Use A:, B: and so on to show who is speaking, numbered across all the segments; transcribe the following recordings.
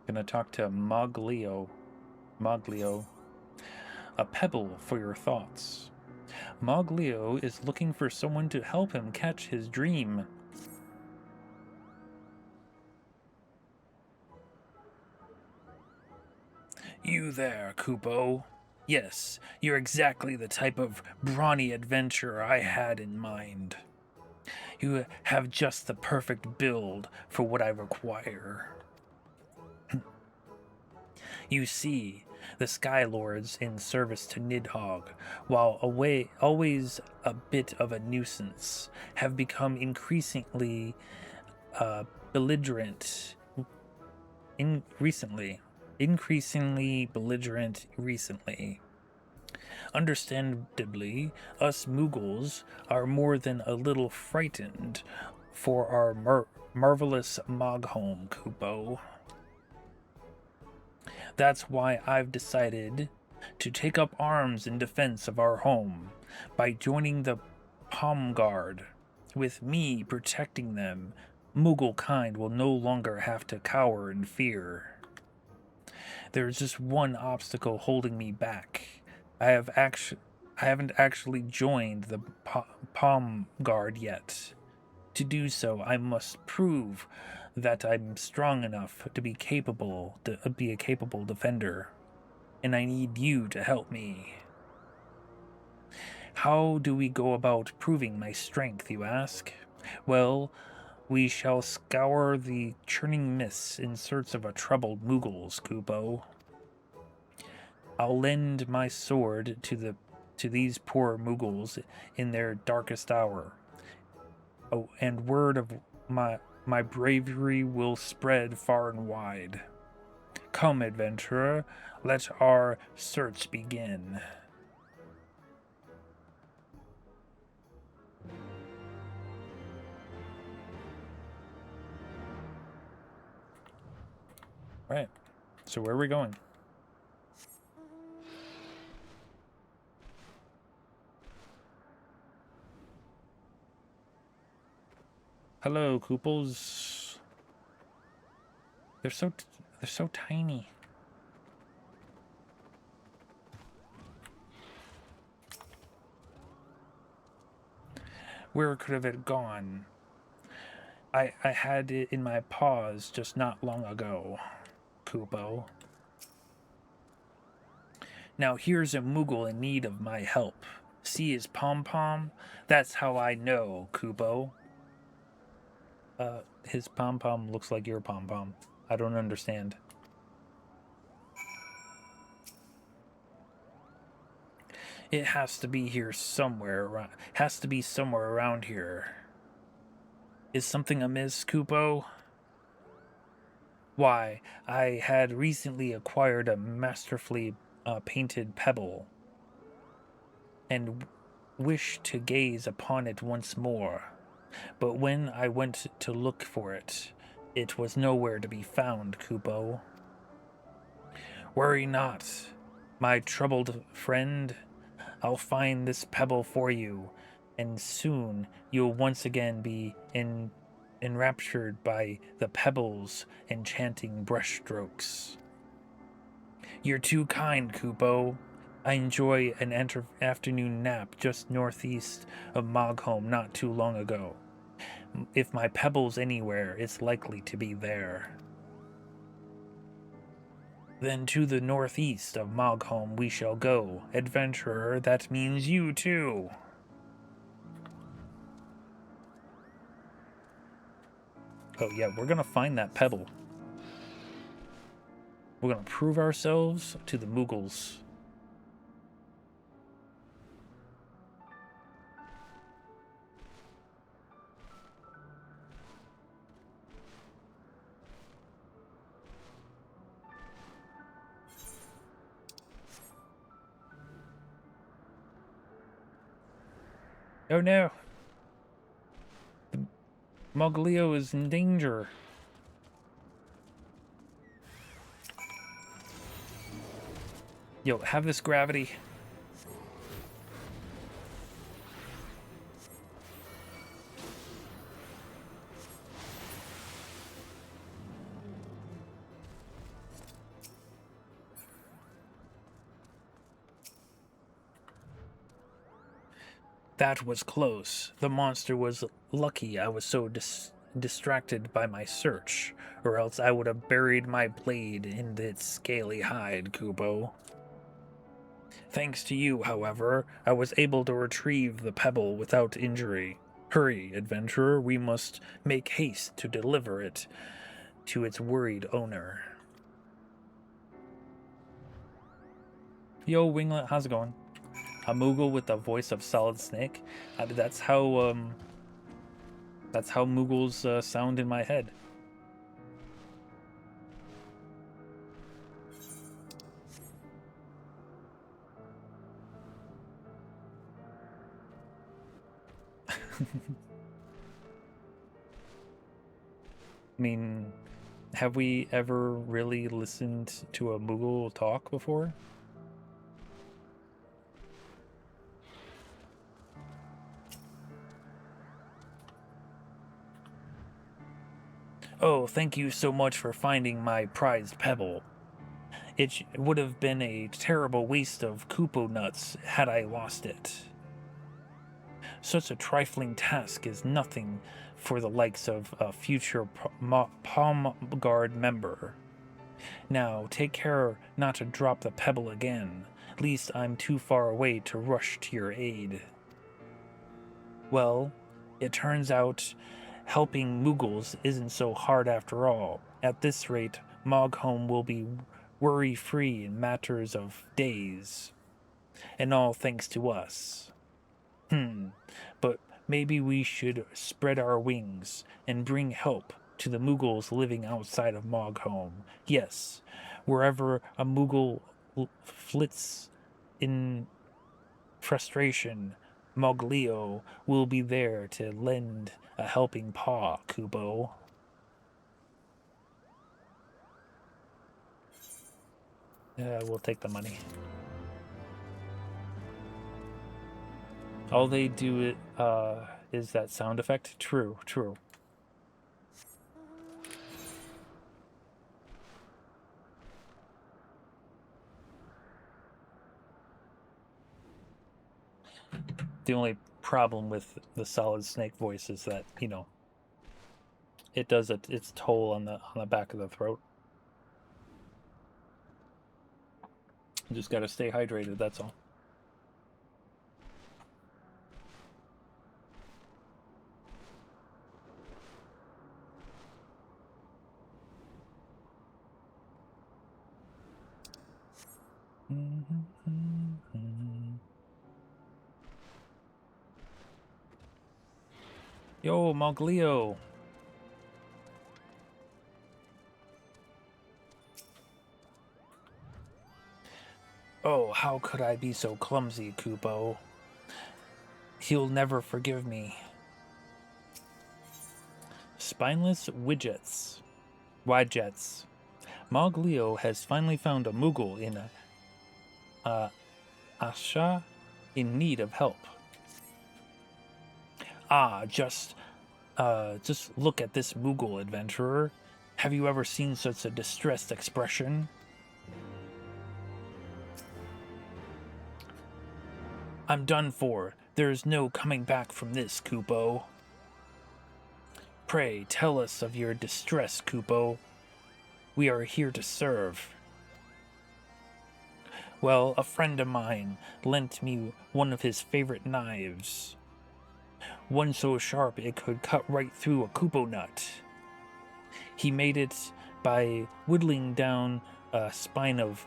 A: Gonna talk to Moglio. Moglio. A pebble for your thoughts. Moglio is looking for someone to help him catch his dream. You there, Kupo. Yes, you're exactly the type of brawny adventurer I had in mind. You have just the perfect build for what I require. You see, the Skylords in service to Nidhogg, while always a bit of a nuisance, have become increasingly belligerent increasingly belligerent recently. Understandably, us Mughals are more than a little frightened for our marvelous Moghome, Kupo. That's why I've decided to take up arms in defense of our home by joining the Palm Guard. With me protecting them, Mughal kind will no longer have to cower in fear. There's just one obstacle holding me back. I haven't actually joined the Palm Guard yet. To do so, I must prove that I'm strong enough to be a capable defender, and I need you to help me. How do we go about proving my strength, you ask? Well, we shall scour the churning mists in search of a troubled Mughals, Kupo. I'll lend my sword to these poor Mughals in their darkest hour. Oh, and word of my bravery will spread far and wide. Come, adventurer, let our search begin. Right. So where are we going? Hello, Kooples. They're so tiny. Where could have it gone? I had it in my paws just not long ago, Kupo. Now here's a Moogle in need of my help. See his pom-pom? That's how I know, Kupo. His pom-pom looks like your pom-pom. I don't understand. It has to be here somewhere around. Has to be somewhere around here. Is something amiss, Kupo? Why, I had recently acquired a masterfully painted pebble, and wished to gaze upon it once more. But when I went to look for it, it was nowhere to be found, Kupo. Worry not, my troubled friend. I'll find this pebble for you, and soon you'll once again be enraptured by the pebble's enchanting brushstrokes. You're too kind, Kupo. I enjoy an afternoon nap just northeast of Moghome not too long ago. If my pebble's anywhere, it's likely to be there. Then to the northeast of Moghome we shall go. Adventurer, that means you too. Oh yeah, we're gonna find that pebble. We're gonna prove ourselves to the Mughals. Oh no! The Moglio is in danger. Yo, have this gravity. That was close. The monster was lucky I was so distracted by my search, or else I would have buried my blade in its scaly hide, Kubo. Thanks to you, however, I was able to retrieve the pebble without injury. Hurry, adventurer, we must make haste to deliver it to its worried owner. Yo, Winglet, how's it going? A Moogle with the voice of Solid Snake. That's how Moogles sound in my head. I mean, have we ever really listened to a Moogle talk before? Oh, thank you so much for finding my prized pebble. It would have been a terrible waste of Koopo nuts had I lost it. Such a trifling task is nothing for the likes of a future Palm Guard member. Now, take care not to drop the pebble again, lest I'm too far away to rush to your aid. Well, it turns out helping Moogles isn't so hard after all. At this rate, Mogholm will be worry-free in matters of days. And all thanks to us. But maybe we should spread our wings and bring help to the Moogles living outside of Mogholm. Yes, wherever a Moogle flits in frustration, Moglio will be there to lend a helping paw, Kubo. We'll take the money. All they do is that sound effect? True. The only problem with the Solid Snake voice is that, it does its toll on the back of the throat. You just gotta stay hydrated, that's all. Yo, Moglio. Oh, how could I be so clumsy, Kubo? He'll never forgive me. Spineless Widgets. Moglio has finally found a Moogle in Asha in need of help. Just look at this Moogle, adventurer. Have you ever seen such a distressed expression? I'm done for. There's no coming back from this, Kupo. Pray, tell us of your distress, Kupo. We are here to serve. Well, a friend of mine lent me one of his favorite knives. One so sharp it could cut right through a Kupo nut. He made it by whittling down a spine of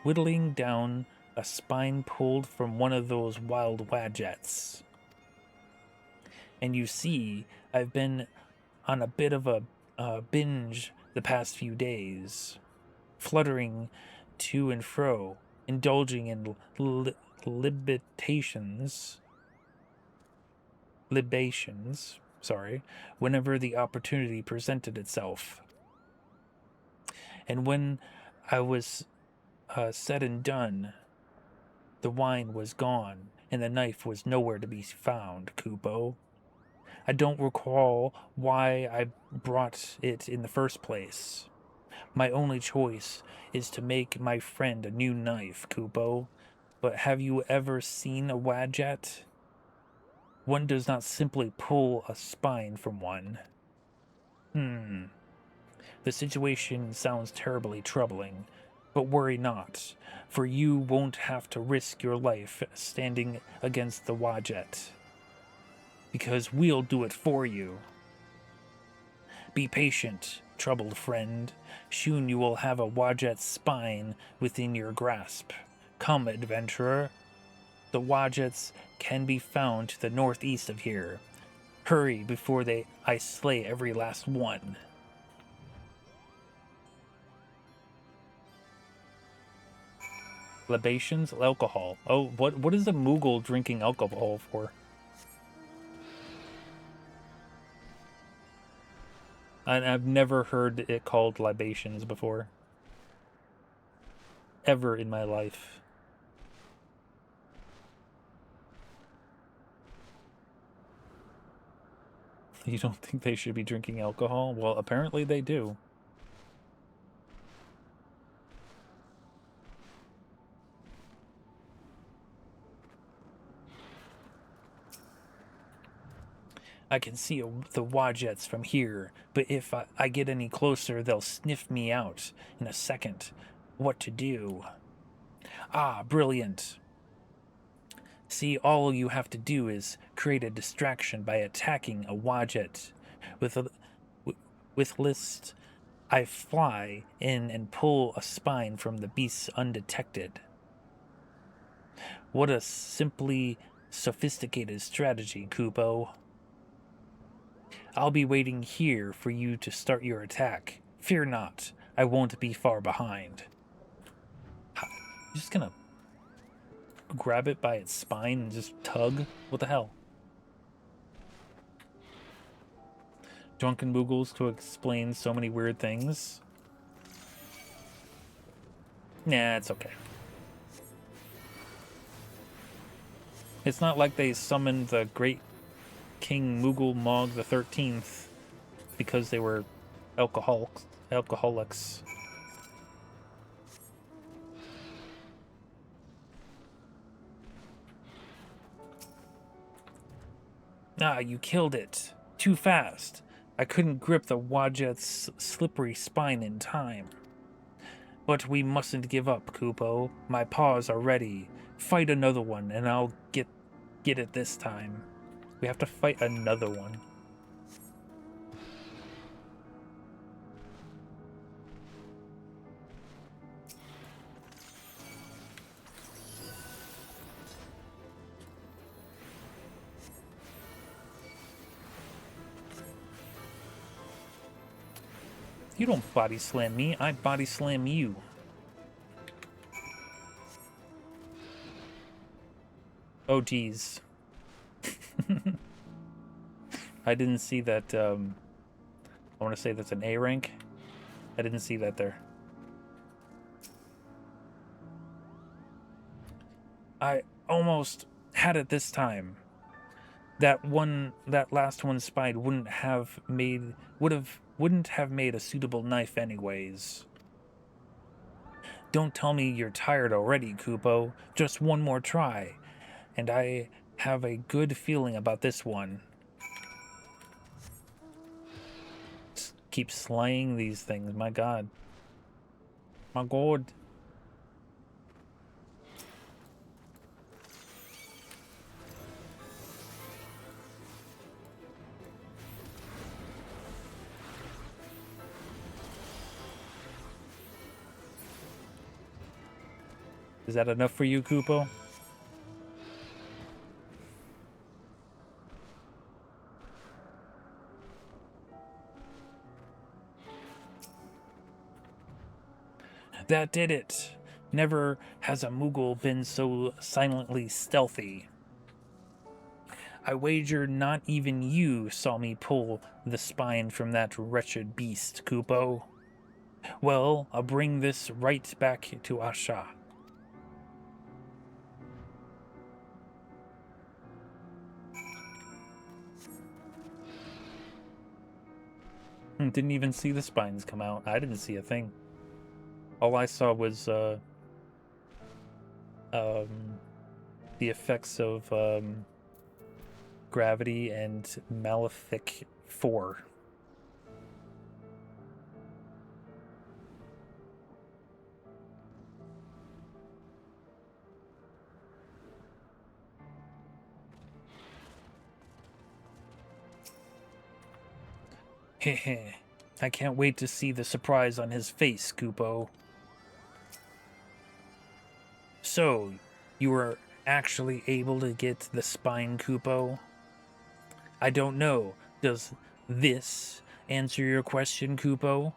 A: whittling down a spine pulled from one of those wild wadgets. And you see, I've been on a bit of a binge the past few days, fluttering to and fro, indulging in libations, whenever the opportunity presented itself. And when I was said and done, the wine was gone, and the knife was nowhere to be found, Kupo. I don't recall why I brought it in the first place. My only choice is to make my friend a new knife, Kupo. But have you ever seen a Wadjet? One does not simply pull a spine from one. The situation sounds terribly troubling, but worry not, for you won't have to risk your life standing against the Wadjet, because we'll do it for you. Be patient, troubled friend. Soon you will have a Wadjet's spine within your grasp. Come, adventurer. The Wadjets can be found to the northeast of here. Hurry before I slay every last one. Libations, alcohol. Oh, what is a Moogle drinking alcohol for? I've never heard it called libations before. Ever in my life. You don't think they should be drinking alcohol? Well, apparently they do. I can see the Wadjets from here, but if I get any closer, they'll sniff me out in a second. What to do? Ah, brilliant. See, all you have to do is create a distraction by attacking a Wadjet. With list, I fly in and pull a spine from the beast undetected. What a simply sophisticated strategy, Kupo. I'll be waiting here for you to start your attack. Fear not, I won't be far behind. I'm just gonna grab it by its spine and just tug? What the hell? Drunken Moogles to explain so many weird things. Nah, it's okay. It's not like they summoned the great King Moogle Mog the 13th because they were alcoholics. Ah, you killed it. Too fast. I couldn't grip the Wadjet's slippery spine in time. But we mustn't give up, Kupo. My paws are ready. Fight another one, and I'll get it this time. We have to fight another one. You don't body slam me, I body slam you. Oh, geez. I didn't see that, I want to say that's an A rank. I didn't see that there. I almost had it this time. That last one spine wouldn't have made a suitable knife anyways. Don't tell me you're tired already, Kupo. Just one more try, and I have a good feeling about this one. Just keep slaying these things, my god. My god. Is that enough for you, Kupo? That did it. Never has a Moogle been so silently stealthy. I wager not even you saw me pull the spine from that wretched beast, Kupo. Well, I'll bring this right back to Asha. Didn't even see the spines come out. I didn't see a thing. All I saw was the effects of gravity and Malefic 4. Heh. I can't wait to see the surprise on his face, Kupo. So, you were actually able to get the spine, Kupo? I don't know. Does this answer your question, Kupo?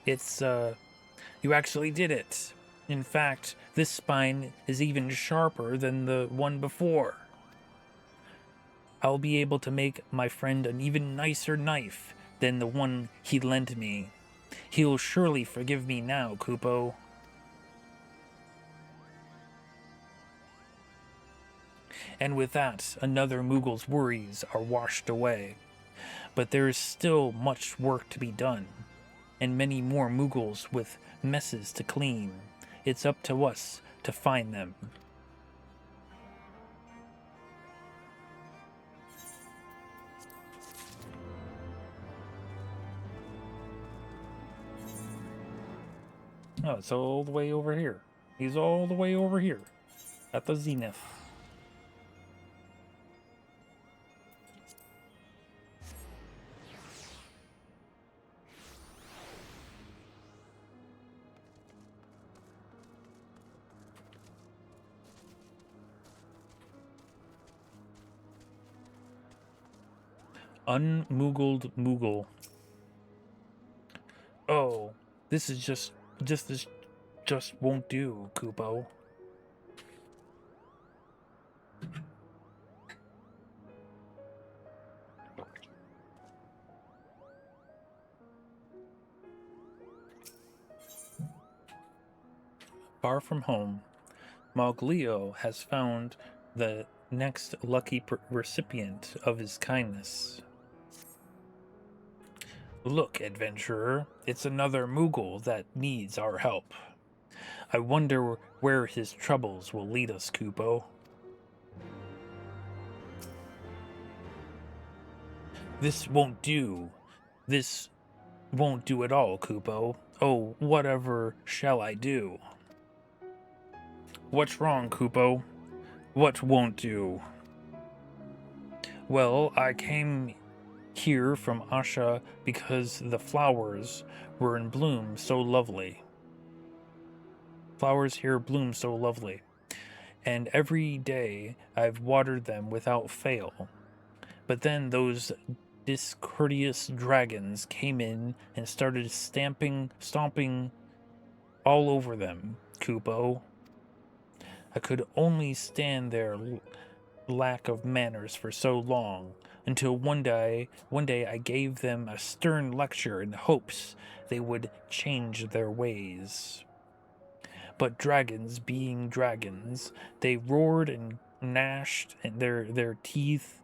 A: It's, you actually did it. In fact, this spine is even sharper than the one before. I'll be able to make my friend an even nicer knife than the one he lent me. He'll surely forgive me now, Kupo. And with that, another Moogle's worries are washed away. But there is still much work to be done, and many more Moogles with messes to clean. It's up to us to find them. Oh, it's all the way over here. He's all the way over here, at the zenith. Unmoogled Moogle. Oh, this is just won't do, Kupo. Far from home, Moglio has found the next lucky recipient of his kindness. Look, adventurer, it's another Moogle that needs our help. I wonder where his troubles will lead us, Kupo. This won't do. This won't do at all, Kupo. Oh, whatever shall I do? What's wrong, Kupo? What won't do? Well, I came here from Asha because the flowers were in bloom so lovely. Flowers here bloom so lovely. And every day I've watered them without fail. But then those discourteous dragons came in and started stomping all over them, Kupo. I could only stand their lack of manners for so long, until one day I gave them a stern lecture in hopes they would change their ways. But dragons being dragons, they roared and gnashed their teeth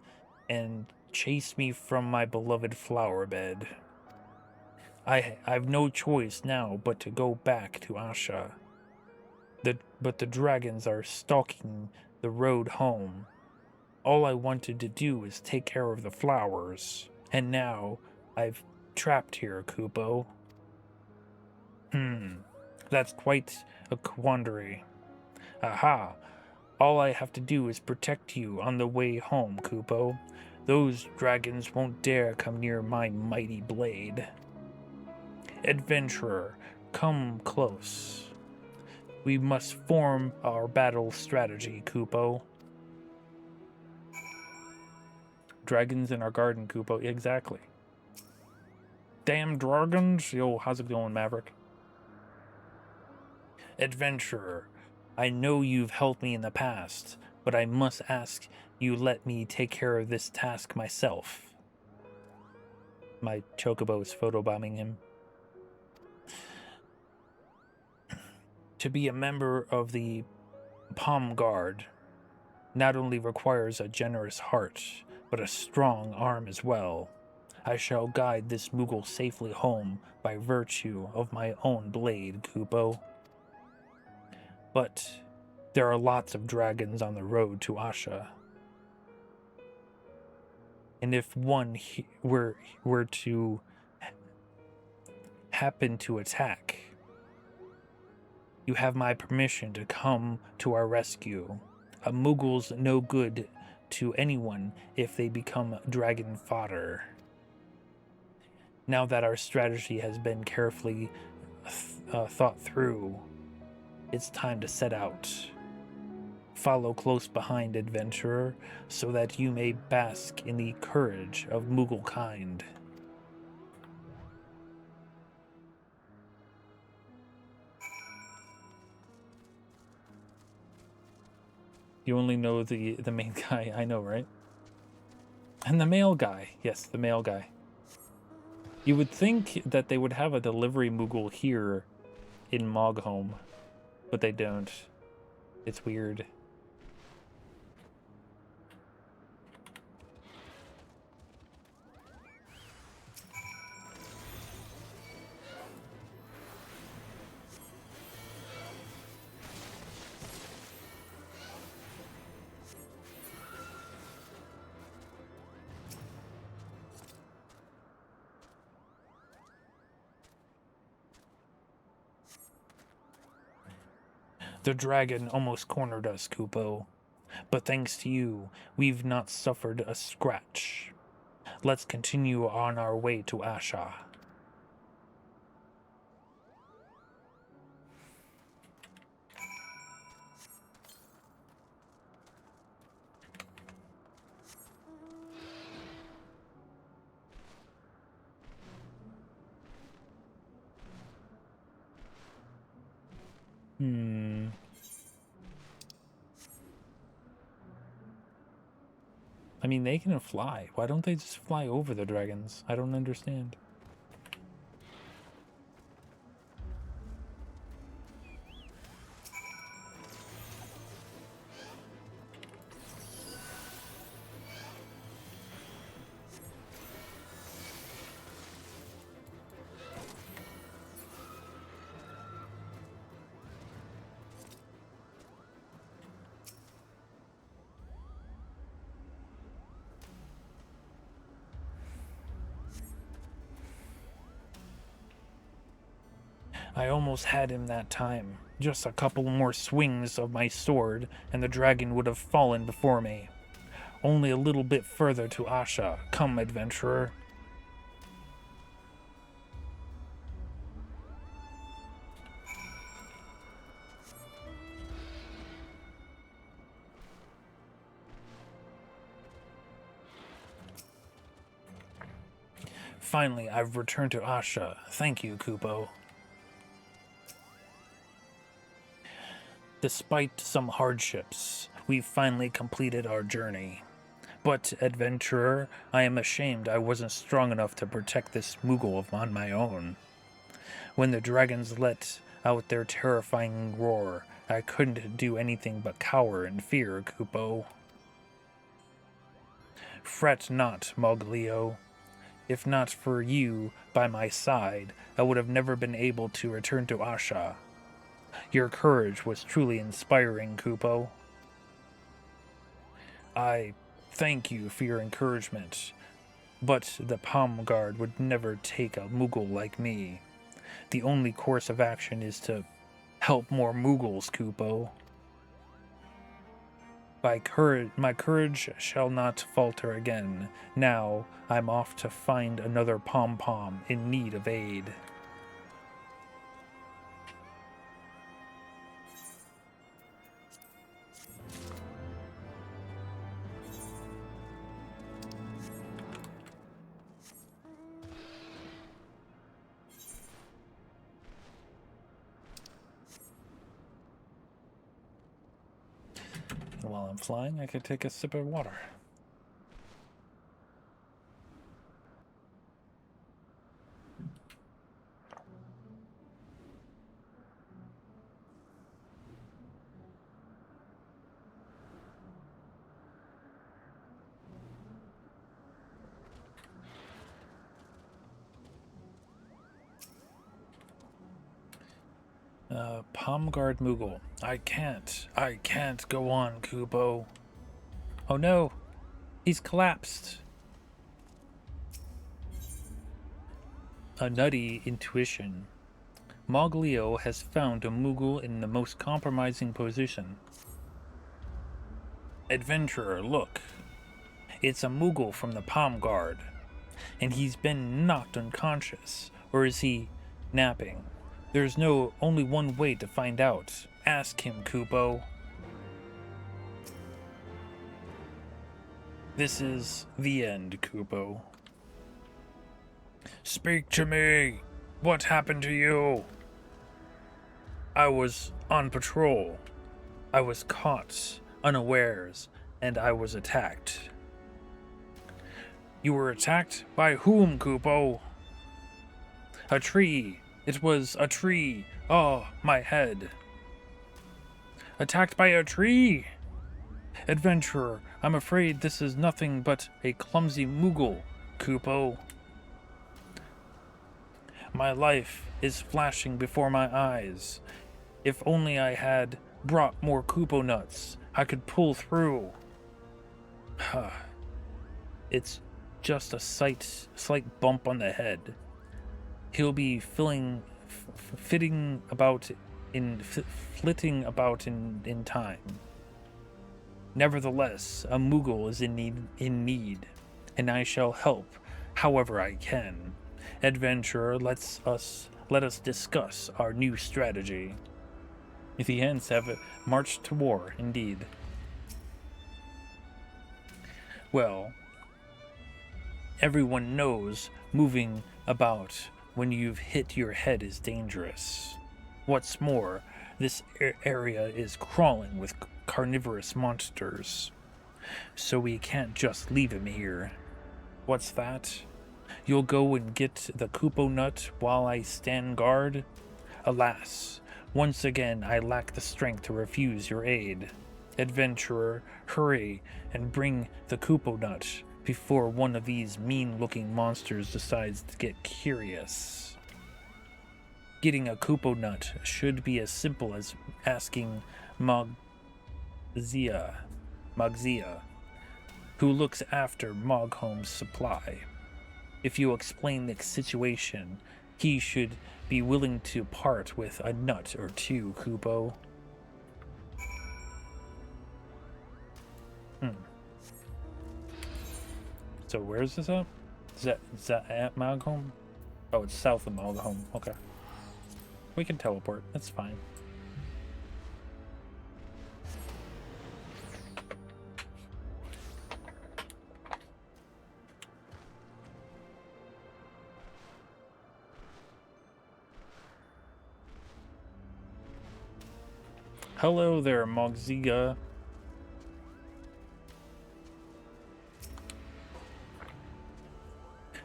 A: and chased me from my beloved flower bed. I've no choice now but to go back to Asha. But the dragons are stalking the road home. All I wanted to do is take care of the flowers, and now I've trapped here, Kupo. That's quite a quandary. Aha! All I have to do is protect you on the way home, Kupo. Those dragons won't dare come near my mighty blade. Adventurer, come close. We must form our battle strategy, Kupo. Dragons in our garden, Kupo. Exactly. Damn dragons. Yo, how's it going, Maverick? Adventurer, I know you've helped me in the past, but I must ask you let me take care of this task myself. My chocobo is photobombing him. To be a member of the Palm Guard not only requires a generous heart, but a strong arm as well. I shall guide this Moogle safely home by virtue of my own blade, Kupo. But there are lots of dragons on the road to Asha. And if one were to happen to attack, you have my permission to come to our rescue. A Moogle's no good to anyone if they become dragon fodder. Now that our strategy has been carefully thought through, it's time to set out. Follow close behind, adventurer, so that you may bask in the courage of Moogle kind. You only know the main guy, I know, right? And the male guy. Yes, the male guy. You would think that they would have a delivery Moogle here in Mogholm, but they don't. It's weird. The dragon almost cornered us, Kupo. But thanks to you, we've not suffered a scratch. Let's continue on our way to Asha. I mean, they can fly. Why don't they just fly over the dragons? I don't understand. I almost had him that time. Just a couple more swings of my sword, and the dragon would have fallen before me. Only a little bit further to Asha. Come, adventurer. Finally, I've returned to Asha. Thank you, Kupo. Despite some hardships, we've finally completed our journey. But, adventurer, I am ashamed I wasn't strong enough to protect this Moogle on my own. When the dragons let out their terrifying roar, I couldn't do anything but cower in fear, Kupo. Fret not, Moglio. If not for you by my side, I would have never been able to return to Asha. Your courage was truly inspiring, Kupo. I thank you for your encouragement, but the Palm Guard would never take a Moogle like me. The only course of action is to help more Moogles, Kupo. My courage shall not falter again. Now I'm off to find another pom-pom in need of aid. While I'm flying, I could take a sip of water. Palm Guard Moogle. I can't go on, Kubo. Oh no, he's collapsed. A nutty intuition. Moglio has found a Moogle in the most compromising position. Adventurer, look. It's a Moogle from the Palm Guard, and he's been knocked unconscious. Or is he napping? There's only one way to find out. Ask him, Kubo. This is the end, Kubo. Speak to me! What happened to you? I was on patrol. I was caught unawares, and I was attacked. You were attacked? By whom, Kubo? A tree. It was a tree. Oh, my head. Attacked by a tree? Adventurer, I'm afraid this is nothing but a clumsy Moogle, Kubo. My life is flashing before my eyes. If only I had brought more Kubo nuts, I could pull through. It's just a slight bump on the head. He'll be flitting about in time. Nevertheless, a Moogle is in need, and I shall help however I can. Adventurer, let us discuss our new strategy. The Ents have marched to war, indeed. Well, everyone knows moving about when you've hit your head is dangerous. What's more, this area is crawling with carnivorous monsters, so we can't just leave him here. What's that? You'll go and get the Kupo nut while I stand guard? Alas, once again I lack the strength to refuse your aid. Adventurer, hurry and bring the Kupo nut before one of these mean-looking monsters decides to get curious. Getting a Kupo nut should be as simple as asking Mogzia, who looks after Moghome's supply. If you explain the situation, he should be willing to part with a nut or two, Kubo. So where's this at? Is that at Moghome? Oh, it's south of Moghome. Okay. We can teleport. That's fine. Hello there, Mogziga.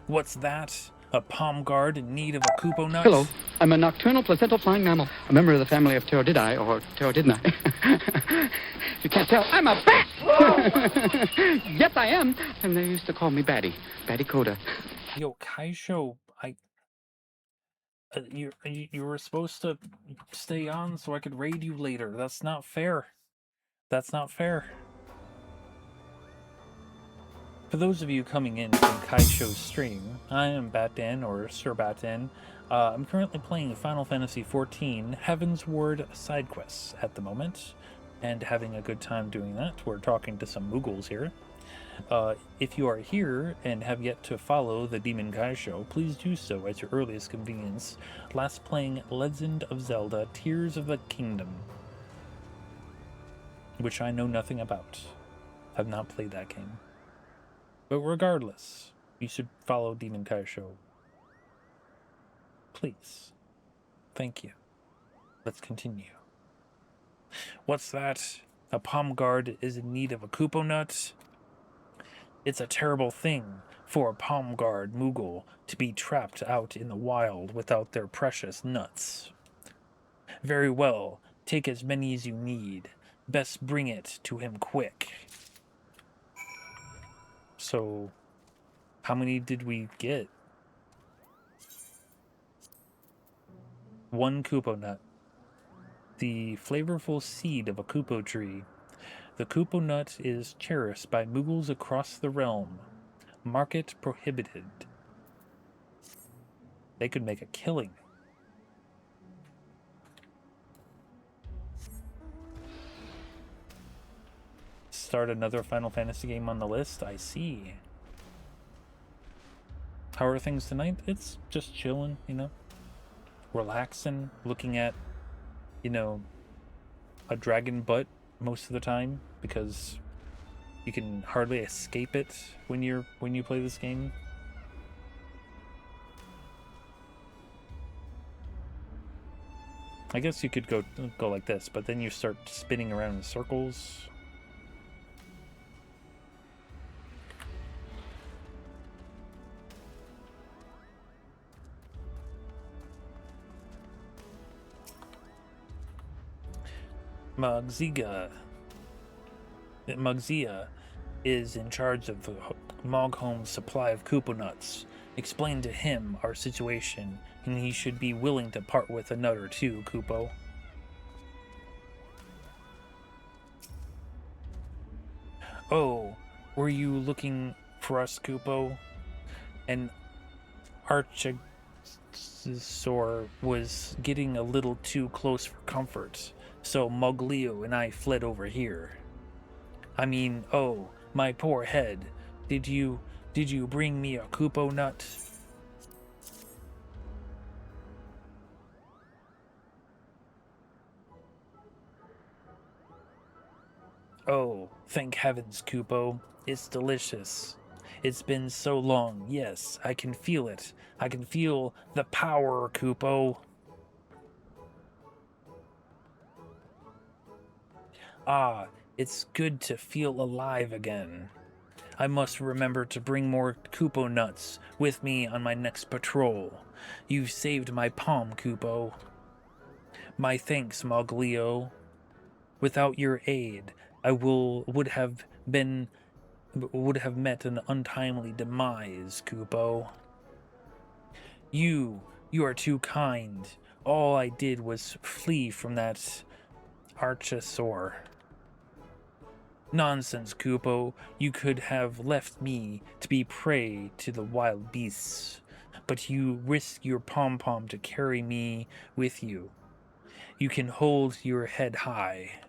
A: What's that? A palm guard in need of a Kupo nut?
B: Hello, I'm a nocturnal placental flying mammal, a member of the family of Pterodiddae, or Pterodidna. You can't tell, I'm a bat! Yes, I am. And they used to call me Batty Coda.
A: Yo, Kaisho, you were supposed to stay on so I could raid you later. That's not fair. That's not fair. For those of you coming in from Kaisho's stream, I am BatDan, or Sir BatDan. I'm currently playing Final Fantasy XIV Heavensward side quests at the moment, and having a good time doing that. We're talking to some Moogles here. If you are here and have yet to follow the Demon Kaisho, please do so at your earliest convenience. Last playing Legend of Zelda Tears of the Kingdom, which I know nothing about. Have not played that game. But regardless, you should follow Demon Kaisho. Please. Thank you. Let's continue. What's that? A palm guard is in need of a Kupo nut? It's a terrible thing for a palm guard Moogle to be trapped out in the wild without their precious nuts. Very well, take as many as you need. Best bring it to him quick. So, how many did we get? 1 Kupo nut. the flavorful seed of a kupo tree. The kupo nut is cherished by Muggles across the realm. Market prohibited. They could make a killing. Start another Final Fantasy game on the list? I see. How are things tonight? It's just chilling, you know? Relaxing, looking at, you know, a dragon butt most of the time because you can hardly escape it when you play this game. I guess you could go like this, but then you start spinning around in circles. Mugzia is in charge of the Moghome's supply of Koopa nuts. Explain to him our situation, and he should be willing to part with a nut or two, Kupo. Oh, were you looking for us, Kupo? And Archosaur was getting a little too close for comfort, so Moglio and I fled over here. I mean, oh, my poor head. Did you bring me a Kupo nut? Oh, thank heavens, Kupo. It's delicious. It's been so long. Yes, I can feel it. I can feel the power, Kupo. Ah, it's good to feel alive again. I must remember to bring more Kupo nuts with me on my next patrol. You've saved my palm, Kupo. My thanks, Moglio. Without your aid, I would have met an untimely demise, Kupo. You are too kind. All I did was flee from that Archosaur. Nonsense, Kupo. You could have left me to be prey to the wild beasts, but you risk your pom-pom to carry me with you. You can hold your head high.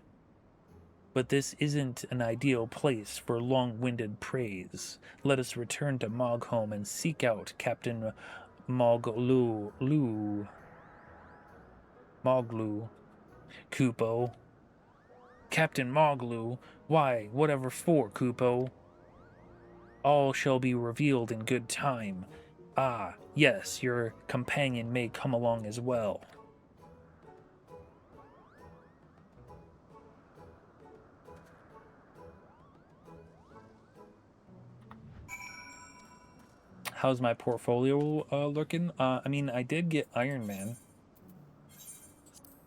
A: But this isn't an ideal place for long-winded praise. Let us return to Mogholm and seek out Captain Moglu, Kupo. Captain Moglu, why, whatever for, Kupo? All shall be revealed in good time. Ah, yes, your companion may come along as well. How's my portfolio looking? I mean, I did get Iron Man,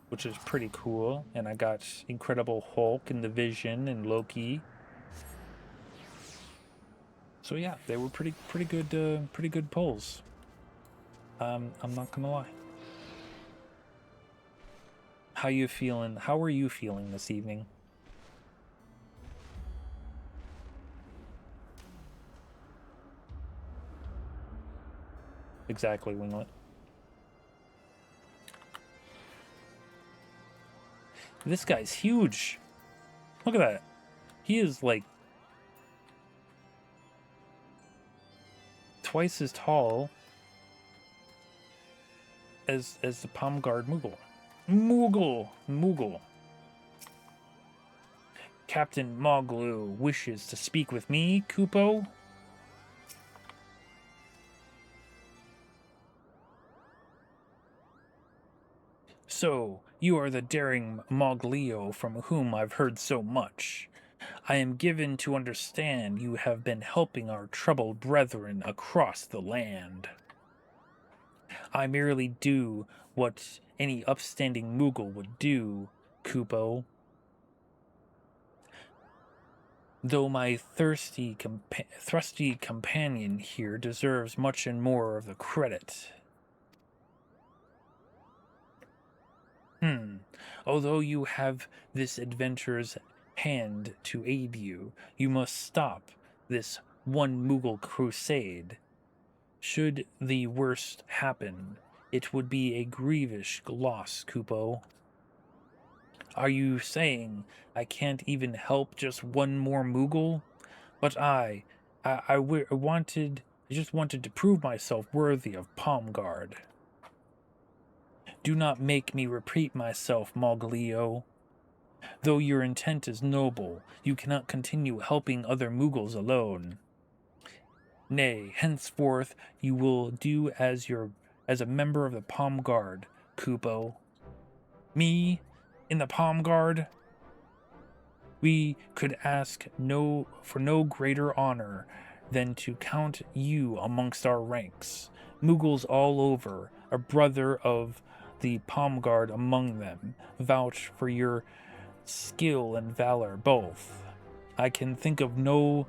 A: which is pretty cool, and I got Incredible Hulk and the Vision and Loki. So yeah, they were pretty good pulls. I'm not gonna lie. How you feeling? How are you feeling this evening? Exactly, Winglet. This guy's huge. Look at that. He is like twice as tall as the Palm Guard Moogle. Moogle. Captain Moglu wishes to speak with me, Kupo. So, you are the daring Moglio from whom I've heard so much. I am given to understand you have been helping our troubled brethren across the land. I merely do what any upstanding Moogle would do, Kupo. Though my thrusty companion here deserves much and more of the credit. Although you have this adventurer's hand to aid you, you must stop this one Mughal crusade. Should the worst happen, it would be a grievous loss, Kupo. Are you saying I can't even help just one more Mughal? But I just wanted to prove myself worthy of Palmgard. Do not make me repeat myself, Moglio. Though your intent is noble, you cannot continue helping other Mughals alone. Nay, henceforth you will do as a member of the Palm Guard, Kupo. Me, in the Palm Guard? We could ask for no greater honor than to count you amongst our ranks. Mughals all over, a brother of the Palm Guard among them, vouch for your skill and valor both. I can think of no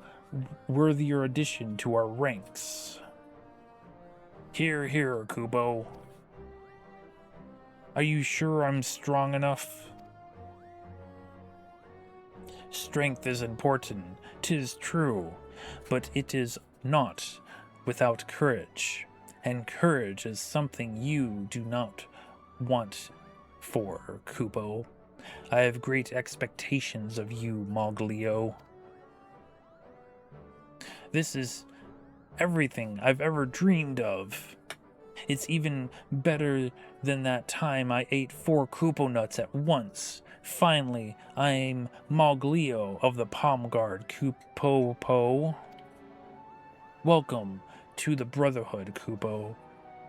A: worthier addition to our ranks. Hear, hear, Kubo. Are you sure I'm strong enough? Strength is important, 'tis true, but it is not without courage, and courage is something you do not want for, Kubo. I have great expectations of you, Moglio. This is everything I've ever dreamed of. It's even better than that time I ate 4 Kupo nuts at once. Finally, I'm Moglio of the Palm Guard, Kupo. Welcome to the Brotherhood, Kupo.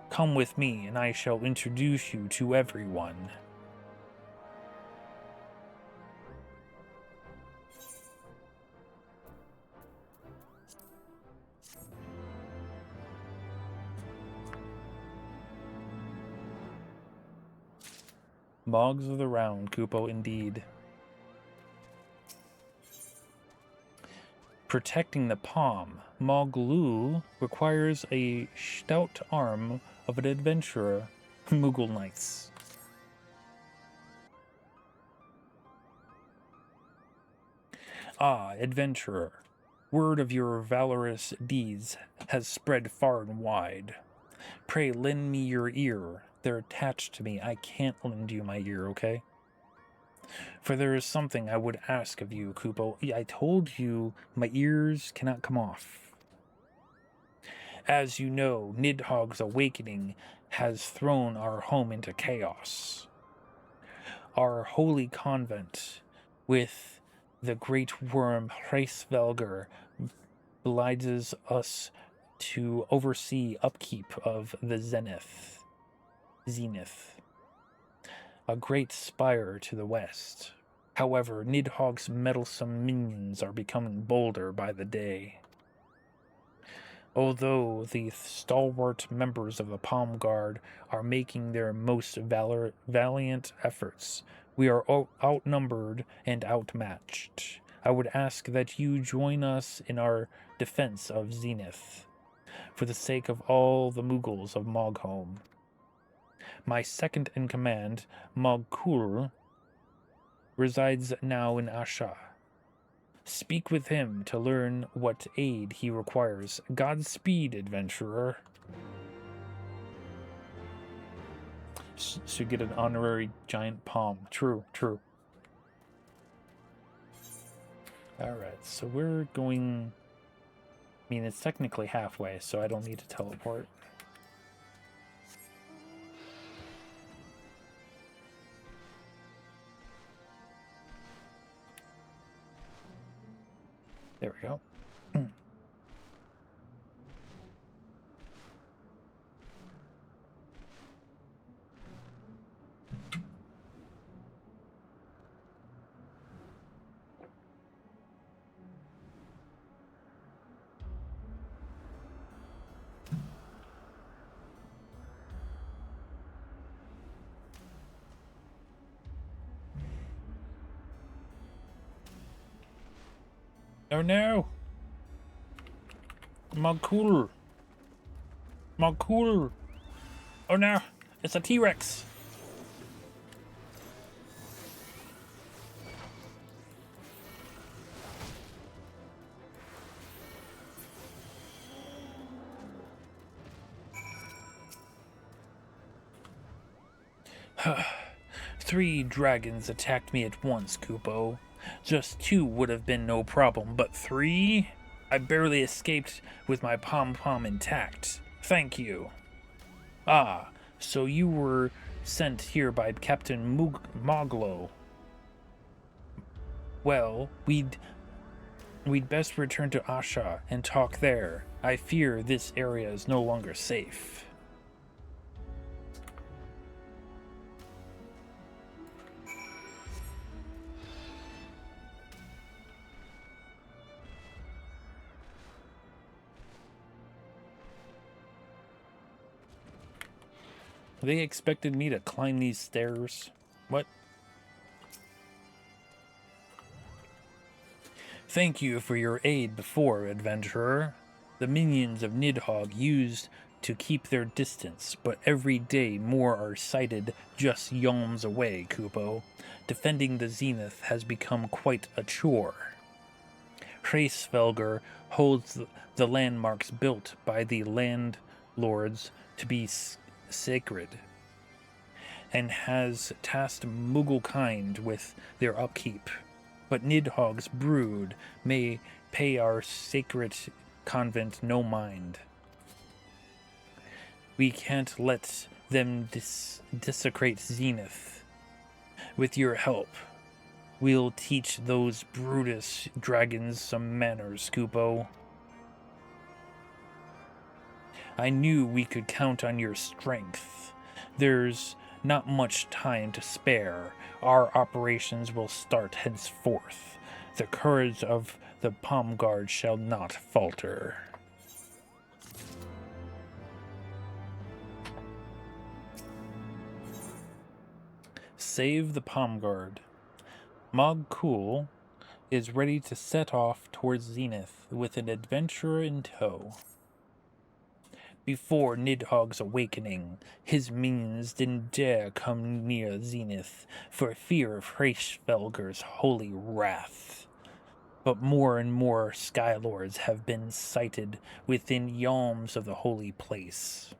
A: Come with me, and I shall introduce you to everyone. Mogs of the Round, Kupo indeed. Protecting the palm. Moglu requires a stout arm of an adventurer. Mughal Knights. Ah, adventurer. Word of your valorous deeds has spread far and wide. Pray lend me your ear. They're attached to me. I can't lend you my ear, okay? For there is something I would ask of you, Kupo. I told you my ears cannot come off. As you know, Nidhogg's awakening has thrown our home into chaos. Our holy convent, with the great worm Hraesvelgr, obliges us to oversee upkeep of the Zenith, a great spire to the west. However, Nidhogg's meddlesome minions are becoming bolder by the day. Although the stalwart members of the Palm Guard are making their most valiant efforts, we are outnumbered and outmatched. I would ask that you join us in our defense of Zenith, for the sake of all the Mughals of Mogholm. My second in command, Mogkul, resides now in Asha. Speak with him to learn what aid he requires. Godspeed, adventurer. Should get an honorary giant palm. True. Alright, so we're going... I mean, it's technically halfway, so I don't need to teleport. There we go. Oh no! Mogkul! Oh no! It's a T-Rex! 3 dragons attacked me at once, Kupo. Just 2 would have been no problem, but 3? I barely escaped with my pom-pom intact. Thank you. Ah, so you were sent here by Captain Moglo. Well, we'd best return to Asha and talk there. I fear this area is no longer safe. They expected me to climb these stairs. What? Thank you for your aid before, adventurer. The minions of Nidhogg used to keep their distance, but every day more are sighted just yalms away, Kupo. Defending the Zenith has become quite a chore. Hraesvelgr holds the landmarks built by the landlords to be sacred, and has tasked Mugglekind with their upkeep. But Nidhogg's brood may pay our sacred convent no mind. We can't let them desecrate Zenith. With your help, we'll teach those brutish dragons some manners, Kupo. I knew we could count on your strength. There's not much time to spare. Our operations will start henceforth. The courage of the Palm Guard shall not falter. Save the Palm Guard. Mog Cool is ready to set off towards Zenith with an adventurer in tow. Before Nidhogg's awakening, his minions didn't dare come near Zenith for fear of Hraesvelgr's holy wrath. But more and more Skylords have been sighted within yalms of the holy place,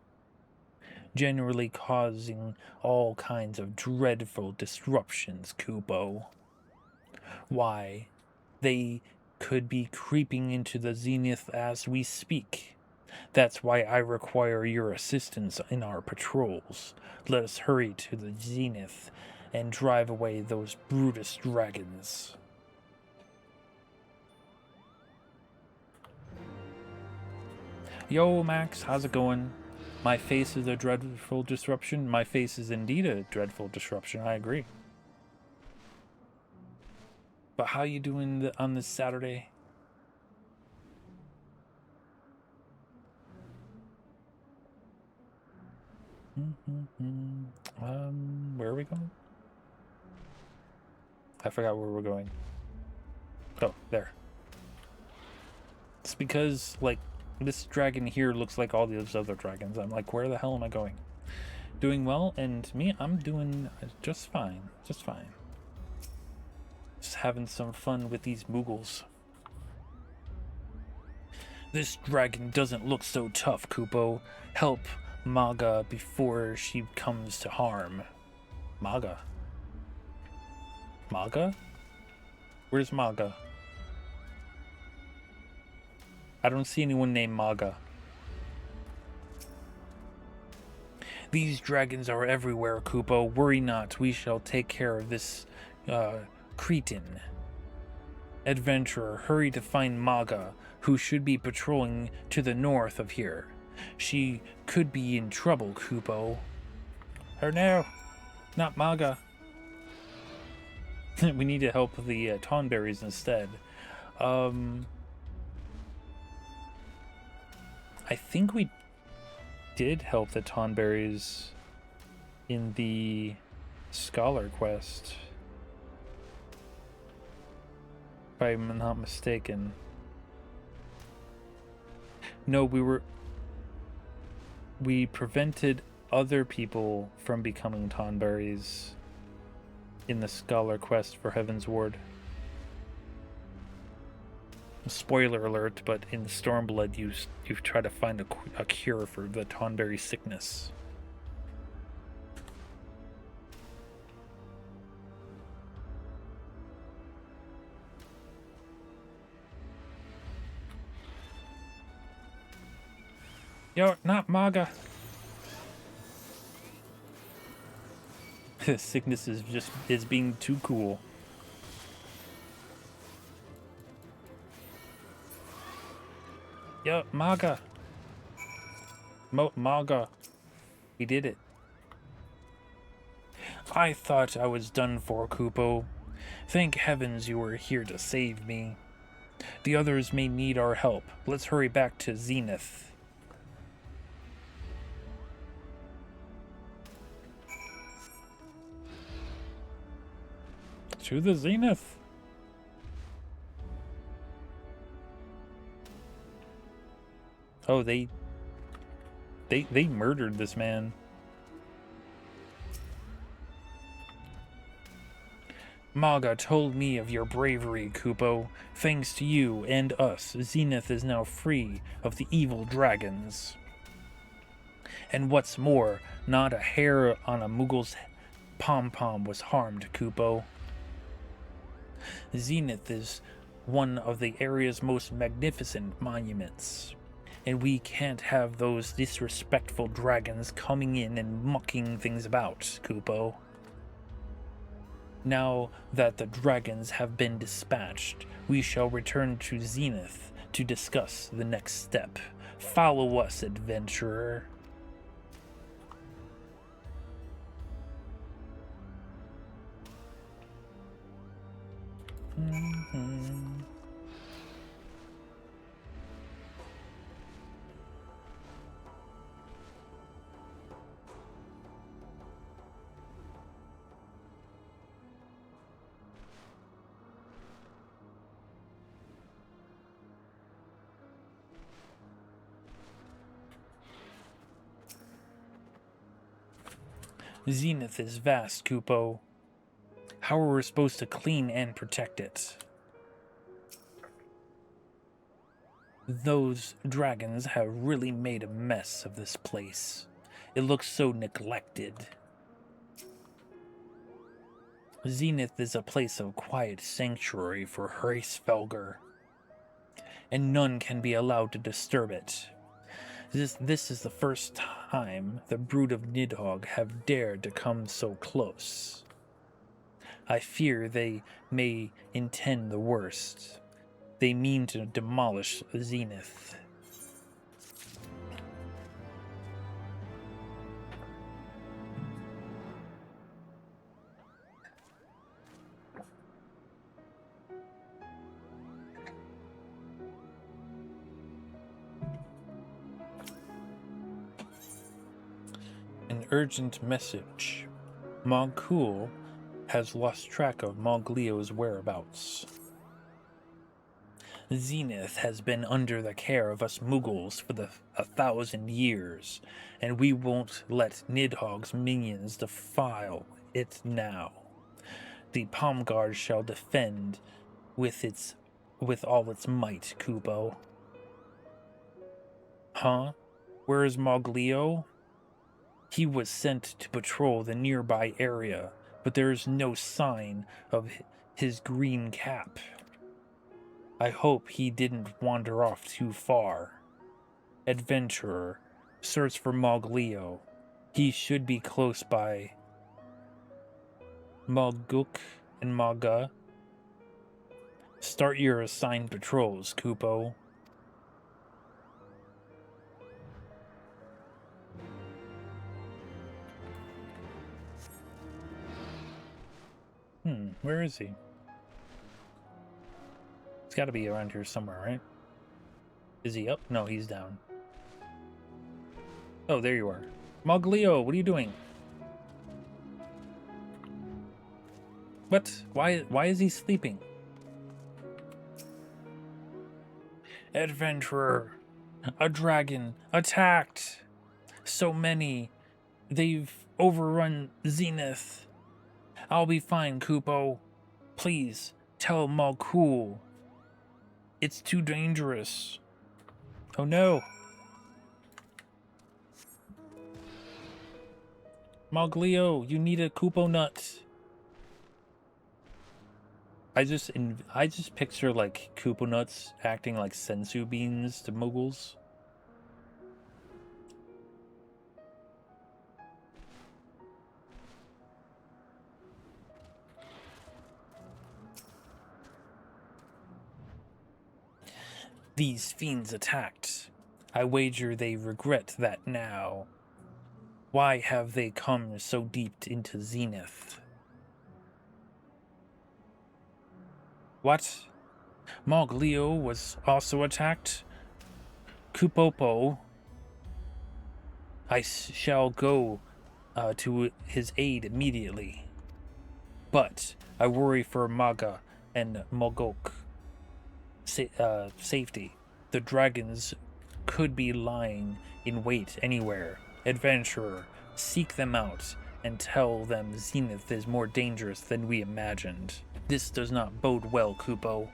A: generally causing all kinds of dreadful disruptions, Kupo. Why, they could be creeping into the Zenith as we speak. That's why I require your assistance in our patrols. Let us hurry to the Zenith and drive away those brutish dragons. Yo, Max, how's it going? My face is a dreadful disruption. My face is indeed a dreadful disruption, I agree. But how you doing on this Saturday? Where are we going? I forgot where we're going. Oh, there. It's because, like, this dragon here looks like all those other dragons. I'm like, where the hell am I going? Doing well, and me, I'm doing just fine. Just fine. Just having some fun with these Moogles. This dragon doesn't look so tough, Kupo. Help Maga before she comes to harm. Maga? Maga? Where's Maga? I don't see anyone named Maga. These dragons are everywhere, Kupo. Worry not, we shall take care of this cretin. Adventurer, hurry to find Maga, who should be patrolling to the north of here. She could be in trouble, Kupo. Or no, not Maga. We need to help the Tonberries instead. I think we did help the Tonberries in the Scholar quest, if I'm not mistaken. No, we prevented other people from becoming Tonberries in the Scholar quest for Heavensward. Spoiler alert, but in Stormblood you've tried to find a cure for the Tonberry sickness. Yo, not MAGA. Sickness is being too cool. Yo, MAGA. MAGA. He did it. I thought I was done for, Kupo. Thank heavens you were here to save me. The others may need our help. Let's hurry back to Zenith. To the Zenith. Oh, they murdered this man. Maga told me of your bravery, Kupo. Thanks to you and us, Zenith is now free of the evil dragons. And what's more, not a hair on a Muggle's pom-pom was harmed, Kupo. Zenith is one of the area's most magnificent monuments, and we can't have those disrespectful dragons coming in and mucking things about, Kupo. Now that the dragons have been dispatched, we shall return to Zenith to discuss the next step. Follow us, adventurer. Zenith is vast, Kupo. How are we supposed to clean and protect it? Those dragons have really made a mess of this place. It looks so neglected. Zenith is a place of quiet sanctuary for Hraesvelgr, and none can be allowed to disturb it. This is the first time the brood of Nidhogg have dared to come so close. I fear they may intend the worst. They mean to demolish Zenith. An urgent message. Mogul has lost track of Moglio's whereabouts. Zenith has been under the care of us Muggles for 1,000 years, and we won't let Nidhogg's minions defile it now. The Pomguard shall defend with all its might, Kupo. Huh? Where is Moglio? He was sent to patrol the nearby area, but there is no sign of his green cap. I hope he didn't wander off too far. Adventurer, search for Moglio. He should be close by. Moguk and Maga. Start your assigned patrols, Kupo. Where is he? He's got to be around here somewhere, right? Is he up? No, he's down. Oh, there you are. Moglio, what are you doing? What? Why is he sleeping? Adventurer, a dragon attacked. So many. They've overrun Zenith. I'll be fine, Kupo. Please, tell Mogul. It's too dangerous. Oh no. Moglio, you need a Kupo nut. I just picture like Kupo nuts acting like sensu beans to Muggles. These fiends attacked. I wager they regret that now. Why have they come so deep into Zenith? What? Moglio was also attacked? Kupopo. I shall go to his aid immediately. But I worry for Maga and Mogok. Safety. The dragons could be lying in wait anywhere. Adventurer, seek them out and tell them Zenith is more dangerous than we imagined. This does not bode well, Kupo.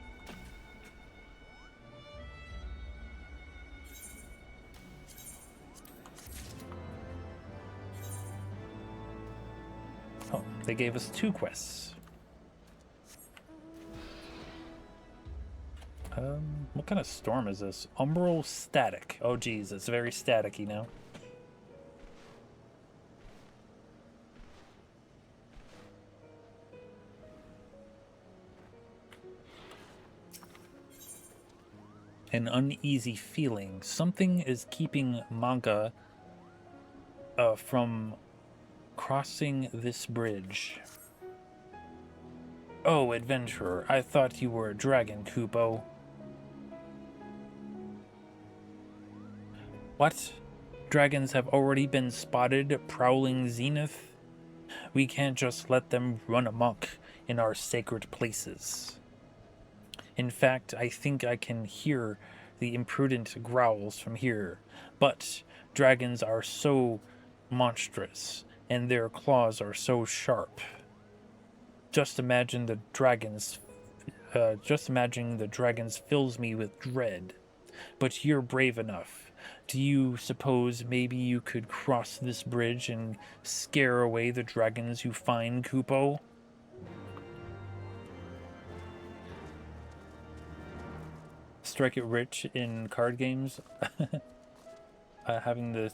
A: Oh, they gave us 2 quests. What kind of storm is this? Umbral static. Oh geez, it's very staticky now. An uneasy feeling. Something is keeping Manga from crossing this bridge. Oh, adventurer, I thought you were a dragon, Kupo. What? Dragons have already been spotted prowling Zenith? We can't just let them run amok in our sacred places. In fact, I think I can hear the imprudent growls from here. But dragons are so monstrous, and their claws are so sharp. Just imagining the dragons fills me with dread. But you're brave enough. Do you suppose maybe you could cross this bridge and scare away the dragons you find, Kupo? Strike it rich in card games. Having this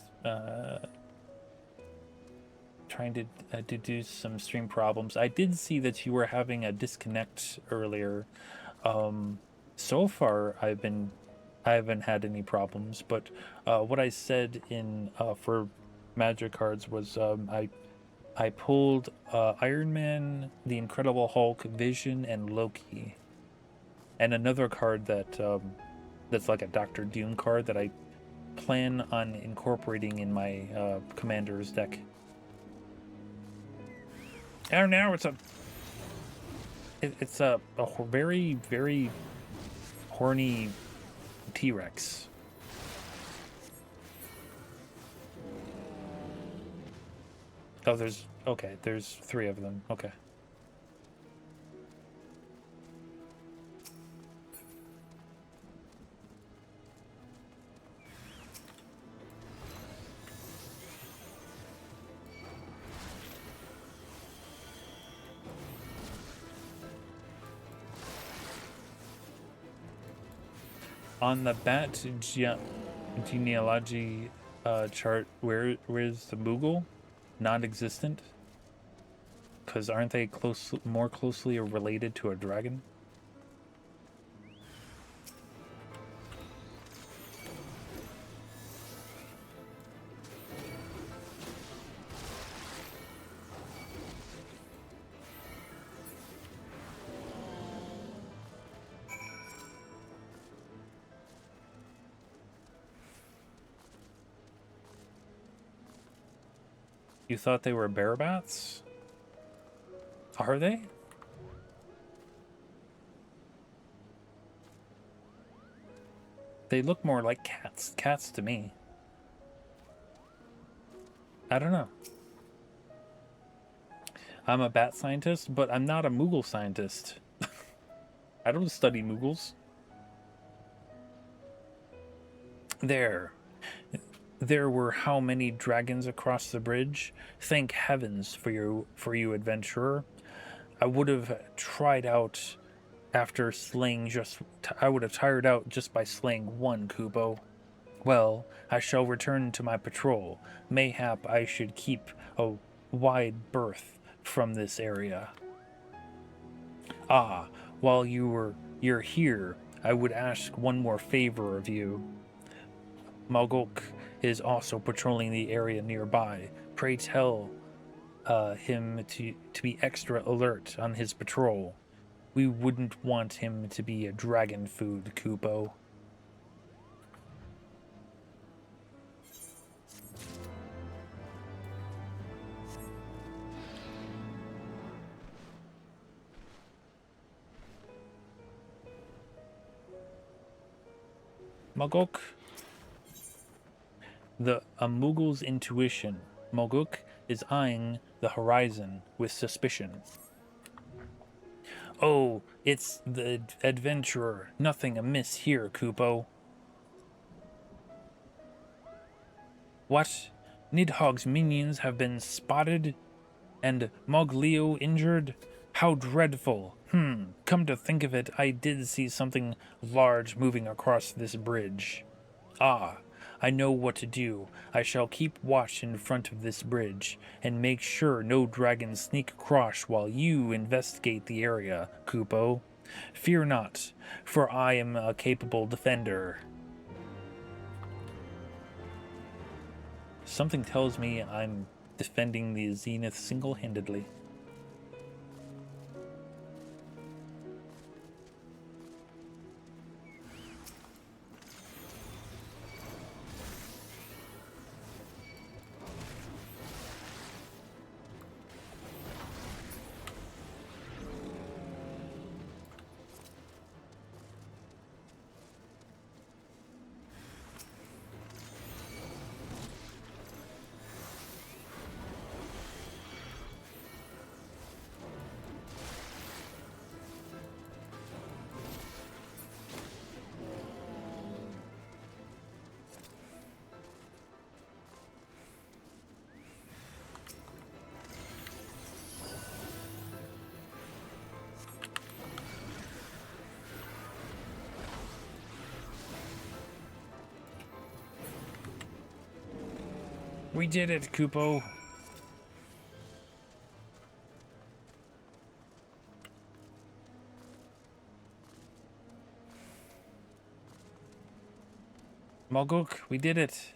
A: trying to deduce some stream problems. I did see that you were having a disconnect earlier. So far I haven't had any problems, but what I said in for magic cards was I pulled Iron Man, the Incredible Hulk, Vision, and Loki, and another card that that's like a Doctor Doom card that I plan on incorporating in my Commander's deck. And now it's a very, very horny T-Rex. Oh, there's 3 of them. Okay. On the bat genealogy chart, where's the Moogle? Non-existent? Because aren't they more closely related to a dragon? You thought they were bear bats? Are they? They look more like cats. Cats to me. I don't know. I'm a bat scientist, but I'm not a Moogle scientist. I don't study Moogles. There were how many dragons across the bridge? Thank heavens for you, adventurer. I would have tired out just by slaying one, Kubo. Well, I shall return to my patrol. Mayhap I should keep a wide berth from this area. Ah, while you're here, I would ask one more favor of you. Mogok is also patrolling the area nearby. Pray tell him to be extra alert on his patrol. We wouldn't want him to be a dragon food, Kupo. Mogok? A Mughul's intuition. Mogok is eyeing the horizon with suspicion. Oh, it's the adventurer. Nothing amiss here, Kupo. What? Nidhogg's minions have been spotted? And Moglio injured? How dreadful. Come to think of it, I did see something large moving across this bridge. Ah, I know what to do. I shall keep watch in front of this bridge, and make sure no dragons sneak across while you investigate the area, Kupo. Fear not, for I am a capable defender. Something tells me I'm defending the Zenith single-handedly. We did it, Kupo. Mogok, we did it.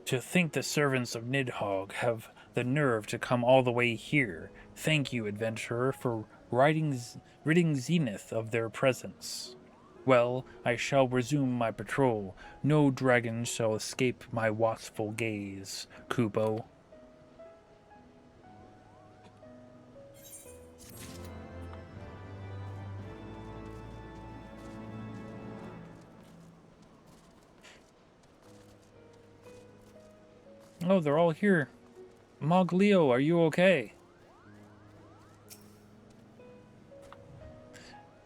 A: To think the servants of Nidhogg have the nerve to come all the way here. Thank you, adventurer, for ridding Zenith of their presence. Well, I shall resume my patrol. No dragon shall escape my watchful gaze, Kupo. Oh, they're all here. Moglio, are you okay?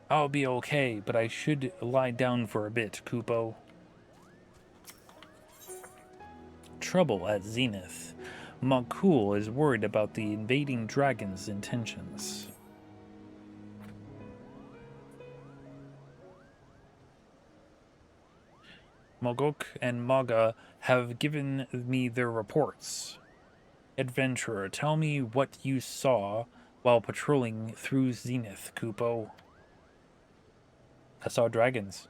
A: I'll be okay, but I should lie down for a bit, Kupo. Trouble at Zenith. Mogul is worried about the invading dragon's intentions. Mogok and Maga have given me their reports. Adventurer, tell me what you saw while patrolling through Zenith, Kupo. I saw dragons.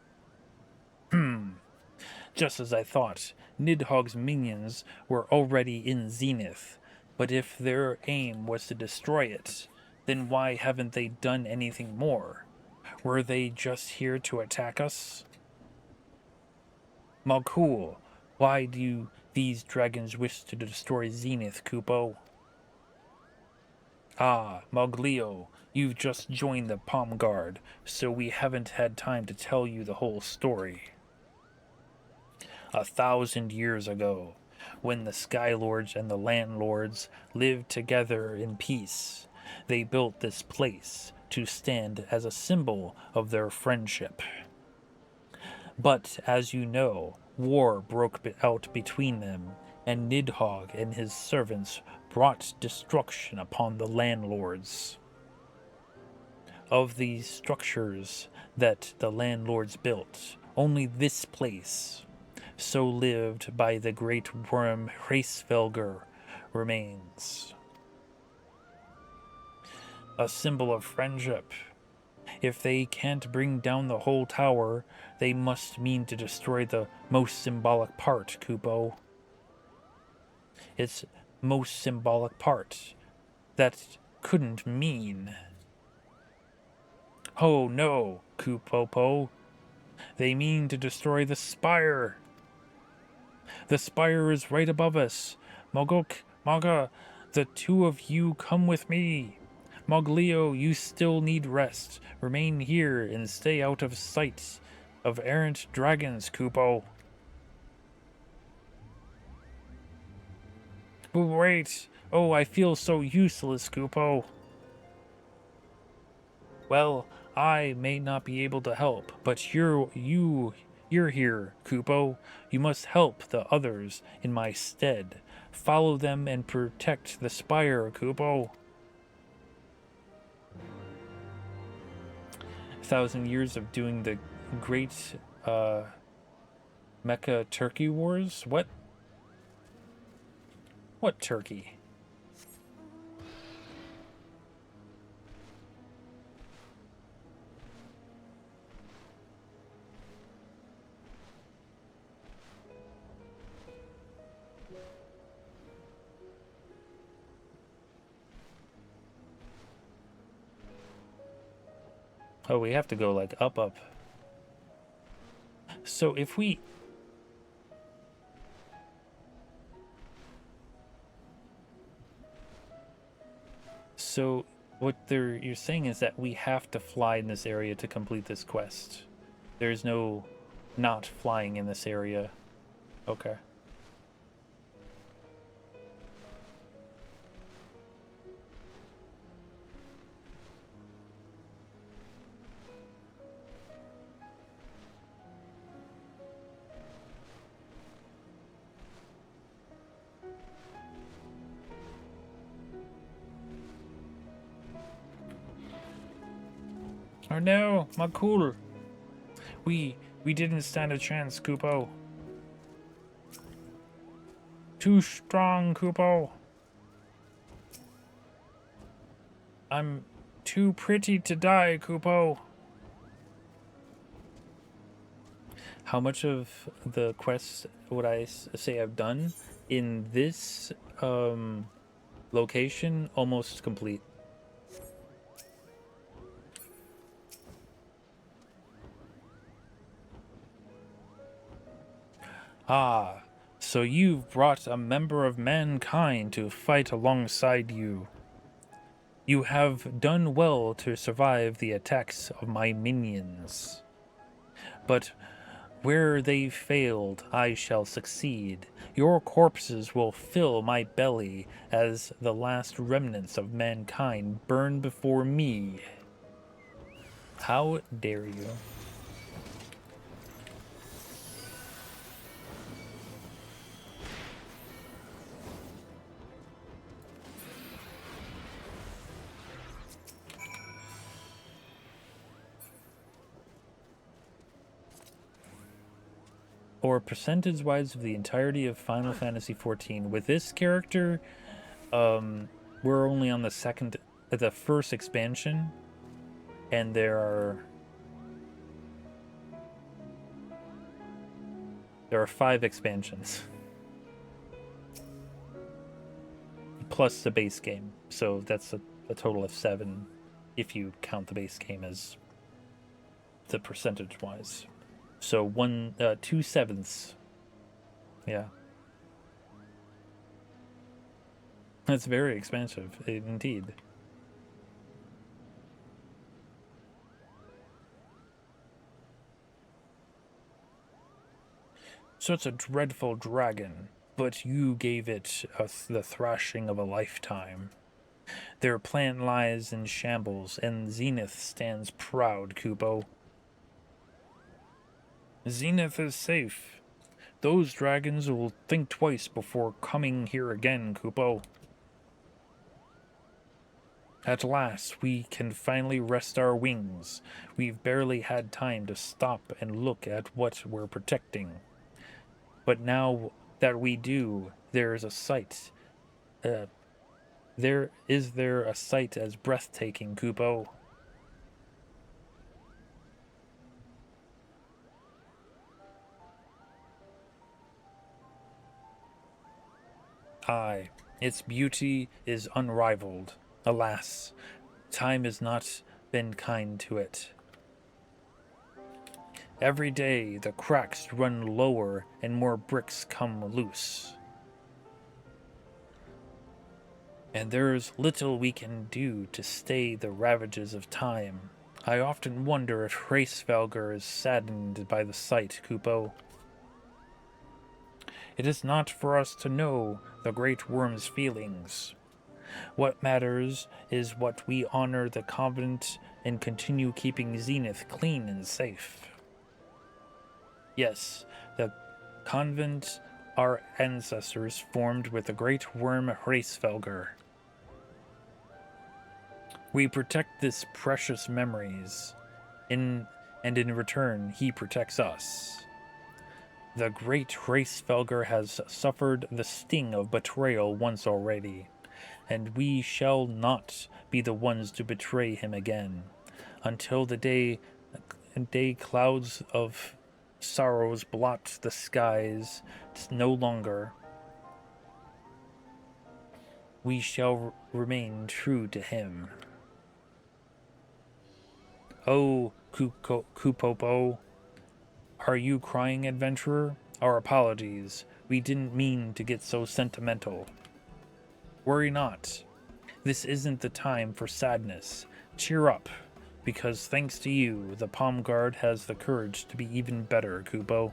A: Just as I thought. Nidhogg's minions were already in Zenith, but if their aim was to destroy it, then why haven't they done anything more? Were they just here to attack us? Mogul, why do these dragons wish to destroy Zenith, Kupo? Ah, Moglio, you've just joined the Palm Guard, so we haven't had time to tell you the whole story. 1,000 years ago, when the Skylords and the Landlords lived together in peace, they built this place to stand as a symbol of their friendship. But, as you know, war broke out between them, and Nidhogg and his servants brought destruction upon the Landlords. Of these structures that the Landlords built, only this place, so lived by the great worm Hraesvelgr, remains. A symbol of friendship. If they can't bring down the whole tower, they must mean to destroy the most symbolic part, Kupo. Its most symbolic part. That couldn't mean. Oh no, Kupopo. They mean to destroy the spire. The spire is right above us. Mogok, Maga, the two of you come with me. Moglio, you still need rest. Remain here and stay out of sight of errant dragons, Kupo. But wait. Oh, I feel so useless, Kupo. Well, I may not be able to help, but you're here, Kupo. You must help the others in my stead. Follow them and protect the spire, Kupo. 1,000 years of doing the great Mecha Turkey Wars? What? What turkey? Oh, we have to go like up. So if we... So what you're saying is that we have to fly in this area to complete this quest. There's no not flying in this area. Okay. Oh no, my cool. We didn't stand a chance, Kupo. Too strong, Kupo. I'm too pretty to die, Kupo. How much of the quests would I say I've done? In this location, almost complete. Ah, so you've brought a member of mankind to fight alongside you. You have done well to survive the attacks of my minions. But where they failed, I shall succeed. Your corpses will fill my belly as the last remnants of mankind burn before me. How dare you? Or percentage-wise of the entirety of Final Fantasy XIV. With this character, we're only on the first expansion, and there are 5 expansions. Plus the base game. So that's a total of 7, if you count the base game as the percentage-wise. So 2/7. Yeah. That's very expansive, indeed. Such a dreadful dragon, but you gave it the thrashing of a lifetime. Their plant lies in shambles, and Zenith stands proud, Kupo. Zenith is safe. Those dragons will think twice before coming here again, Kupo. At last, we can finally rest our wings. We've barely had time to stop and look at what we're protecting. But now that we do, there is a sight. There a sight as breathtaking, Kupo? Aye, its beauty is unrivaled. Alas, time has not been kind to it. Every day the cracks run lower and more bricks come loose. And there's little we can do to stay the ravages of time. I often wonder if Hraesvelgr is saddened by the sight, Kupo. It is not for us to know the Great Worm's feelings. What matters is what we honor the convent and continue keeping Zenith clean and safe. Yes, the convent our ancestors formed with the Great Worm Hraesvelgr. We protect this precious memories, and in return he protects us. The great Hraesvelgr has suffered the sting of betrayal once already, and we shall not be the ones to betray him again, until the day clouds of sorrows blot the skies. It's no longer. We shall remain true to him. Oh, Kupopo, are you crying, adventurer? Our apologies. We didn't mean to get so sentimental. Worry not. This isn't the time for sadness. Cheer up, because thanks to you, the Palm Guard has the courage to be even better, Kupo.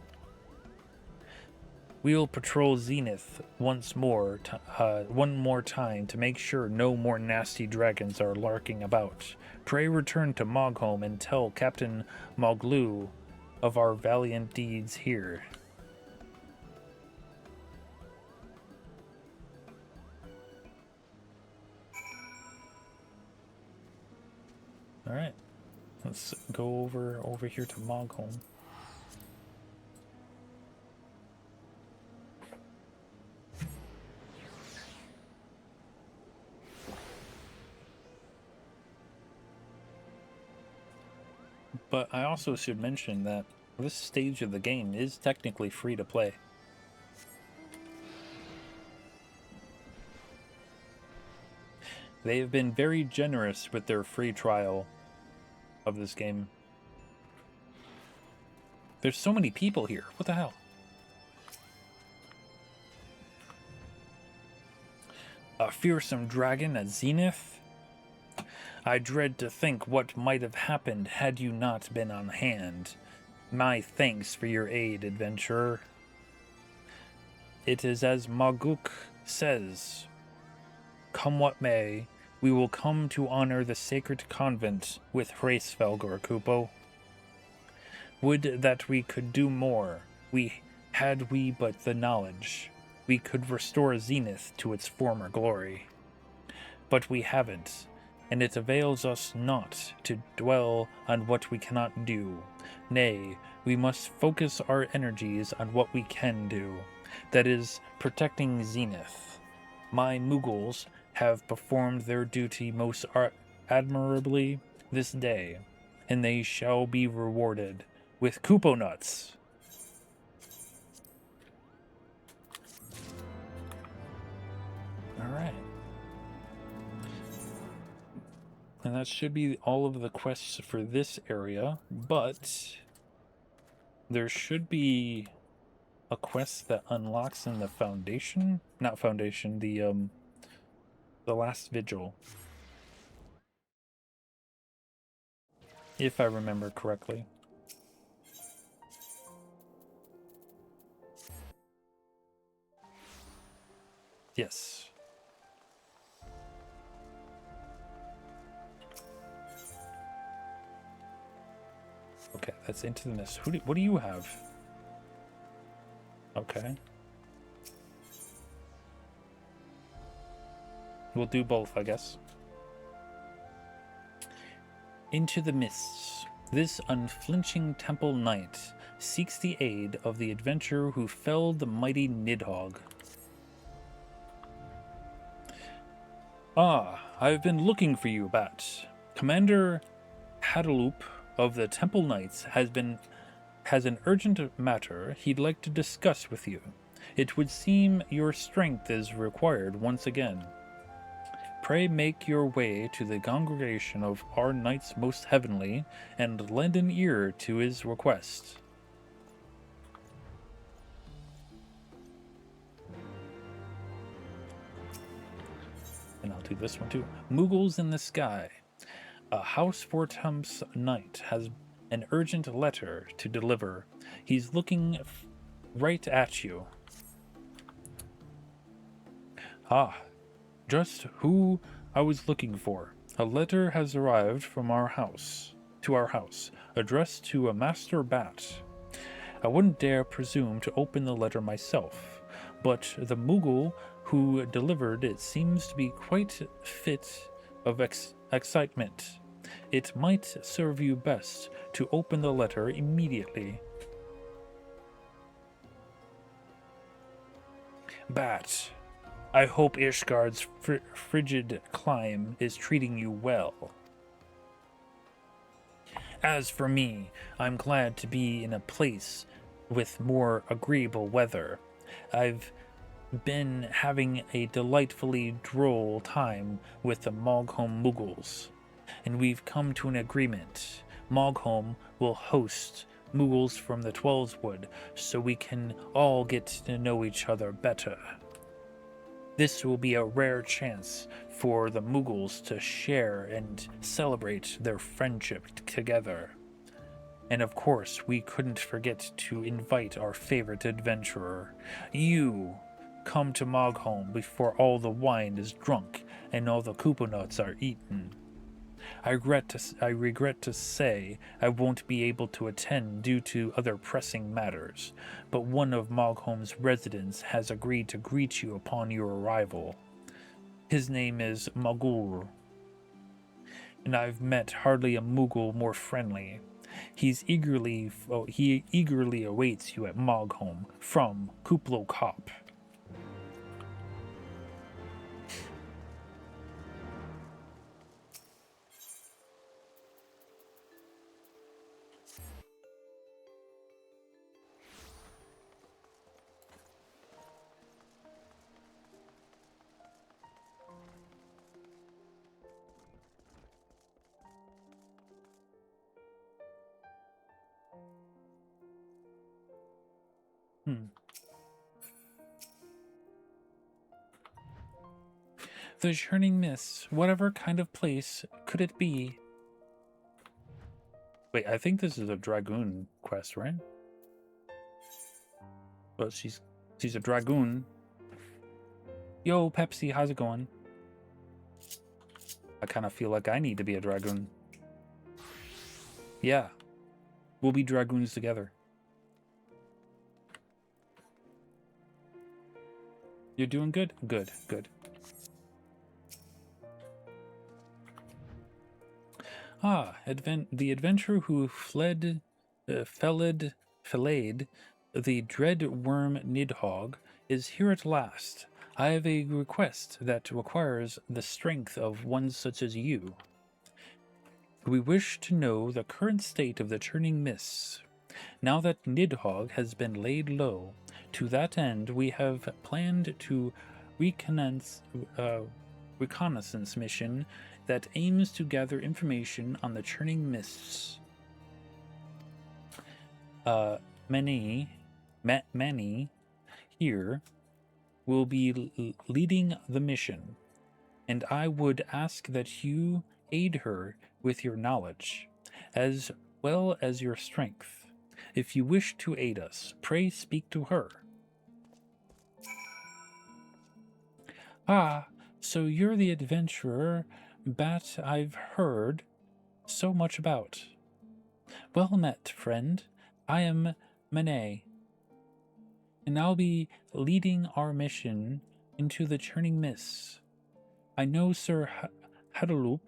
A: We'll patrol Zenith one more time to make sure no more nasty dragons are lurking about. Pray return to Mogholm and tell Captain Moglu of our valiant deeds here. Alright. Let's go over here to Mogholm. But I also should mention that this stage of the game is technically free to play. They have been very generous with their free trial of this game. There's so many people here. What the hell? A fearsome dragon at Zenith? I dread to think what might have happened had you not been on hand. My thanks for your aid, adventurer. It is as Maguk says. Come what may, we will come to honor the sacred convent with Hraesvelgr, Kupo. Would that we could do more. Had we but the knowledge, we could restore Zenith to its former glory. But we haven't, and it avails us not to dwell on what we cannot do. Nay, we must focus our energies on what we can do, that is, protecting Zenith. My Mughals have performed their duty most admirably this day, and they shall be rewarded with Kupo nuts. Alright. And that should be all of the quests for this area, but there should be a quest that unlocks in the Foundation? Not Foundation, the last vigil. If I remember correctly. Yes. Okay, that's into the mist. What do you have? Okay. We'll do both, I guess. Into the mists. This unflinching temple knight seeks the aid of the adventurer who felled the mighty Nidhogg. Ah, I've been looking for you, Bat. Commander Hadaloop of the Temple Knights has an urgent matter he'd like to discuss with you. It would seem your strength is required once again. Pray make your way to the congregation of our Knights Most Heavenly, and lend an ear to his request. And I'll do this one too. Moogles in the Sky. A House Vortem's Knight has an urgent letter to deliver. He's looking right at you. Ah, just who I was looking for. A letter has arrived from our house, addressed to a Master Bat. I wouldn't dare presume to open the letter myself, but the Moogle who delivered it seems to be quite fit of excitement. It might serve you best to open the letter immediately. Bat, I hope Ishgard's frigid climb is treating you well. As for me, I'm glad to be in a place with more agreeable weather. I've been having a delightfully droll time with the Mogholm Moogles, and we've come to an agreement. Mogholm will host Moogles from the Twelveswood, so we can all get to know each other better. This will be a rare chance for the Moogles to share and celebrate their friendship together. And of course, we couldn't forget to invite our favorite adventurer. You come to Mogholm before all the wine is drunk and all the Koopa nuts are eaten. I regret to say I won't be able to attend due to other pressing matters, but one of Mogholm's residents has agreed to greet you upon your arrival. His name is Magul, and I've met hardly a Moogle more friendly. He eagerly awaits you at Mogholm from Kuplo Kop. The Churning Mists, whatever kind of place could it be? Wait, I think this is a Dragoon quest, right? Well, she's a Dragoon. Yo, Pepsi, how's it going? I kind of feel like I need to be a Dragoon. Yeah, we'll be Dragoons together. You're doing good? Good, good. Ah, the adventurer who filleted the dread worm Nidhogg is here at last. I have a request that requires the strength of one such as you. We wish to know the current state of the Churning Mists. Now that Nidhogg has been laid low, to that end we have planned to reconnaissance mission that aims to gather information on the Churning Mists. Manny here will be leading the mission, and I would ask that you aid her with your knowledge, as well as your strength. If you wish to aid us, pray speak to her. Ah, so you're the adventurer Bat I've heard so much about. Well met, friend. I am Manet, and I'll be leading our mission into the Churning Mists. I know Sir Hadaloop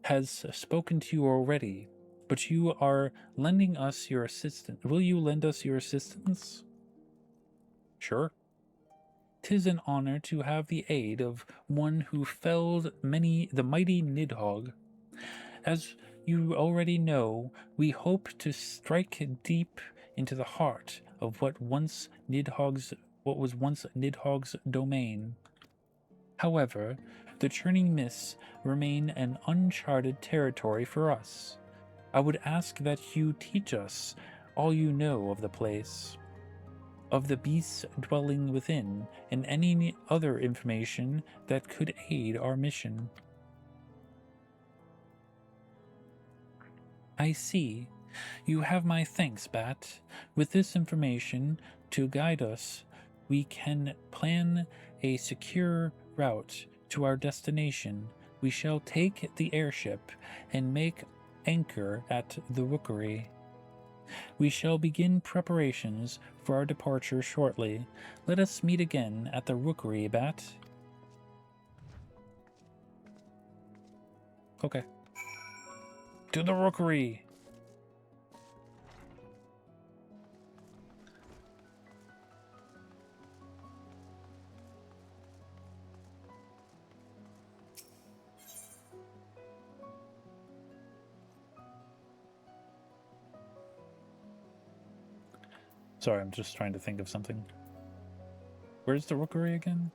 A: has spoken to you already, but you are lending us your assistance. Will you lend us your assistance? Sure. 'Tis an honor to have the aid of one who felled the mighty Nidhogg. As you already know, we hope to strike deep into the heart of what once Nidhogg's what was once Nidhogg's domain. However, the churning mists remain an uncharted territory for us. I would ask that you teach us all you know of the place, of the beasts dwelling within, and any other information that could aid our mission. I see. You have my thanks, Bat. With this information to guide us, we can plan a secure route to our destination. We shall take the airship and make anchor at the rookery. We shall begin preparations for our departure shortly. Let us meet again at the rookery, Bat. Okay. To the rookery! Sorry, I'm just trying to think of something. Where's the rookery again?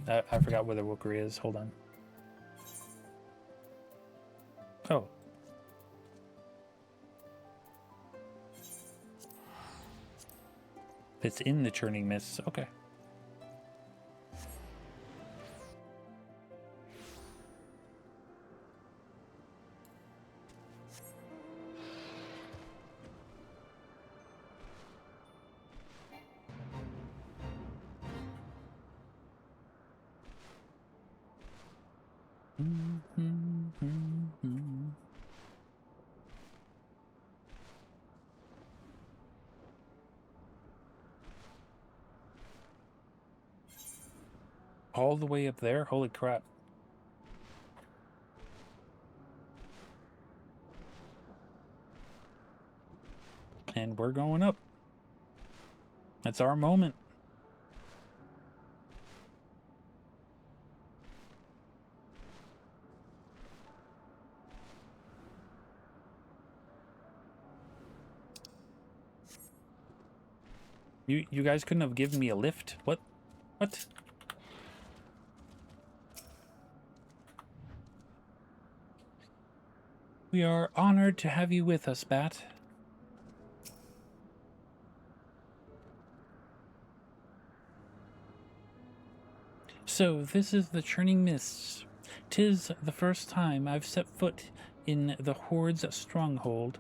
A: I forgot where the rookery is. Hold on. Oh. It's in the Churning Mists. Okay. All the way up there? Holy crap. And we're going up. That's our moment. You guys couldn't have given me a lift? What? What? We are honored to have you with us, Bat. So, this is the Churning Mists. 'Tis the first time I've set foot in the Horde's stronghold.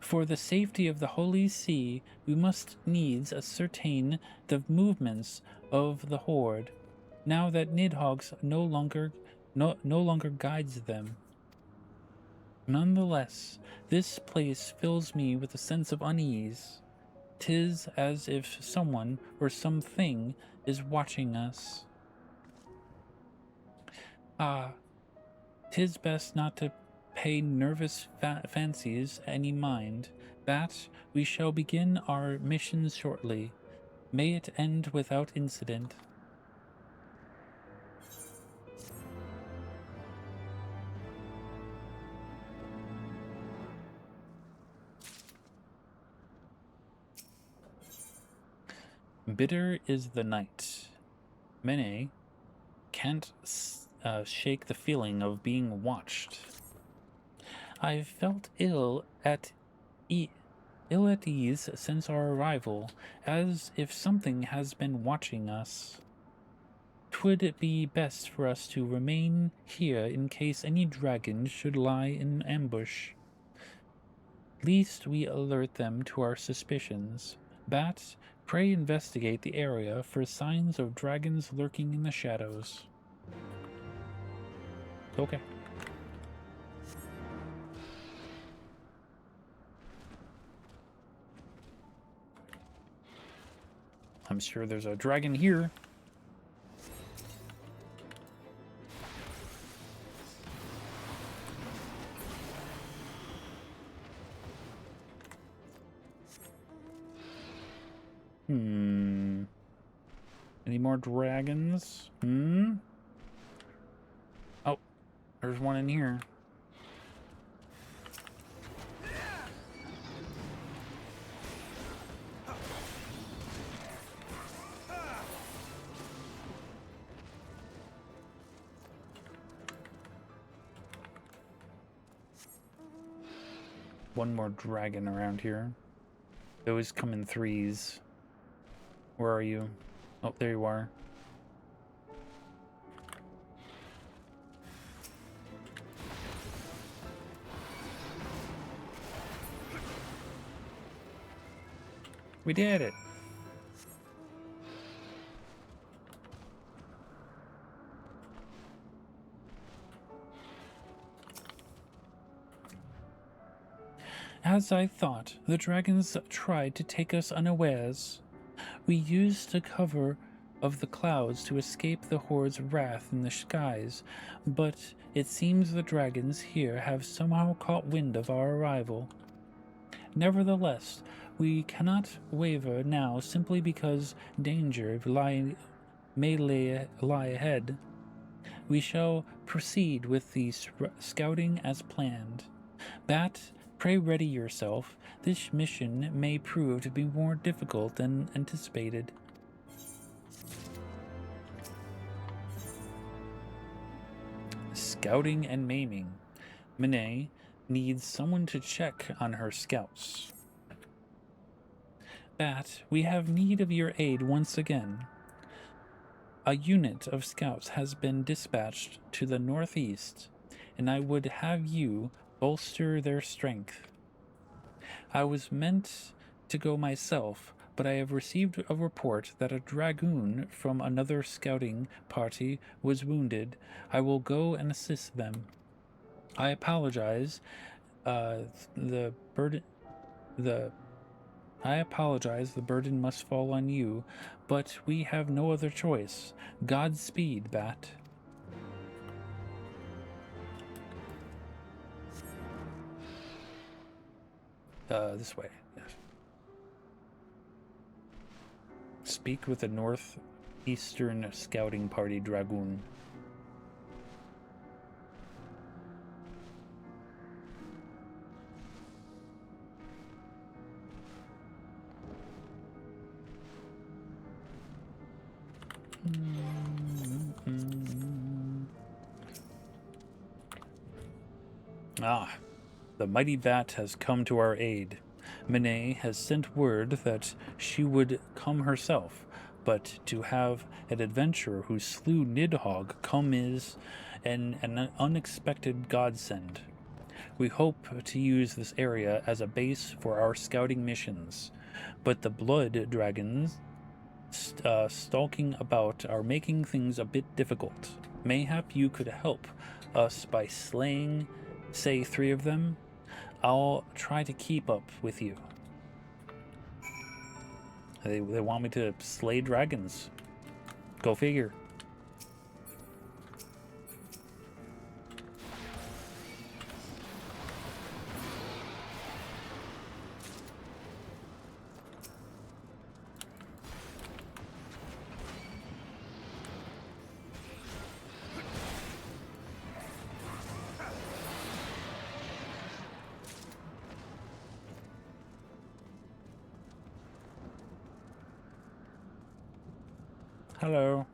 A: For the safety of the Holy See, we must needs ascertain the movements of the Horde, now that Nidhogg's no longer guides them. Nonetheless, this place fills me with a sense of unease. 'Tis as if someone or something is watching us. Ah, 'tis best not to pay nervous fancies any mind. Bat, we shall begin our mission shortly. May it end without incident. Bitter is the night. Mene can't shake the feeling of being watched. I've felt ill at ease since our arrival, as if something has been watching us. 'Twould be best for us to remain here in case any dragons should lie in ambush. Least we alert them to our suspicions. Bat, pray investigate the area for signs of dragons lurking in the shadows. Okay. I'm sure there's a dragon here. Any more dragons? Oh, there's one in here. one more dragon around here. Those come in threes. Where are you? Oh, there you are. We did it! As I thought, the dragons tried to take us unawares. We used the cover of the clouds to escape the horde's wrath in the skies, but it seems the dragons here have somehow caught wind of our arrival. Nevertheless, we cannot waver now simply because danger may lie ahead. We shall proceed with the scouting as planned. Bat, pray ready yourself. This mission may prove to be more difficult than anticipated. Scouting and maiming. Monet needs someone to check on her scouts. Bat, we have need of your aid once again. A unit of scouts has been dispatched to the northeast, and I would have you bolster their strength. I was meant to go myself, but I have received a report that a dragoon from another scouting party was wounded. I will go and assist them. I apologize. The burden must fall on you, but we have no other choice. Godspeed, Bat. This way. Yes. Speak with the northeastern scouting party dragoon. Ah, the mighty Bat has come to our aid. Monet has sent word that she would come herself, but to have an adventurer who slew Nidhogg come is an unexpected godsend. We hope to use this area as a base for our scouting missions, but the blood dragons stalking about are making things a bit difficult. Mayhap you could help us by slaying, say, 3 of them. I'll try to keep up with you. They want me to slay dragons. Go figure. Hello.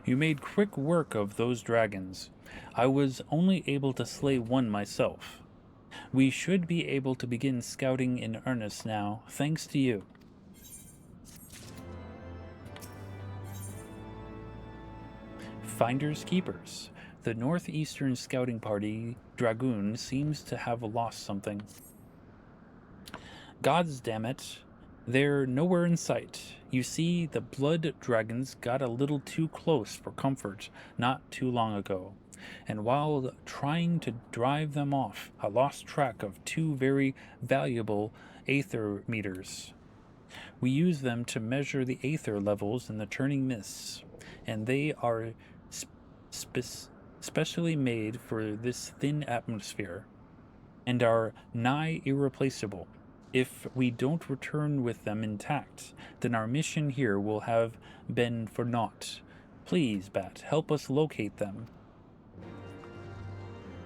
A: You made quick work of those dragons. I was only able to slay 1 myself. We should be able to begin scouting in earnest now, thanks to you. Finders Keepers. The northeastern scouting party, Dragoon, seems to have lost something. Gods damn it. They're nowhere in sight. You see, the blood dragons got a little too close for comfort not too long ago, and while trying to drive them off, I lost track of 2 very valuable aether meters. We use them to measure the aether levels in the churning mists, and they are specially made for this thin atmosphere, and are nigh irreplaceable. If we don't return with them intact, then our mission here will have been for naught. Please, Bat, help us locate them.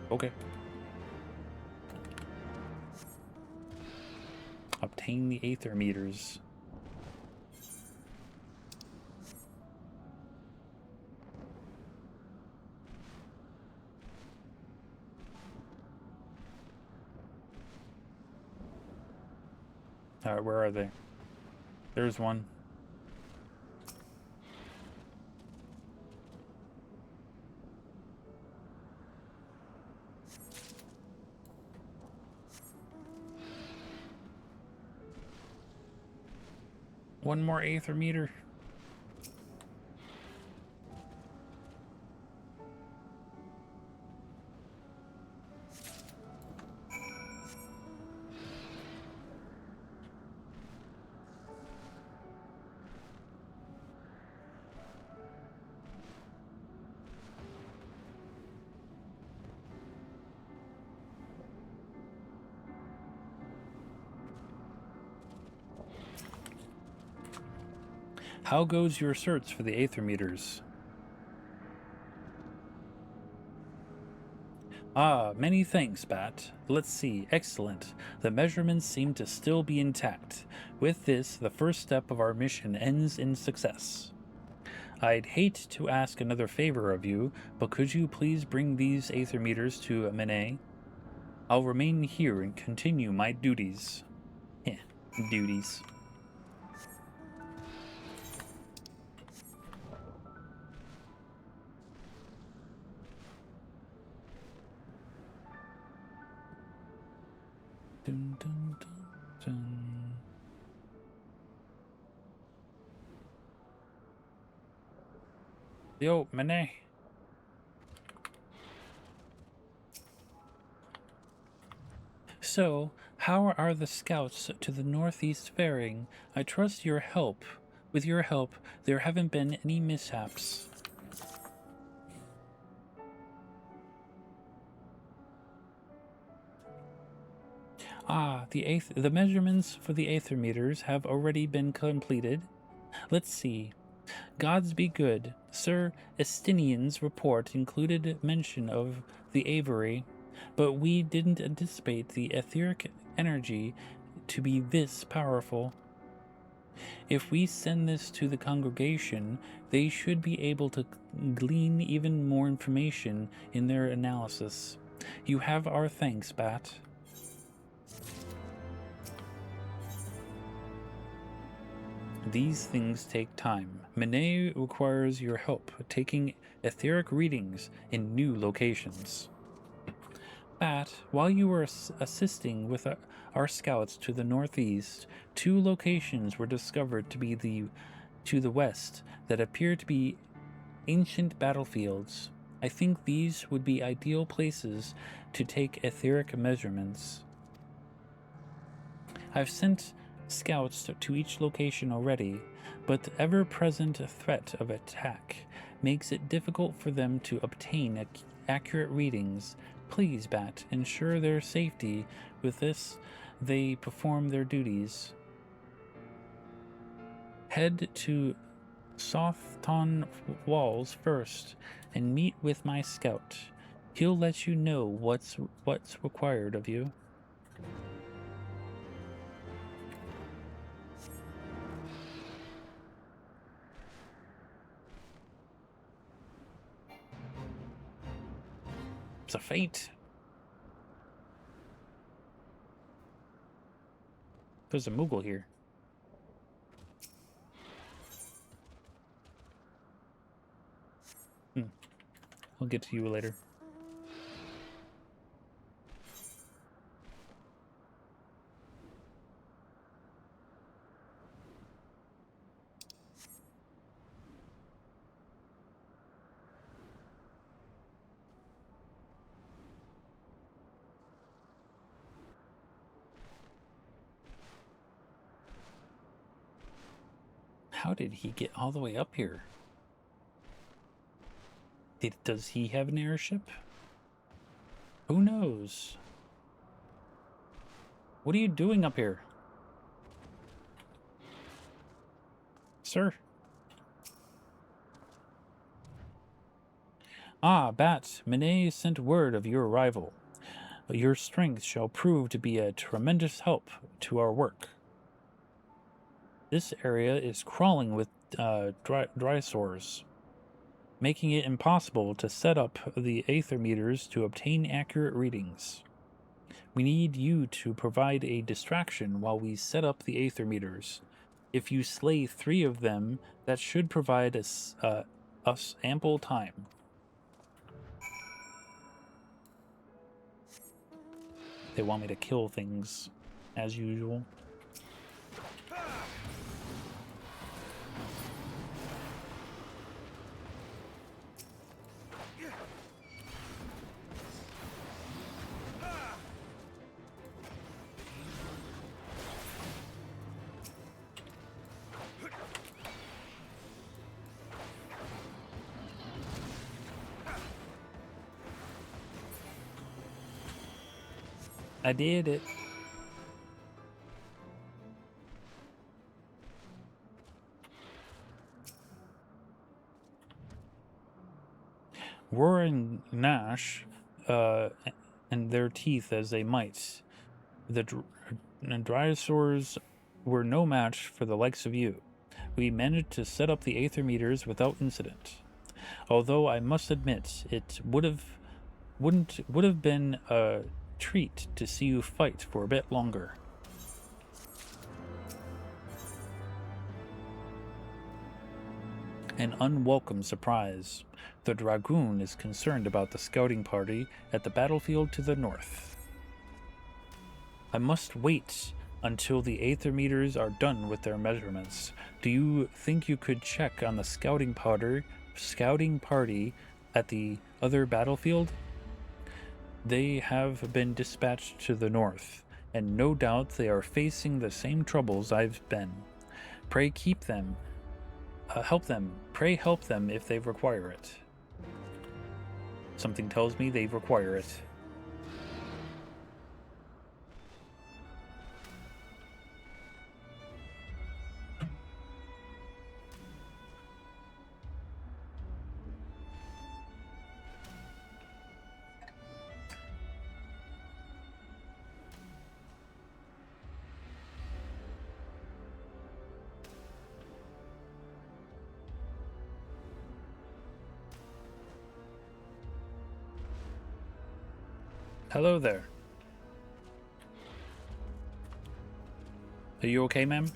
A: Okay. Obtain the aether meters. Alright, where are they? There's one. One more aether meter. How goes your search for the aether meters? Ah, many thanks, Bat. Let's see. Excellent. The measurements seem to still be intact. With this, the first step of our mission ends in success. I'd hate to ask another favor of you, but could you please bring these aether meters to Mene? I'll remain here and continue my duties. Duties. Dun, dun, dun, dun. Yo, Mene. So, how are the scouts to the northeast faring? I trust your help. With your help, there haven't been any mishaps. Ah, the measurements for the aether meters have already been completed. Let's see. Gods be good. Sir Estinian's report included mention of the aviary, but we didn't anticipate the etheric energy to be this powerful. If we send this to the congregation, they should be able to glean even more information in their analysis. You have our thanks, Bat. These things take time. Mene requires your help taking etheric readings in new locations. Bat, while you were assisting with our scouts to the northeast, 2 locations were discovered to be to the west that appear to be ancient battlefields. I think these would be ideal places to take etheric measurements. I've sent scouts to each location already, but the ever-present threat of attack makes it difficult for them to obtain accurate readings. Please, Bat, ensure their safety. With this, they perform their duties. Head to Sothton Walls first and meet with my scout. He'll let you know what's required of you. It's a fate. There's a Moogle here. I'll get to you later. How did he get all the way up here? Does he have an airship? Who knows? What are you doing up here? Sir? Ah, Bat, Minet sent word of your arrival. Your strength shall prove to be a tremendous help to our work. This area is crawling with dry sores, making it impossible to set up the aether meters to obtain accurate readings. We need you to provide a distraction while we set up the aether meters. If you slay 3 of them, that should provide us ample time. They want me to kill things, as usual. I did it. Roar and gnash and their teeth as they might. The drysaurs were no match for the likes of you. We managed to set up the aether meters without incident. Although I must admit, it would have been a treat to see you fight for a bit longer. An unwelcome surprise. The Dragoon is concerned about the scouting party at the battlefield to the north. I must wait until the aether meters are done with their measurements. Do you think you could check on the scouting party at the other battlefield? They have been dispatched to the north, and no doubt they are facing the same troubles I've been. Pray keep them. Help them. Pray help them if they require it. Something tells me they require it. Hello there. Are you okay, ma'am?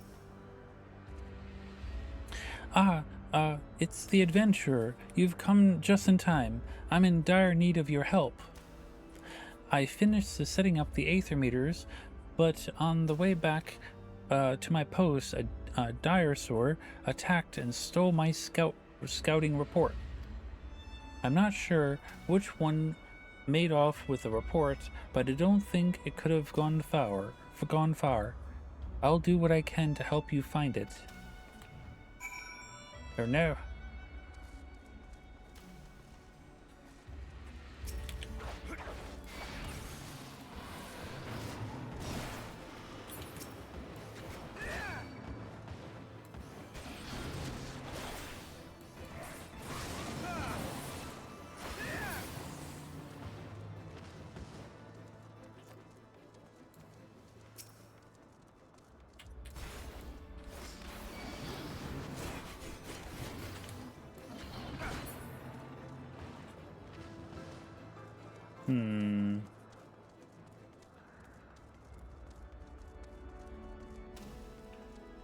A: It's the adventurer. You've come just in time. I'm in dire need of your help. I finished the setting up the aether meters, but on the way back to my post, a dinosaur attacked and stole my scouting report. I'm not sure which one made off with the report, but I don't think it could have gone far. I'll do what I can to help you find it. Or no.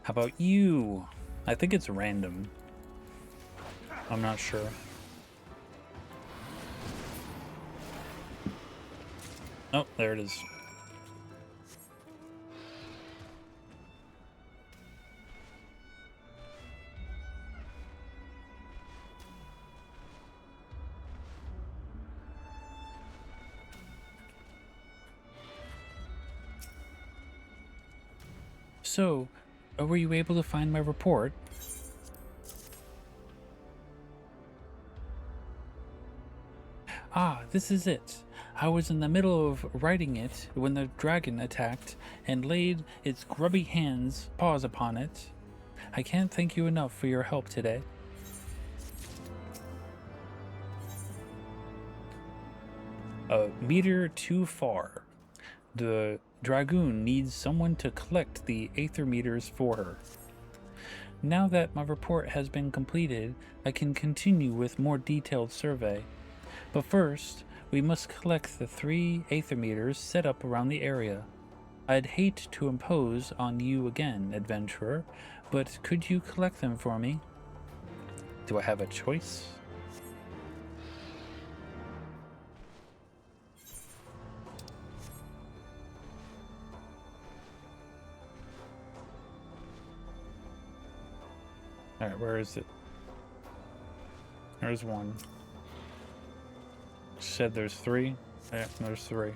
A: How about you? I think it's random. I'm not sure. Oh, there it is. So, were you able to find my report? Ah, this is it. I was in the middle of writing it when the dragon attacked and laid its grubby paws upon it. I can't thank you enough for your help today. A meter too far. The Dragoon needs someone to collect the aether meters for her. Now that my report has been completed, I can continue with more detailed survey. But first, we must collect the 3 aether meters set up around the area. I'd hate to impose on you again, adventurer, but could you collect them for me? Do I have a choice? Alright, where is it? There's 1. Said there's 3? Yeah, there's 3.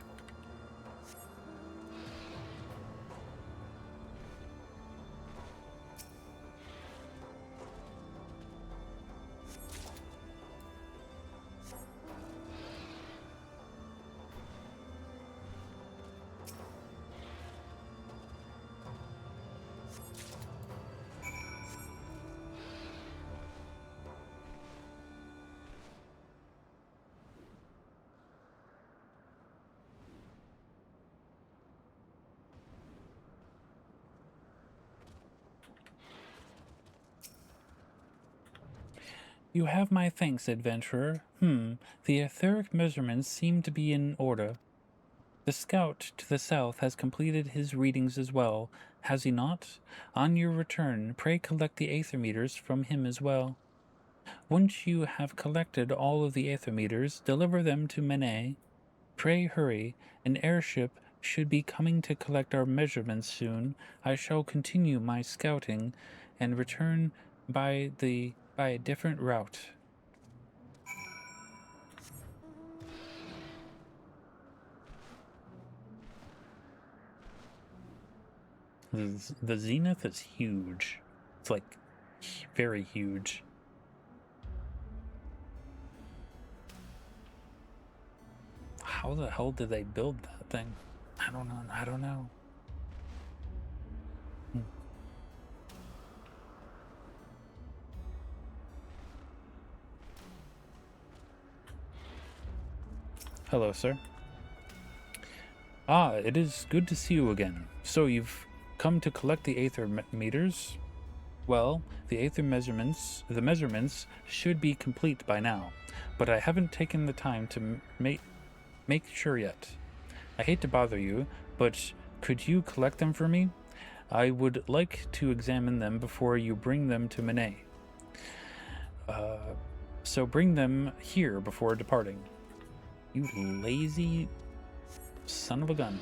A: You have my thanks, adventurer. The etheric measurements seem to be in order. The scout to the south has completed his readings as well, has he not? On your return, pray collect the aether meters from him as well. Once you have collected all of the aether meters, deliver them to Mene. Pray hurry. An airship should be coming to collect our measurements soon. I shall continue my scouting and return by a different route. The Zenith is huge. It's like very huge. How the hell did they build that thing? I don't know. Hello, sir. Ah, it is good to see you again. So you've come to collect the aether meters? Well, the measurements should be complete by now, but I haven't taken the time to make sure yet. I hate to bother you, but could you collect them for me? I would like to examine them before you bring them to Mene. So bring them here before departing. You lazy son of a gun.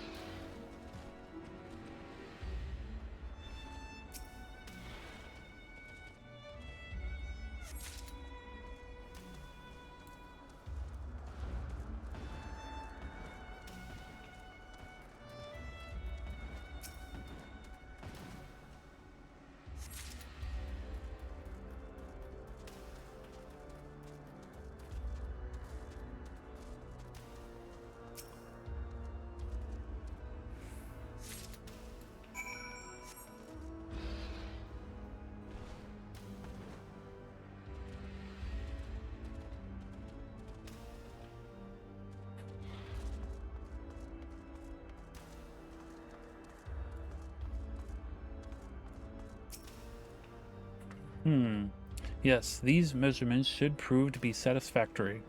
A: Yes, these measurements should prove to be satisfactory.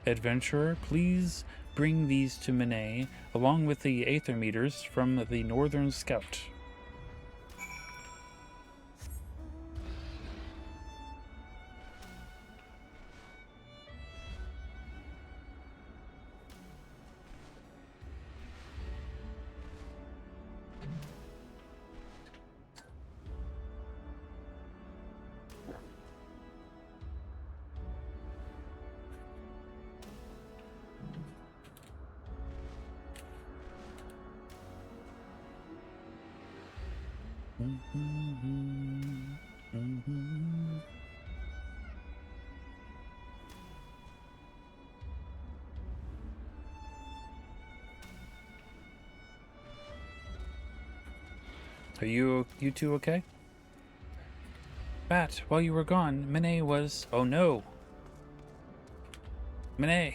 A: Adventurer, please bring these to Mene, along with the aether meters from the Northern Scout. Are you two okay? Bat, while you were gone, Mine was... Oh no! Mine!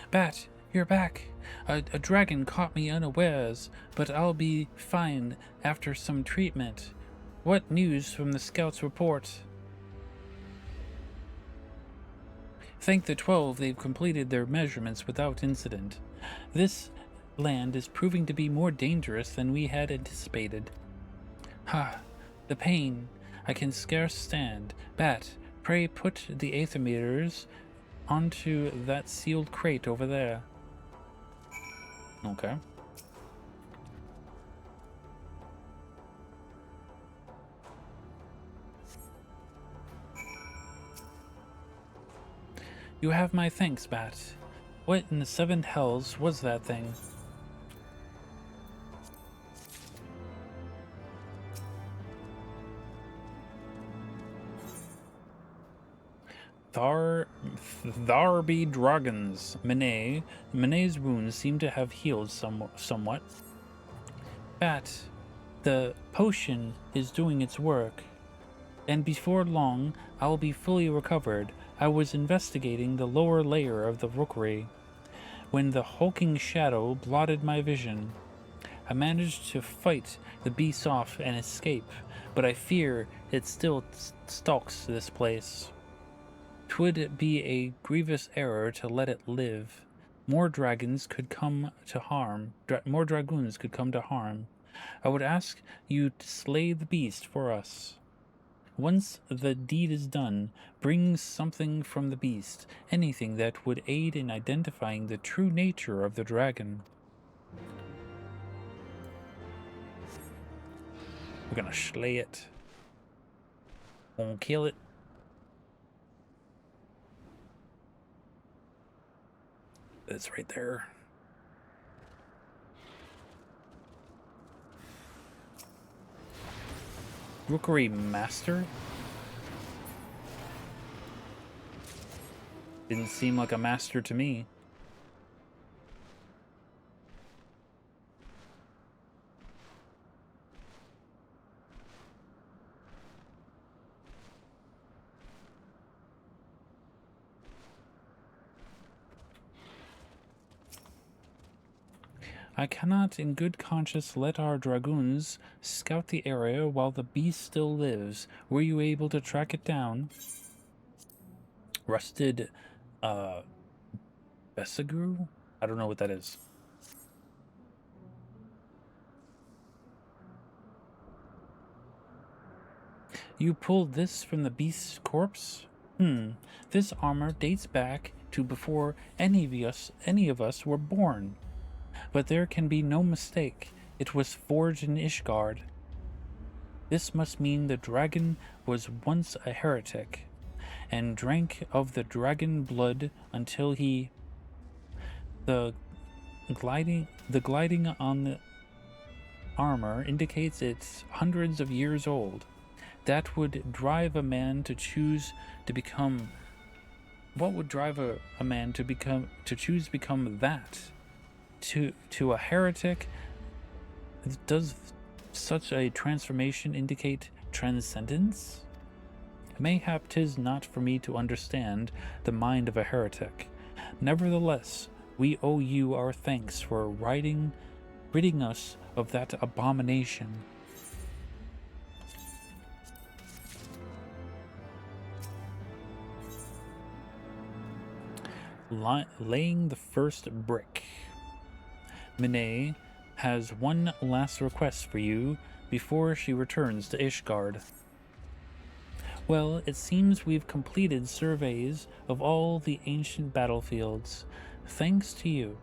A: Bat, you're back! A dragon caught me unawares, but I'll be fine after some treatment. What news from the scouts' report? Thank the 12, they've completed their measurements without incident. This land is proving to be more dangerous than we had anticipated. Ha! The pain. I can scarce stand. Bat, pray put the aethermeters onto that sealed crate over there. Okay. You have my thanks, Bat. What in the 7 hells was that thing? Thar be dragons. Mine's wounds seem to have healed somewhat. Bat, the potion is doing its work, and before long I'll be fully recovered. I was investigating the lower layer of the rookery when the hulking shadow blotted my vision. I managed to fight the beast off and escape, but I fear it still stalks this place. 'Twould be a grievous error to let it live. More dragons could come to harm. More dragoons could come to harm. I would ask you to slay the beast for us. Once the deed is done, bring something from the beast, anything that would aid in identifying the true nature of the dragon. We're gonna slay it. Won't kill it. It's right there. Rookery Master? Didn't seem like a master to me. I cannot in good conscience let our dragoons scout the area while the beast still lives. Were you able to track it down? Rusted, Besagru? I don't know what that is. You pulled this from the beast's corpse? This armor dates back to before any of us were born. But there can be no mistake. It was forged in Ishgard. This must mean the dragon was once a heretic, and drank of the dragon blood until he... The gliding on the armor indicates it's hundreds of years old. That would drive a man to choose to become... What would drive a man to choose to become that? To a heretic? Does such a transformation indicate transcendence? Mayhap 'tis not for me to understand the mind of a heretic. Nevertheless, we owe you our thanks for ridding us of that abomination. Laying the first brick. Mine has one last request for you before she returns to Ishgard. Well, it seems we've completed surveys of all the ancient battlefields, thanks to you.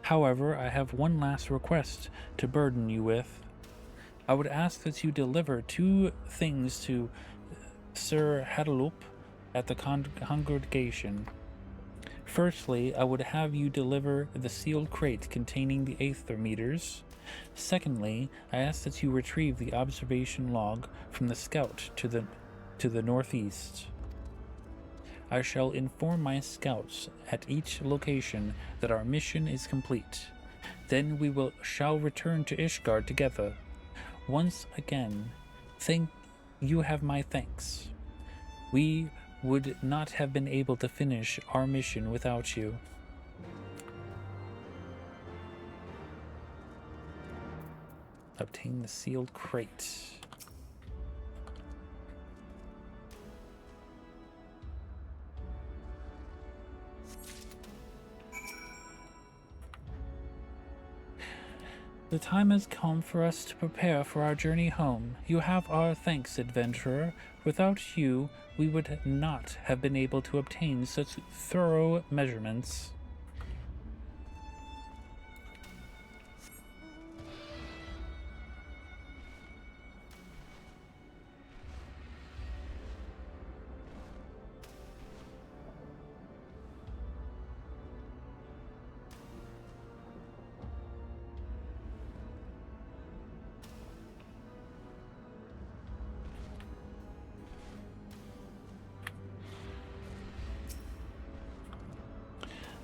A: However, I have one last request to burden you with. I would ask that you deliver 2 things to Sir Hadelup at the congregation. Firstly, I would have you deliver the sealed crate containing the aethermeters. Secondly, I ask that you retrieve the observation log from the scout to the northeast. I shall inform my scouts at each location that our mission is complete. Then we shall return to Ishgard together. Once again, you have my thanks. We would not have been able to finish our mission without you. Obtain the sealed crate. The time has come for us to prepare for our journey home. You have our thanks, adventurer. Without you, we would not have been able to obtain such thorough measurements.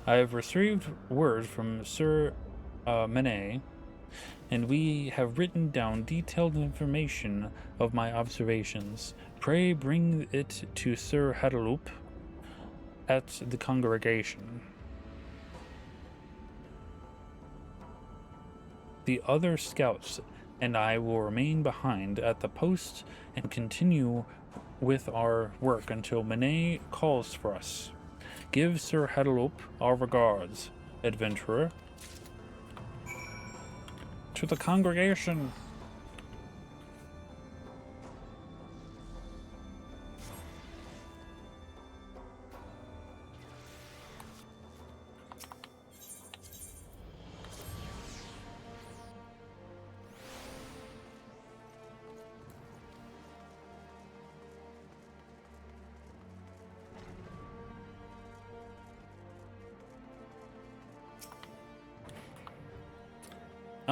A: I have received word from Sir Manet, and we have written down detailed information of my observations. Pray bring it to Sir Hadeloup at the congregation. The other scouts and I will remain behind at the post and continue with our work until Manet calls for us. Give Sir Hadeloup our regards, adventurer. To the congregation.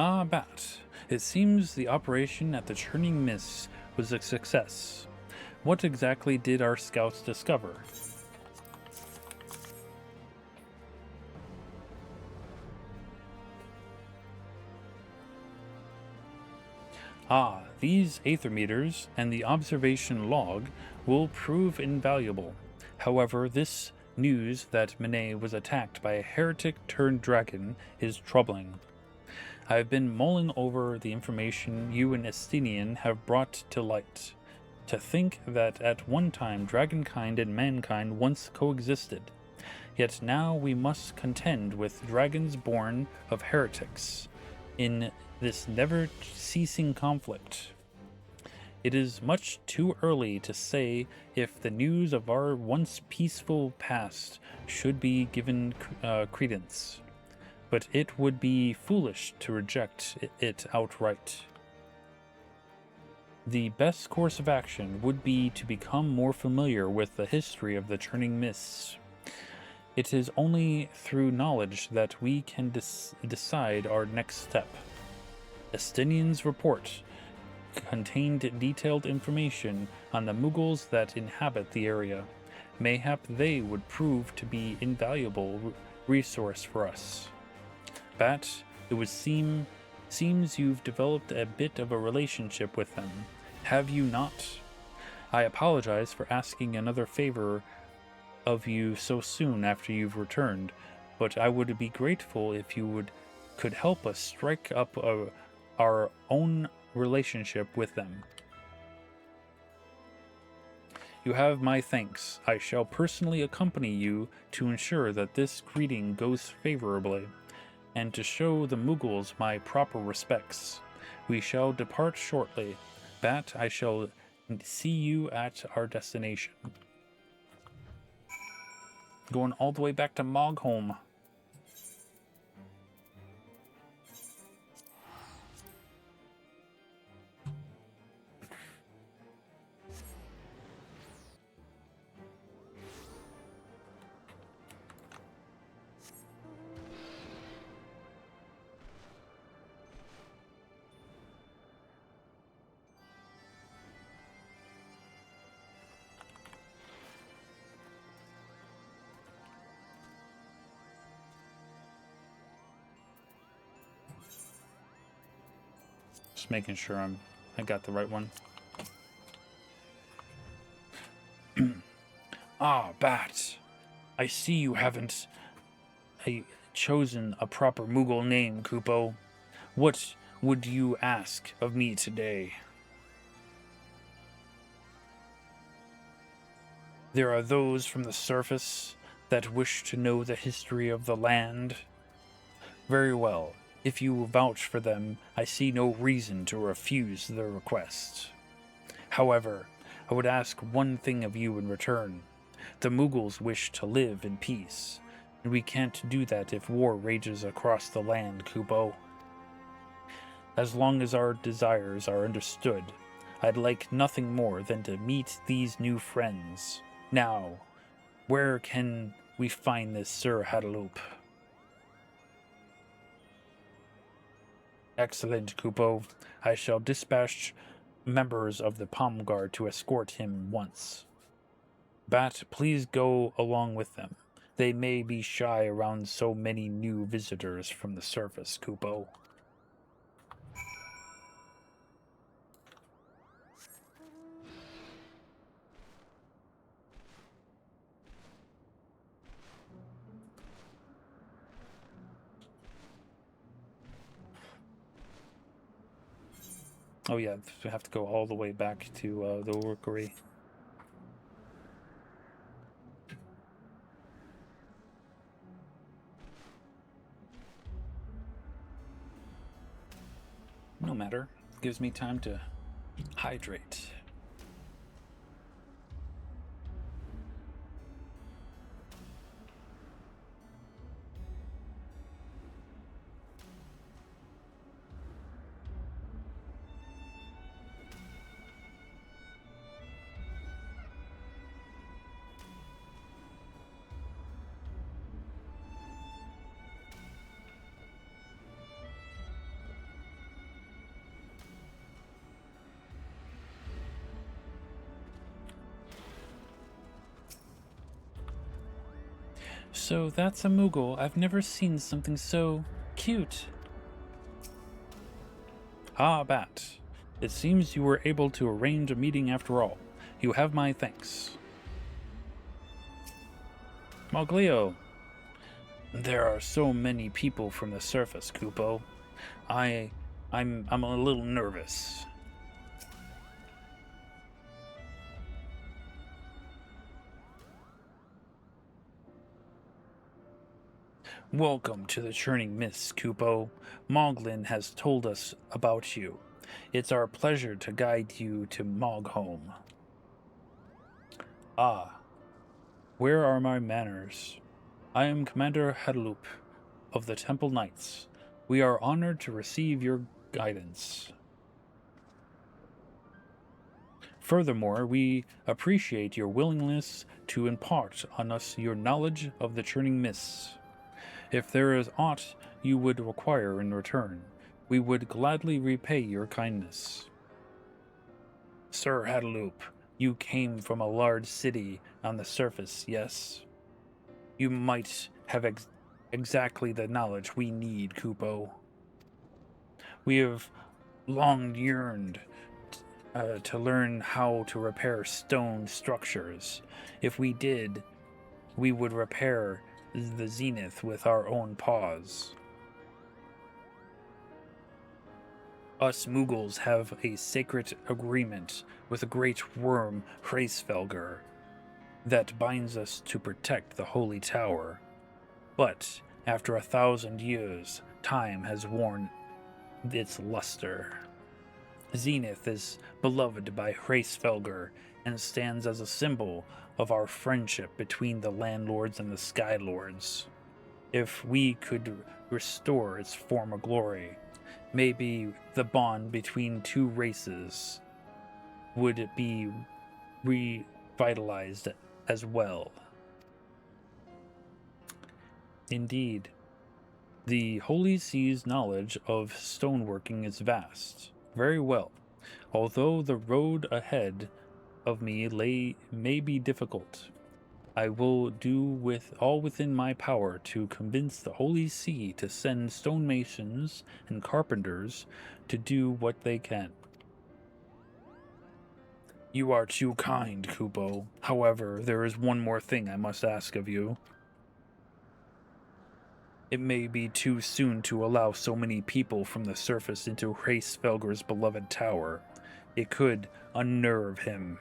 A: Ah, Bat. It seems the operation at the Churning Mists was a success. What exactly did our scouts discover? Ah, these aether meters and the observation log will prove invaluable. However, this news that Manet was attacked by a heretic-turned-dragon is troubling. I have been mulling over the information you and Estinian have brought to light. To think that at one time dragonkind and mankind once coexisted, yet now we must contend with dragons born of heretics in this never-ceasing conflict. It is much too early to say if the news of our once peaceful past should be given credence. But it would be foolish to reject it outright. The best course of action would be to become more familiar with the history of the Churning Mists. It is only through knowledge that we can decide our next step. Estinian's report contained detailed information on the Mughals that inhabit the area. Mayhap they would prove to be invaluable resource for us. Bat, it would seems you've developed a bit of a relationship with them. Have you not? I apologize for asking another favor of you so soon after you've returned, but I would be grateful if you could help us strike up our own relationship with them. You have my thanks. I shall personally accompany you to ensure that this greeting goes favorably, and to show the Mughals my proper respects. We shall depart shortly. Bat, I shall see you at our destination. Going all the way back to Mogholm. Just making sure I got the right one. Ah, Bat. I see you haven't chosen a proper Moogle name, Kupo. What would you ask of me today? There are those from the surface that wish to know the history of the land. Very well. If you vouch for them, I see no reason to refuse their request. However, I would ask one thing of you in return. The Moogles wish to live in peace, and we can't do that if war rages across the land, Kupo. As long as our desires are understood, I'd like nothing more than to meet these new friends. Now, where can we find this Sir Hadaloop? Excellent, Kupo. I shall dispatch members of the Palm Guard to escort him once. Bat, please go along with them. They may be shy around so many new visitors from the surface, Kupo. Oh yeah, we have to go all the way back to the workery. No matter. Gives me time to hydrate. So that's a Moogle. I've never seen something so cute. Ah, Bat. It seems you were able to arrange a meeting after all. You have my thanks. Moglio. There are so many people from the surface, Kupo. I'm a little nervous. Welcome to the Churning Mists, Kupo. Moglin has told us about you. It's our pleasure to guide you to Moghome. Ah, where are my manners? I am Commander Hadaloop of the Temple Knights. We are honored to receive your guidance. Furthermore, we appreciate your willingness to impart on us your knowledge of the Churning Mists. If there is aught you would require in return, we would gladly repay your kindness. Sir Hadaloop, you came from a large city on the surface, yes? You might have exactly the knowledge we need, Kupo. We have long yearned to learn how to repair stone structures. If we did, we would repair the Zenith with our own paws. Us Moogles have a sacred agreement with the great worm Hraesvelgr that binds us to protect the Holy Tower. But after 1,000 years, time has worn its luster. Zenith is beloved by Hraesvelgr and stands as a symbol of our friendship between the landlords and the skylords. If we could restore its former glory, maybe the bond between two races would be revitalized as well. Indeed, the Holy See's knowledge of stoneworking is vast. Very well. Although the road ahead of me may be difficult, I will do with all within my power to convince the Holy See to send stonemasons and carpenters to do what they can. You are too kind, Kupo. However, there is one more thing I must ask of you. It may be too soon to allow so many people from the surface into Hraesvelgur's beloved tower. It could unnerve him.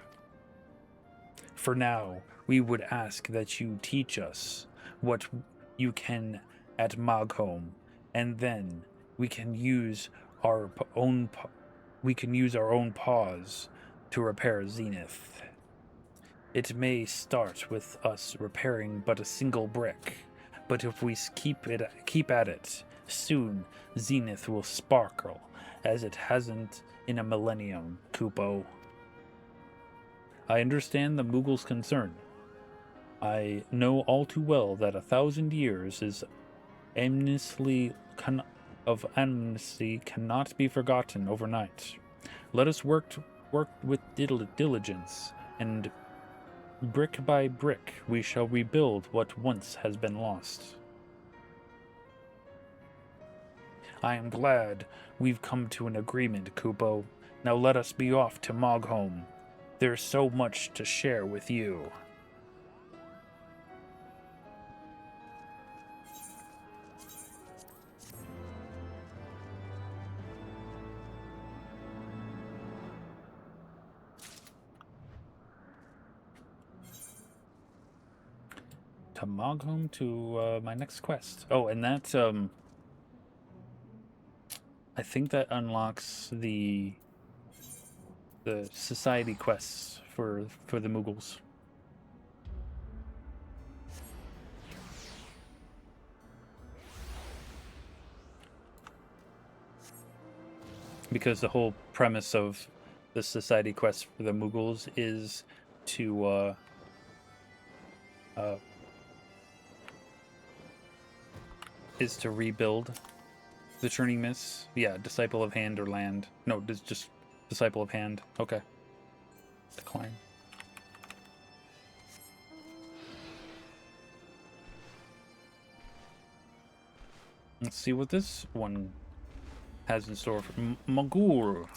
A: For now, we would ask that you teach us what you can at Magholm, and then we can use our own paws to repair Zenith. It may start with us repairing but a single brick, but if we keep at it, soon Zenith will sparkle as it hasn't in a millennium, Kupo. I understand the Moogle's concern. I know all too well that 1,000 years of amnesty cannot be forgotten overnight. Let us work with diligence, and brick by brick we shall rebuild what once has been lost. I am glad we've come to an agreement, Kupo. Now let us be off to Magholm. There's so much to share with you. To Magholm, to my next quest. Oh, and that, I think that unlocks the society quests for the Moogles. Because the whole premise of the society quest for the Moogles is to rebuild the Churning Mists. Yeah, Disciple of Hand or Land. No, just Disciple of Hand. Okay. Decline. Let's see what this one has in store for Magul.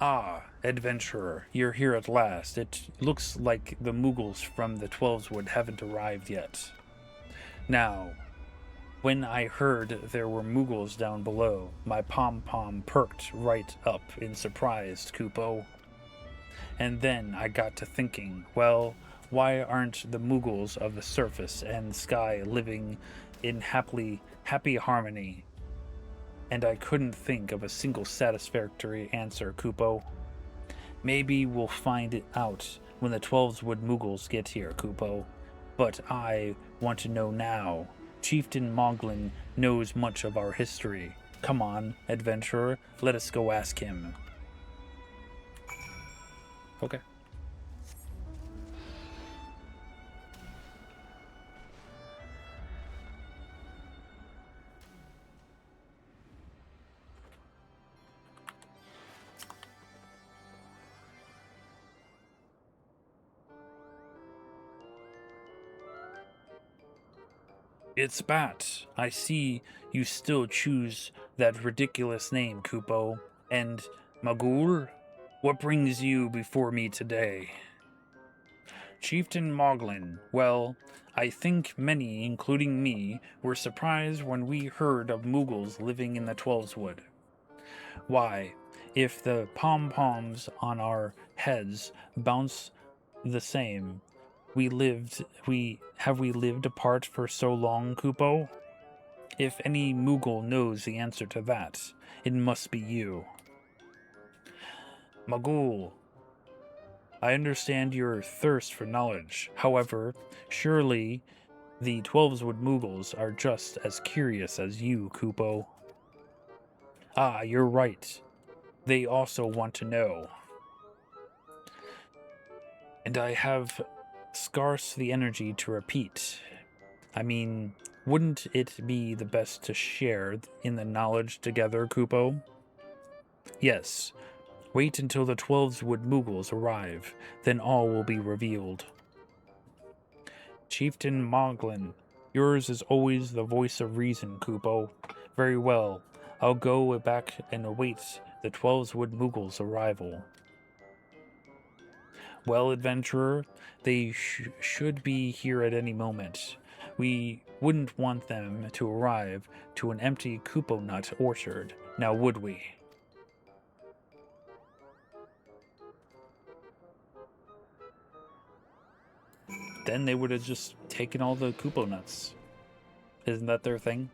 A: Ah, adventurer, you're here at last. It looks like the Moogles from the Twelveswood haven't arrived yet. Now, when I heard there were Moogles down below, my pom-pom perked right up in surprise, Kupo. And then I got to thinking, well, why aren't the Moogles of the surface and sky living in happy harmony? And I couldn't think of a single satisfactory answer, Kupo. Maybe we'll find it out when the Twelveswood Moogles get here, Kupo. But I want to know now. Chieftain Moglin knows much of our history. Come on, adventurer, let us go ask him. Okay. It's Bat. I see you still choose that ridiculous name, Kupo. And Magul? What brings you before me today? Chieftain Moglin. Well, I think many, including me, were surprised when we heard of Moogles living in the Twelveswood. Why, if the pom-poms on our heads bounce the same, have we lived apart for so long, Kupo? If any Moogle knows the answer to that, it must be you. Magul, I understand your thirst for knowledge. However, surely the Twelveswood Moogles are just as curious as you, Kupo. Ah, you're right. They also want to know. And I have scarce the energy to repeat. I mean, wouldn't it be the best to share in the knowledge together, Kupo? Yes. Wait until the Twelveswood Moogles arrive, then all will be revealed. Chieftain Moglin, yours is always the voice of reason, Kupo. Very well, I'll go back and await the Twelveswood Moogles' arrival. Well, adventurer, they should be here at any moment. We wouldn't want them to arrive to an empty Kupo nut orchard, now would we? Then they would have just taken all the Kupo nuts. Isn't that their thing?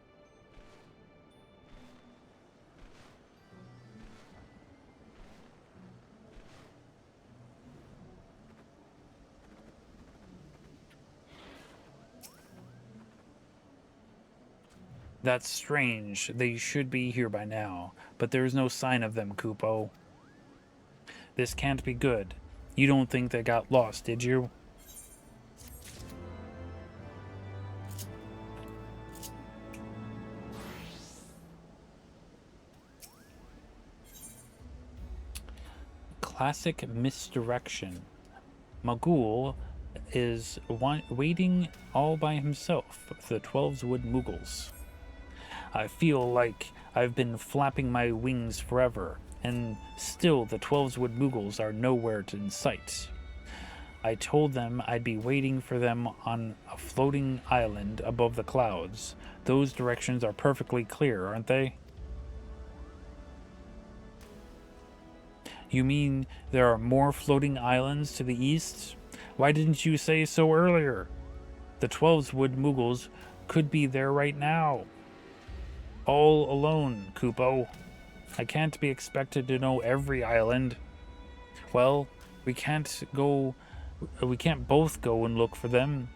A: That's strange. They should be here by now, but there is no sign of them, Kupo. This can't be good. You don't think they got lost, did you? Classic misdirection. Magul is waiting all by himself for the 12's wood Muggles. I feel like I've been flapping my wings forever, and still the 12's wood Muggles are nowhere in sight. I told them I'd be waiting for them on a floating island above the clouds. Those directions are perfectly clear, aren't they? You mean there are more floating islands to the east? Why didn't you say so earlier? The 12's wood Muggles could be there right now. All alone, Kupo. I can't be expected to know every island. Well, we can't both go and look for them.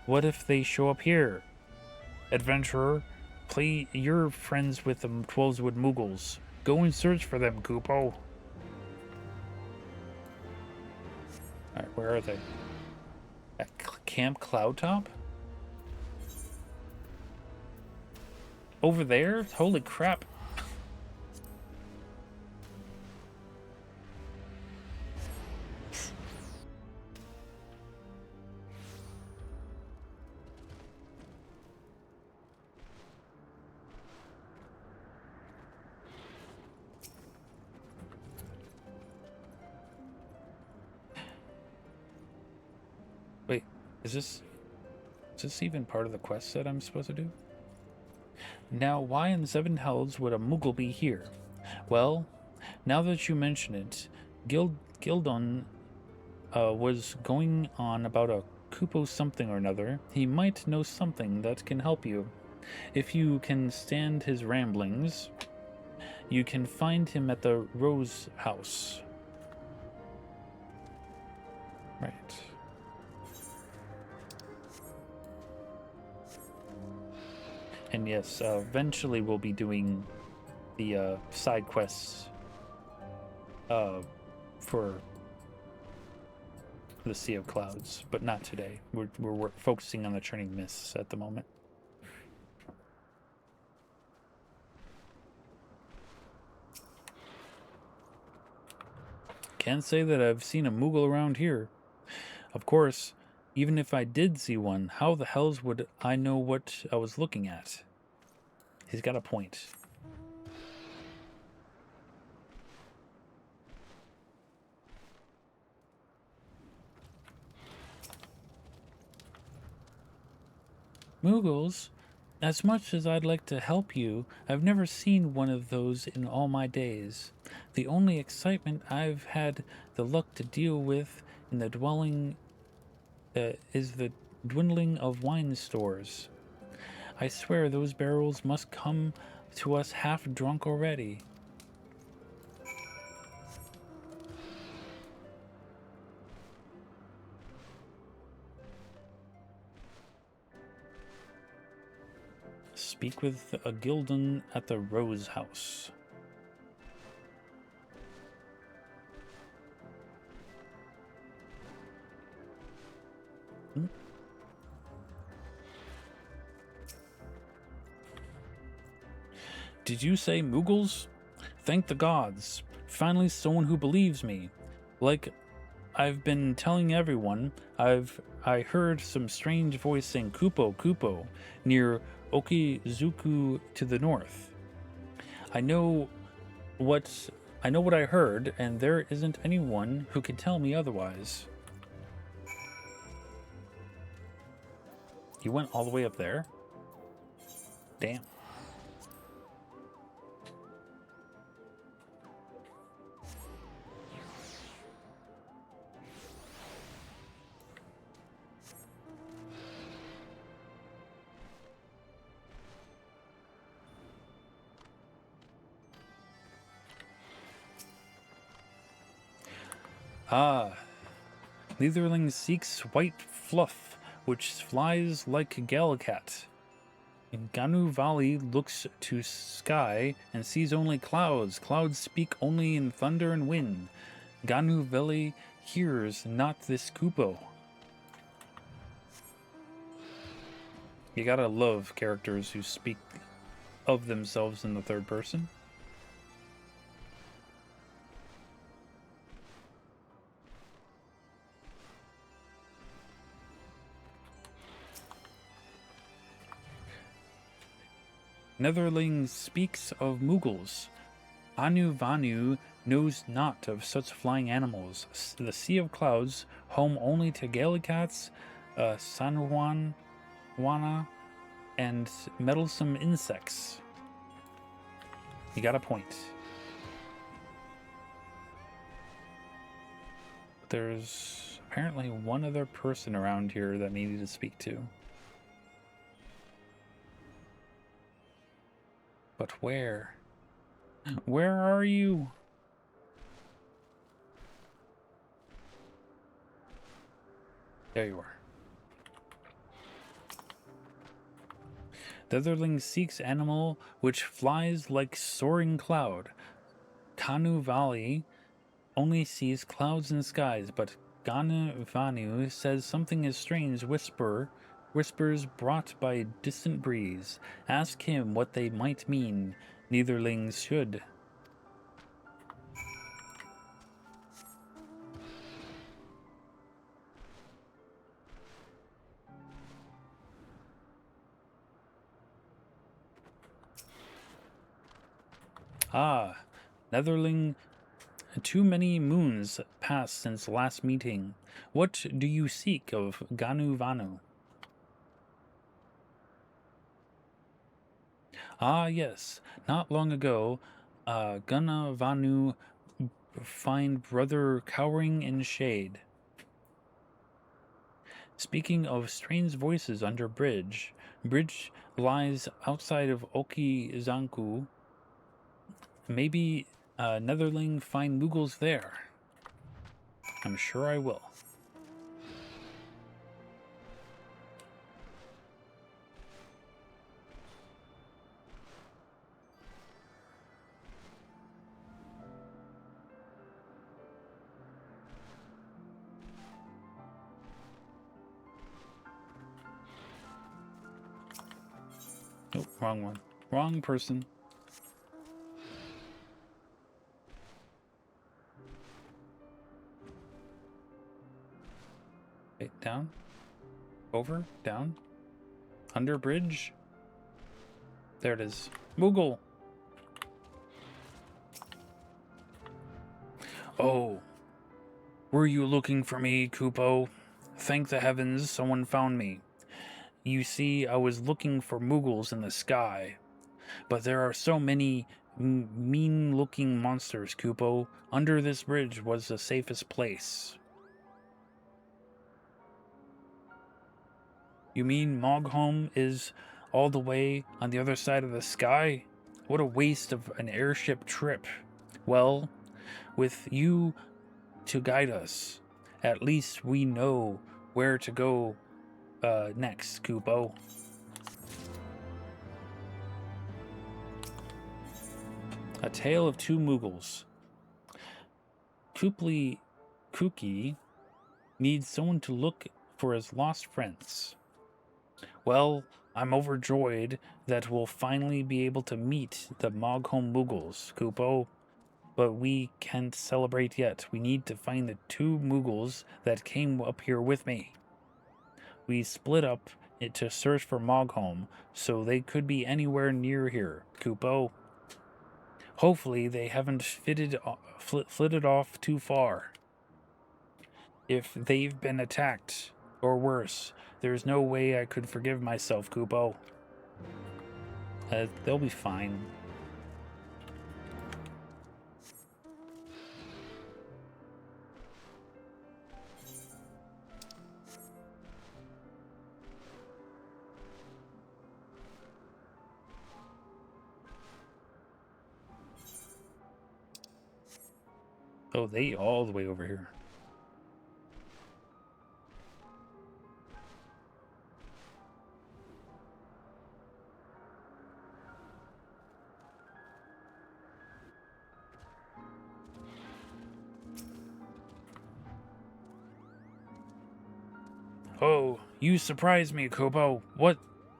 A: What if they show up here? Adventurer, you're friends with the 12's wood Muggles. Go and search for them, Kupo. Alright, where are they? At Camp Cloudtop? Over there? Holy crap. Wait, is this even part of the quest that I'm supposed to do? Now, why in the seven hells would a Moogle be here? Well, now that you mention it, Gildon was going on about a Kupo something or another. He might know something that can help you. If you can stand his ramblings, you can find him at the Rose House. Right. And yes, eventually we'll be doing the side quests for the Sea of Clouds, but not today. We're focusing on the Churning Mists at the moment. Can't say that I've seen a Moogle around here. Of course, even if I did see one, how the hells would I know what I was looking at? He's got a point. Moogles, as much as I'd like to help you, I've never seen one of those in all my days. The only excitement I've had the luck to deal with in the dwelling is the dwindling of wine stores. I swear those barrels must come to us half drunk already. Speak with a Gildon at the Rose House. Did you say Moogles? Thank the gods. Finally someone who believes me. Like I've been telling everyone, I heard some strange voice saying Kupo, Kupo, near Okizuku to the north. I know what I heard, and there isn't anyone who can tell me otherwise. You went all the way up there? Damn. Ah, Leatherling seeks white fluff, which flies like a Gallicat. Ganu Valley looks to sky and sees only clouds. Clouds speak only in thunder and wind. Ganu Valley hears not this Kupo. You gotta love characters who speak of themselves in the third person. Netherling speaks of Mughals. Anu Vanu knows not of such flying animals. The Sea of Clouds, home only to Gallicats, Sanwan, Wana, and meddlesome insects. You got a point. There's apparently one other person around here that needed to speak to. But where? Where are you? There you are. The otherling seeks animal which flies like soaring cloud. Kanu Valley only sees clouds and skies, but Ganu Vanu says something is strange. Whispers brought by a distant breeze. Ask him what they might mean. Neitherlings should. Ah, Netherling, too many moons passed since last meeting. What do you seek of Ganu Vanu? Ah, yes. Not long ago, Gana Vanu find brother cowering in shade. Speaking of strange voices under bridge lies outside of Okizanku. Maybe Netherling find Mughals there. I'm sure I will. Oh, wrong one. Wrong person. Okay, down. Over. Down. Under bridge. There it is. Mughal. Oh. Were you looking for me, Kupo? Thank the heavens someone found me. You see, I was looking for Mughals in the sky. But there are so many mean-looking monsters, Kupo. Under this bridge was the safest place. You mean Mogholm is all the way on the other side of the sky? What a waste of an airship trip. Well, with you to guide us, at least we know where to go next, Kupo. A Tale of Two Mughals. Kuki needs someone to look for his lost friends. Well, I'm overjoyed that we'll finally be able to meet the Mogholm Mughals, Kupo. But we can't celebrate yet. We need to find the two Mughals that came up here with me. We split up to search for Mogholm, so they could be anywhere near here, Kupo. Hopefully they haven't flitted off too far. If they've been attacked, Or worse. There's no way I could forgive myself, Kupo. They'll be fine. Oh, they all the way over here. Oh, you surprised me, Kupo.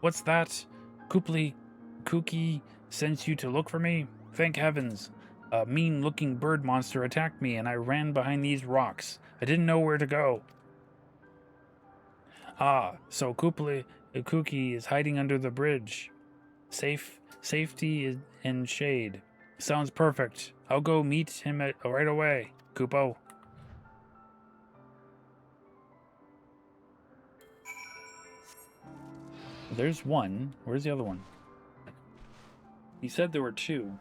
A: What's that? Kuki sent you to look for me? Thank heavens. A mean-looking bird monster attacked me, and I ran behind these rocks. I didn't know where to go. Ah, so Kuki is hiding under the bridge. Safety and shade. Sounds perfect. I'll go meet him right away, Kupo. There's one. Where's the other one? He said there were two.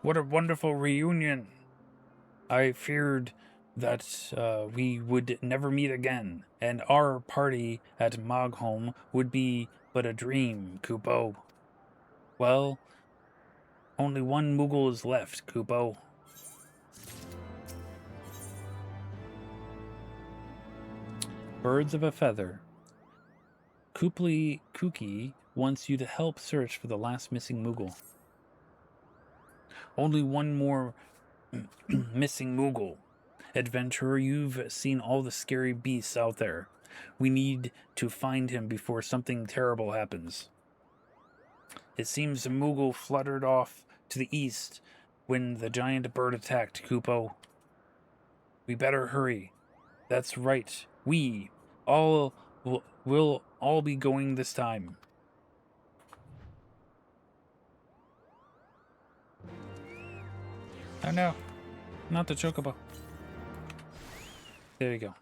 A: What a wonderful reunion. I feared that we would never meet again, and our party at Mogholm would be but a dream, Kupo. Well, only one Moogle is left, Kupo. Birds of a feather. Kuki wants you to help search for the last missing Moogle. Only one more missing Moogle. Adventurer, you've seen all the scary beasts out there. We need to find him before something terrible happens. It seems the Moogle fluttered off to the east when the giant bird attacked, Kupo. We better hurry. That's right. We all will all be going this time. Oh no, not the chocobo. There you go.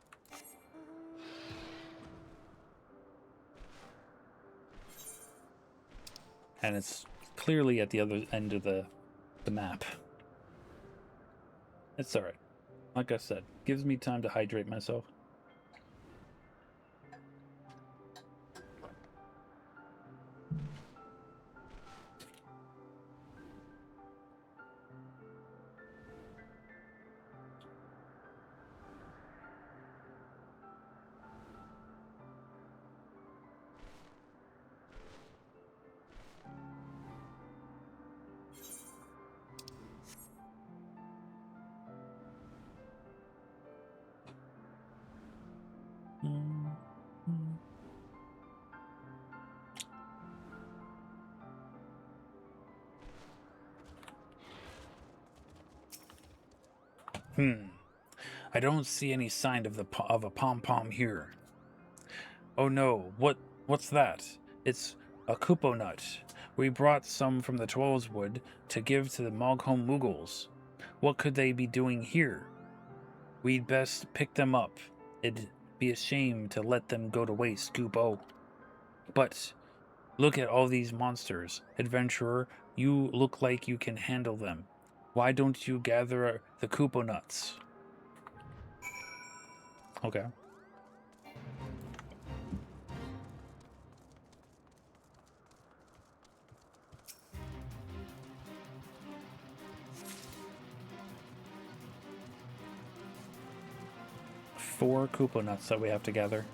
A: And it's clearly at the other end of the map. It's alright. Like I said, gives me time to hydrate myself. I don't see any sign of a pom-pom here. Oh no, what's that? It's a Kupo nut. We brought some from the Twelveswood to give to the Mogholm Moogles. What could they be doing here? We'd best pick them up. It'd be a shame to let them go to waste, Kupo. But look at all these monsters. Adventurer, you look like you can handle them. Why don't you gather the Kupo nuts? Okay. Four Kupo nuts that we have to gather.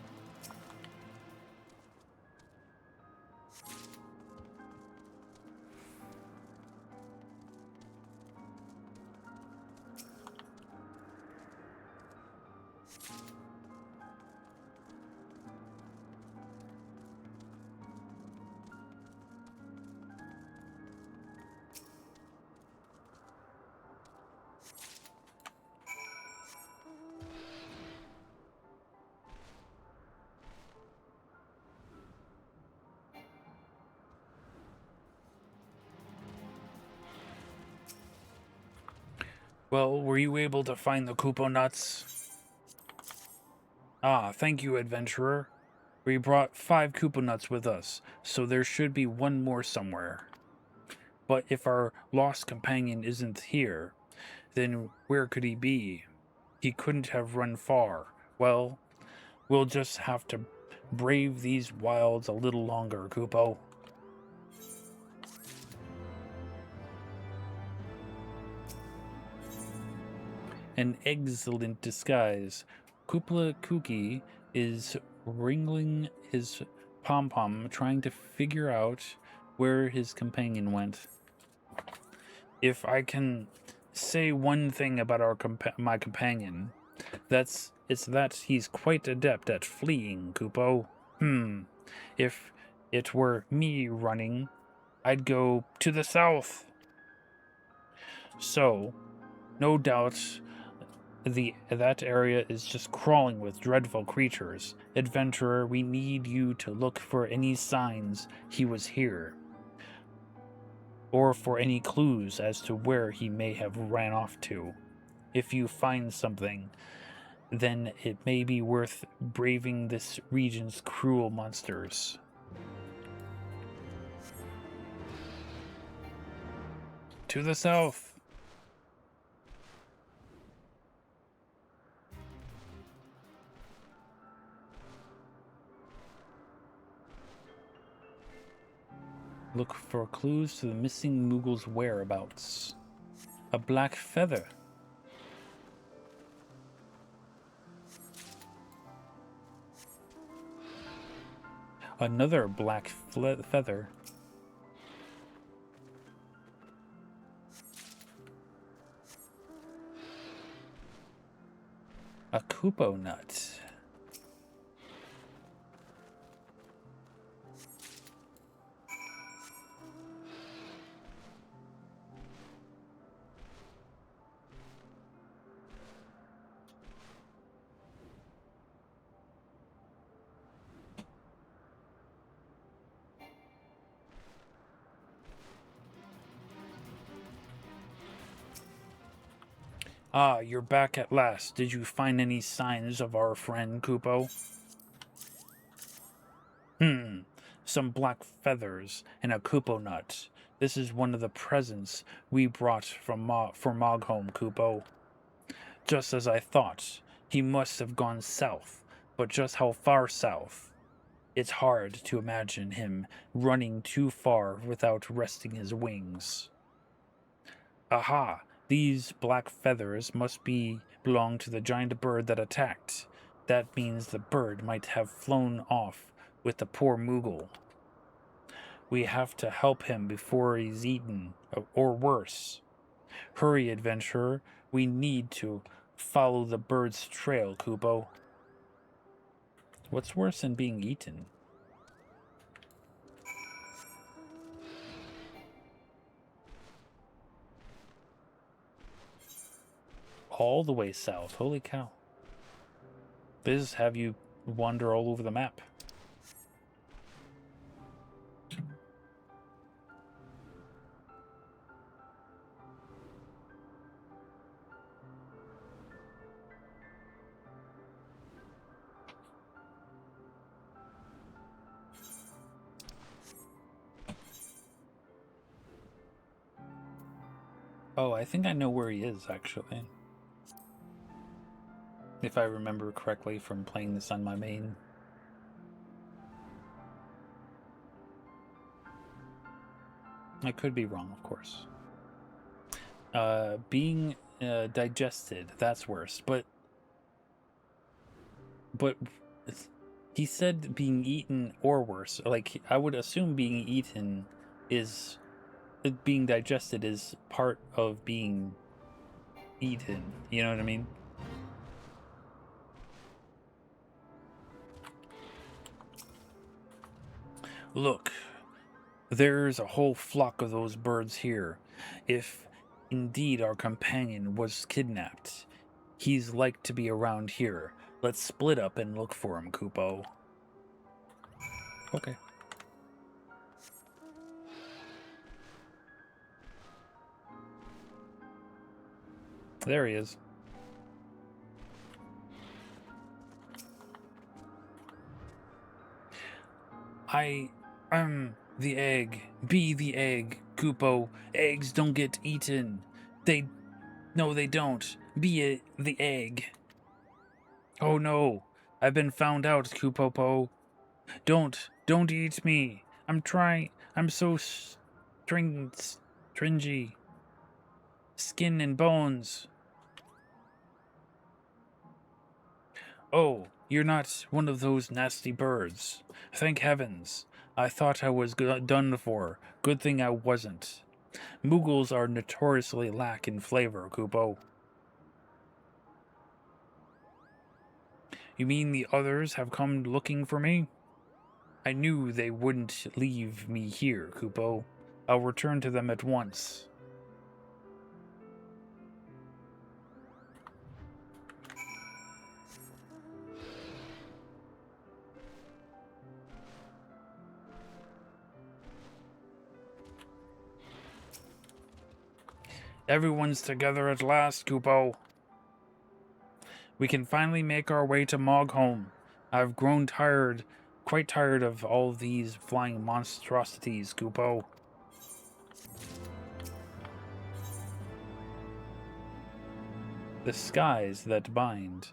A: Well, were you able to find the Koopa nuts? Ah, thank you, adventurer. We brought 5 Koopa nuts with us, so there should be one more somewhere. But if our lost companion isn't here, then where could he be? He couldn't have run far. Well, we'll just have to brave these wilds a little longer, Koopo. An excellent disguise. Koopa Kooky is wringing his pom-pom, trying to figure out where his companion went. If I can say one thing about my companion, it's that he's quite adept at fleeing, Koopo. If it were me running, I'd go to the south. So, no doubt, that area is just crawling with dreadful creatures. Adventurer, we need you to look for any signs he was here, or for any clues as to where he may have ran off to. If you find something, then it may be worth braving this region's cruel monsters. To the south. Look for clues to the missing Moogle's whereabouts. A black feather. Another black feather. A Koopo nut. Ah, you're back at last. Did you find any signs of our friend Koopo? Some black feathers and a Koopo nut. This is one of the presents we brought from for Moghome, Koopo. Just as I thought. He must have gone south, but just how far south? It's hard to imagine him running too far without resting his wings. Aha! These black feathers must belong to the giant bird that attacked. That means the bird might have flown off with the poor Moogle. We have to help him before he's eaten, or worse. Hurry, adventurer. We need to follow the bird's trail, Koopo. What's worse than being eaten? All the way south. Holy cow. This have you wander all over the map. Oh, I think I know where he is, actually. If I remember correctly from playing this on my main. I could be wrong, of course. Being digested, that's worse. But he said being eaten or worse. Like, I would assume being eaten is... being digested is part of being eaten. You know what I mean? Look, there's a whole flock of those birds here. If indeed our companion was kidnapped, he's like to be around here. Let's split up and look for him, Koopo. Okay. There he is. I am the egg. Be the egg, Kupo. Eggs don't get eaten. No, they don't. Be the egg. Oh no, I've been found out, Kupopo. Don't eat me. I'm trying. I'm so stringy. Skin and bones. Oh, you're not one of those nasty birds. Thank heavens. I thought I was done for. Good thing I wasn't. Moogles are notoriously lack in flavor, Kupo. You mean the others have come looking for me? I knew they wouldn't leave me here, Kupo. I'll return to them at once. Everyone's together at last, Kupo. We can finally make our way to Mogholm. I've grown quite tired of all these flying monstrosities, Kupo. The skies that bind.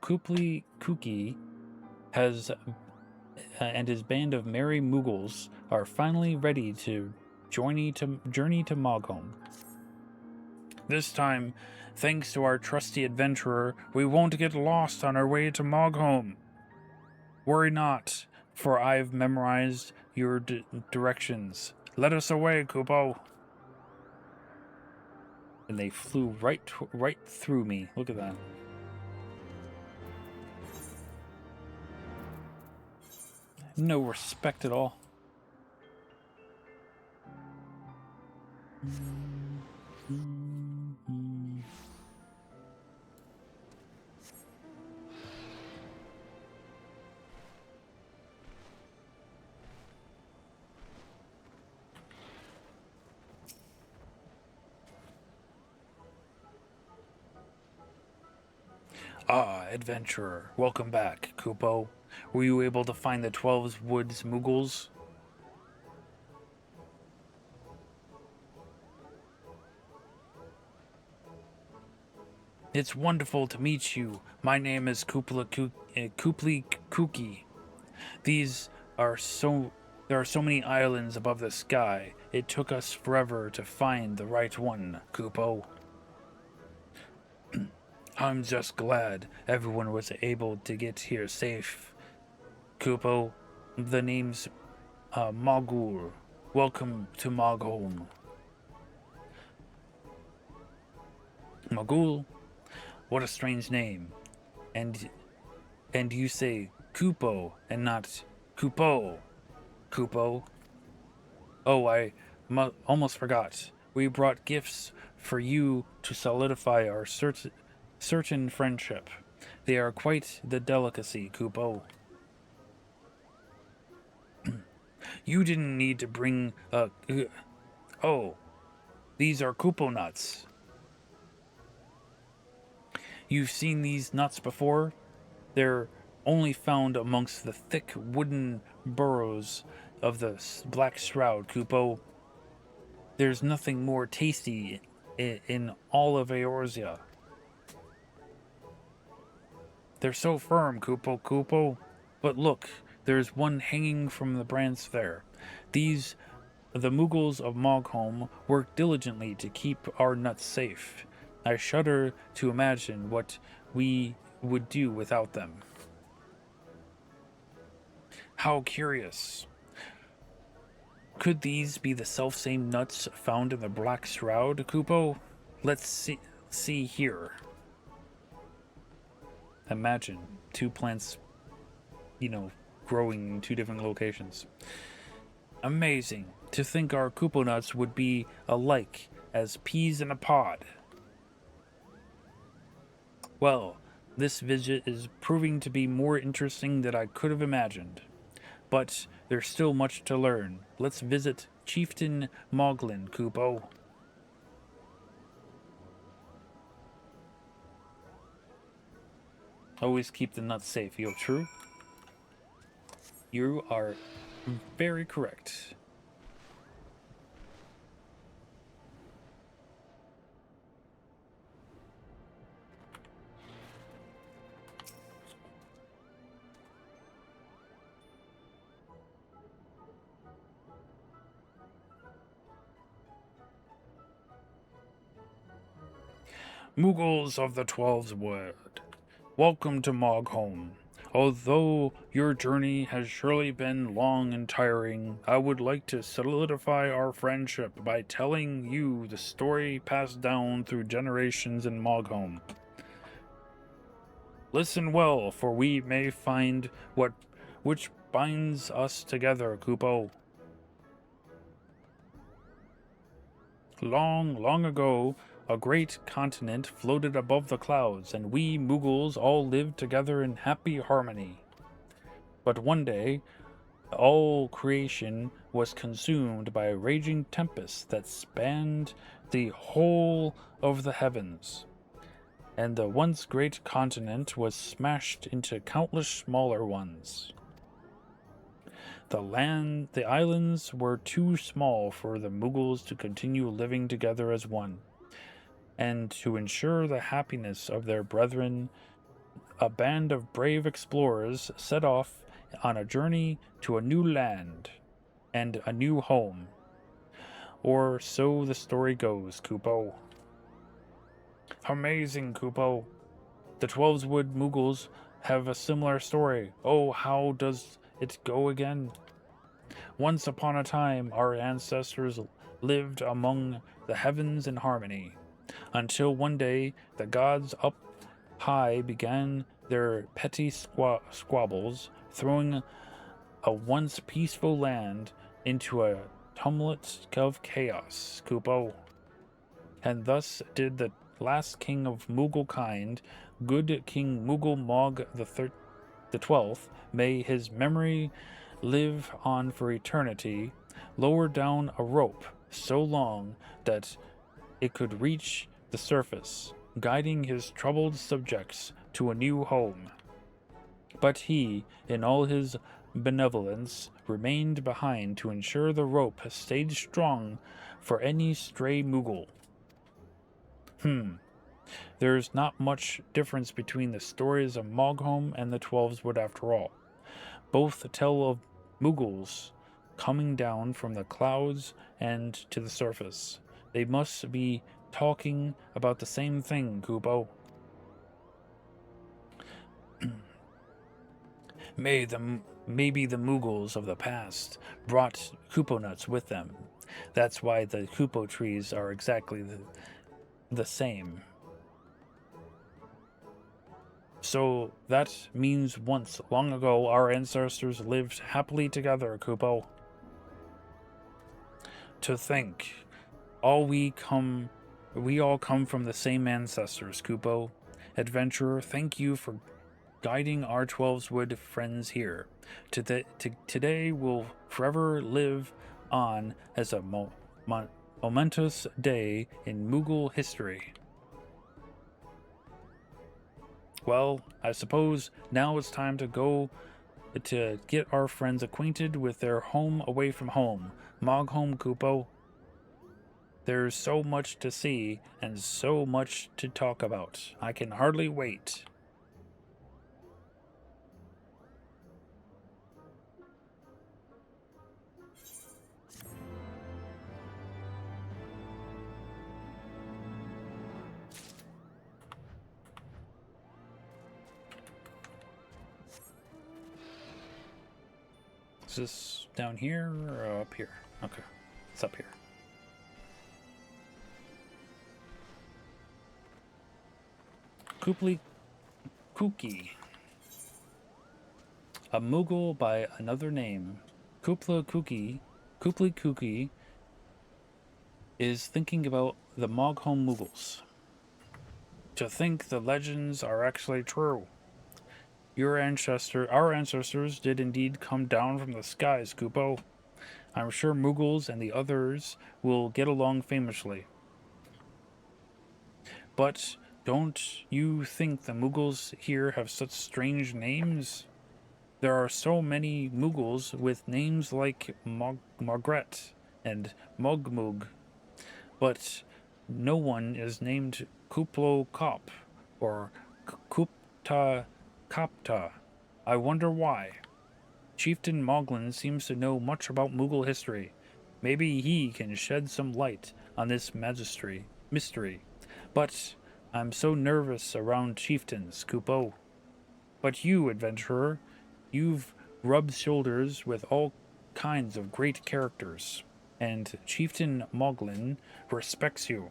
A: Kuki has and his band of merry Moogles are finally ready to journey to Mogholm. This time, thanks to our trusty adventurer, we won't get lost on our way to Mogholm. Worry not, for I've memorized your directions. Let us away, Kupo. And they flew right through me. Look at that. No respect at all. Ah, adventurer. Welcome back, Kupo. Were you able to find the 12 Woods Moogles? It's wonderful to meet you. My name is Kupli Kuki. There are so many islands above the sky. It took us forever to find the right one, Kupo. I'm just glad everyone was able to get here safe. Kupo, the name's Mogul. Welcome to Mogholm. Mogul? What a strange name. And you say Kupo and not Kupo. Kupo. Oh, I almost forgot. We brought gifts for you to solidify our certain friendship. They are quite the delicacy, Kupo. You didn't need to bring oh, these are Kupo nuts. You've seen these nuts before? They're only found amongst the thick wooden burrows of the Black Shroud, Kupo. There's nothing more tasty in all of Eorzea. They're so firm, Kupo. But look, there's one hanging from the branch there. The Moogles of Mogholm work diligently to keep our nuts safe. I shudder to imagine what we would do without them. How curious. Could these be the selfsame nuts found in the Black Shroud, Kupo? Let's see here. Imagine two plants, growing in two different locations. Amazing to think our Kupo nuts would be alike as peas in a pod. Well, this visit is proving to be more interesting than I could have imagined. But there's still much to learn. Let's visit Chieftain Moglin, Kupo. Always keep the nuts safe. Yo, true? You are very correct. Mughals of the Twelveswood, welcome to Mogholm. Although your journey has surely been long and tiring, I would like to solidify our friendship by telling you the story passed down through generations in Mogholm. Listen well, for we may find which binds us together, Kupo. Long, long ago, a great continent floated above the clouds, and we Mughals all lived together in happy harmony. But one day, all creation was consumed by a raging tempest that spanned the whole of the heavens, and the once great continent was smashed into countless smaller ones. The islands were too small for the Mughals to continue living together as one, and to ensure the happiness of their brethren, a band of brave explorers set off on a journey to a new land and a new home. Or so the story goes, Kupo. Amazing, Kupo. The Twelveswood Mughals have a similar story. Oh, how does it go again? Once upon a time, our ancestors lived among the heavens in harmony, until one day the gods up high began their petty squabbles, throwing a once peaceful land into a tumult of chaos, Kupo. And thus did the last king of Mughal kind, good King Mughal Mog the 12th, may his memory live on for eternity, lower down a rope so long that it could reach the surface, guiding his troubled subjects to a new home. But he, in all his benevolence, remained behind to ensure the rope stayed strong for any stray Mughal. There's not much difference between the stories of Mogholm and the Twelveswood after all. Both tell of Mughals coming down from the clouds and to the surface. They must be talking about the same thing, Kupo. Maybe the Mughals of the past brought Kupo nuts with them. That's why the Kupo trees are exactly the same. So that means once, long ago, our ancestors lived happily together, Kupo. To think, we all come from the same ancestors, Kupo. Adventurer, thank you for guiding our Twelveswood friends here. Today will forever live on as a momentous day in Mughal history. Well, I suppose now it's time to go to get our friends acquainted with their home away from home, Mogholm, Kupo. There's so much to see and so much to talk about. I can hardly wait. Is this down here or up here? Okay, it's up here. Kupli Kuki. A Mughal by another name. Kupli Kuki is thinking about the Mogholm Mughals. To think the legends are actually true. Our ancestors did indeed come down from the skies, Kupo. I'm sure Mughals and the others will get along famously. But Don't you think the Mughals here have such strange names? There are so many Mughals with names like Margaret and Mogmug, but no one is named Kuplo Kop or Kupta Kapta. I wonder why. Chieftain Moglin seems to know much about Mughal history. Maybe he can shed some light on this mystery. But I'm so nervous around chieftains, Kupo. But you, adventurer, you've rubbed shoulders with all kinds of great characters, and Chieftain Moglin respects you.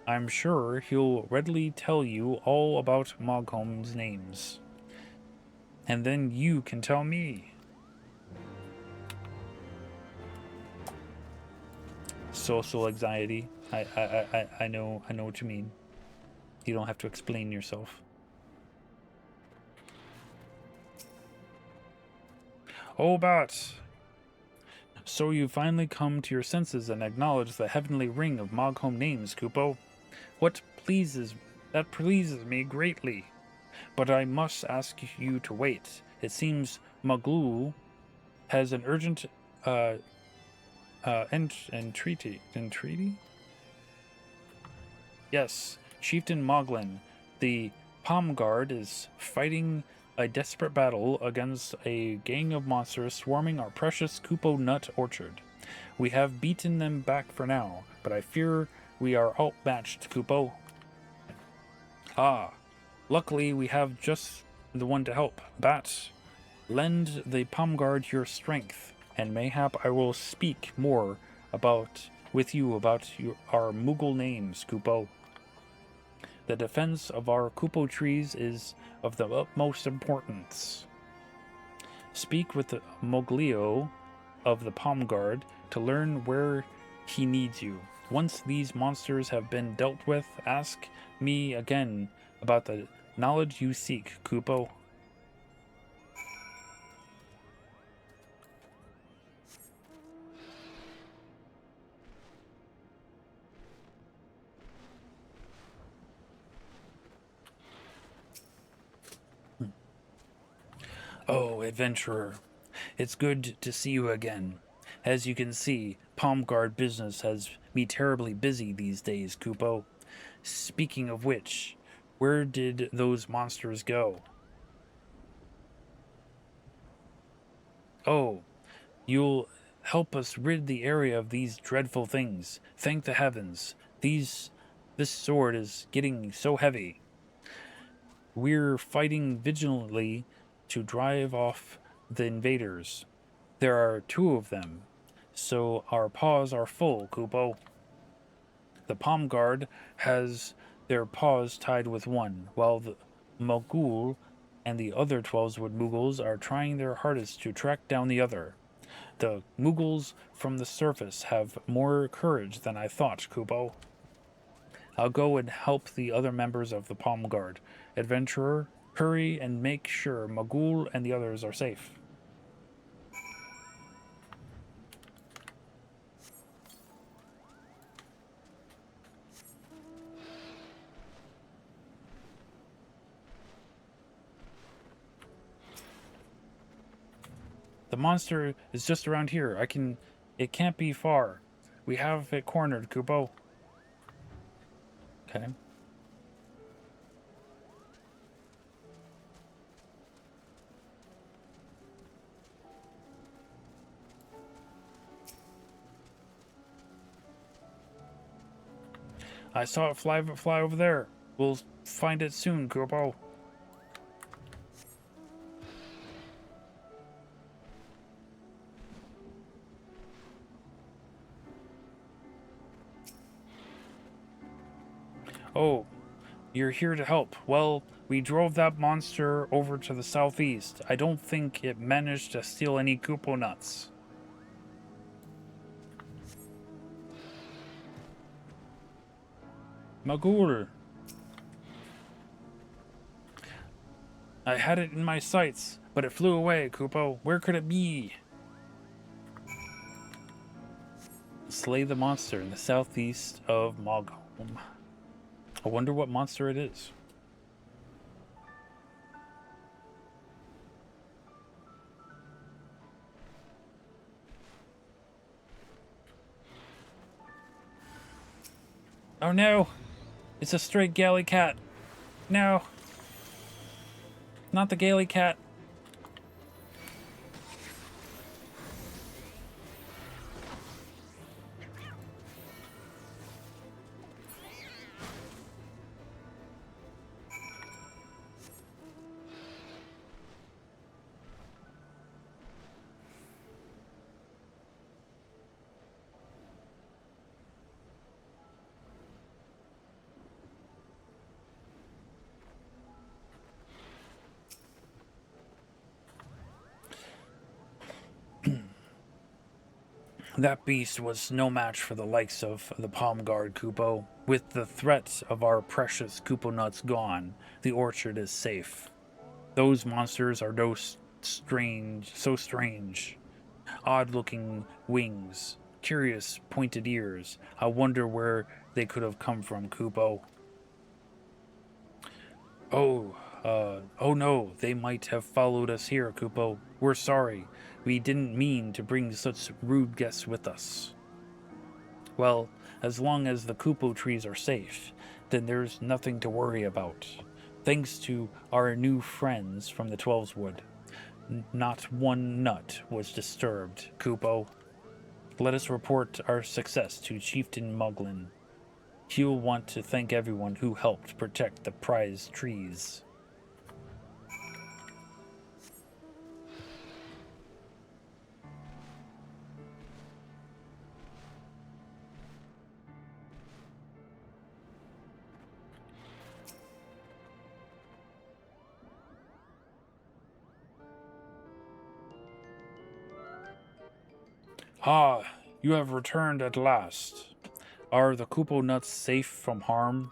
A: I'm sure he'll readily tell you all about Moghom's names. And then you can tell me. Social anxiety. I know what you mean. You don't have to explain yourself. Oh, Bat! So you finally come to your senses and acknowledge the heavenly ring of Moghom names, Kupo. That pleases me greatly. But I must ask you to wait. It seems Maglu has an urgent entreaty. Entreaty? Yes, Chieftain Moglin, the Palm Guard, is fighting a desperate battle against a gang of monsters swarming our precious Kupo nut orchard. We have beaten them back for now, but I fear we are outmatched, Kupo. Ah, luckily we have just the one to help. Bat, lend the Palm Guard your strength, and mayhap I will speak more with you about our Mughal names, Kupo. The defense of our Kupo trees is of the utmost importance. Speak with the Moglio of the Palm Guard to learn where he needs you. Once these monsters have been dealt with, ask me again about the knowledge you seek, Kupo. Oh, adventurer, it's good to see you again. As you can see, Palm Guard business has me terribly busy these days, Kupo. Speaking of which, where did those monsters go? Oh, you'll help us rid the area of these dreadful things. Thank the heavens. This sword is getting so heavy. We're fighting vigilantly to drive off the invaders. There are 2 of them, so our paws are full, Kupo. The Palm Guard has their paws tied with one, while the Mogul and the other 12-wood Mughals are trying their hardest to track down the other. The Mughals from the surface have more courage than I thought, Kupo. I'll go and help the other members of the Palm Guard. Adventurer, hurry and make sure Mogul and the others are safe. The monster is just around here. It can't be far. We have it cornered, Kupo. Okay. I saw it fly over there. We'll find it soon, Kupo. Oh, you're here to help. Well, we drove that monster over to the southeast. I don't think it managed to steal any Kupo nuts. Magul. I had it in my sights, but it flew away, Kupo. Where could it be? Slay the monster in the southeast of Moghom. I wonder what monster it is. Oh no! It's a stray galley cat. No! Not the galley cat. That beast was no match for the likes of the Palm Guard, Kupo. With the threat of our precious Kupo nuts gone, the orchard is safe. Those monsters are so strange. Odd-looking wings, curious pointed ears. I wonder where they could have come from, Kupo. Oh no, they might have followed us here, Kupo. We're sorry. We didn't mean to bring such rude guests with us. Well, as long as the Kupo trees are safe, then there's nothing to worry about. Thanks to our new friends from the Twelveswood, not one nut was disturbed, Kupo. Let us report our success to Chieftain Moglin. He'll want to thank everyone who helped protect the prized trees. Ah, you have returned at last. Are the Kupo nuts safe from harm?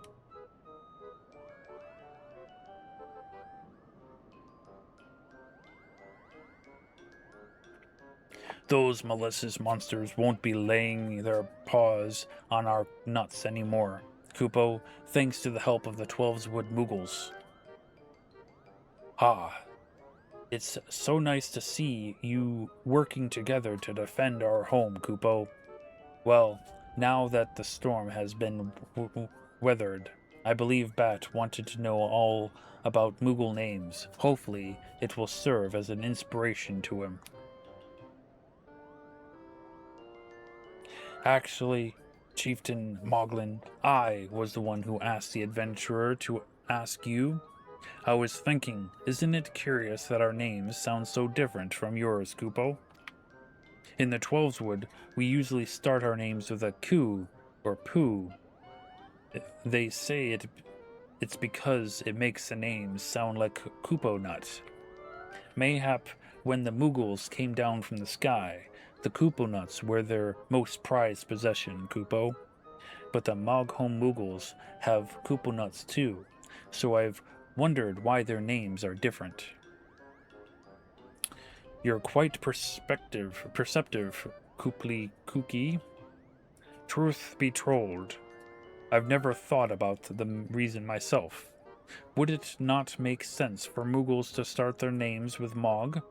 A: Those malicious monsters won't be laying their paws on our nuts anymore, Kupo, thanks to the help of the Twelveswood Moogles. Ah, it's so nice to see you working together to defend our home, Kupo. Well, now that the storm has been weathered, I believe Bat wanted to know all about Moogle names. Hopefully, it will serve as an inspiration to him. Actually, Chieftain Moglin, I was the one who asked the adventurer to ask you. I was thinking, isn't it curious that our names sound so different from yours, Kupo? In the Twelveswood, we usually start our names with a Ku or Poo. They say it's because it makes the names sound like Kupo nut. Mayhap when the Moogles came down from the sky, the Kupo nuts were their most prized possession, Kupo. But the Moghome Moogles have Kupo nuts too, so I've wondered why their names are different. You're quite perceptive, Kooply Kooky. Truth be told, I've never thought about the reason myself. Would it not make sense for Moogles to start their names with Mog?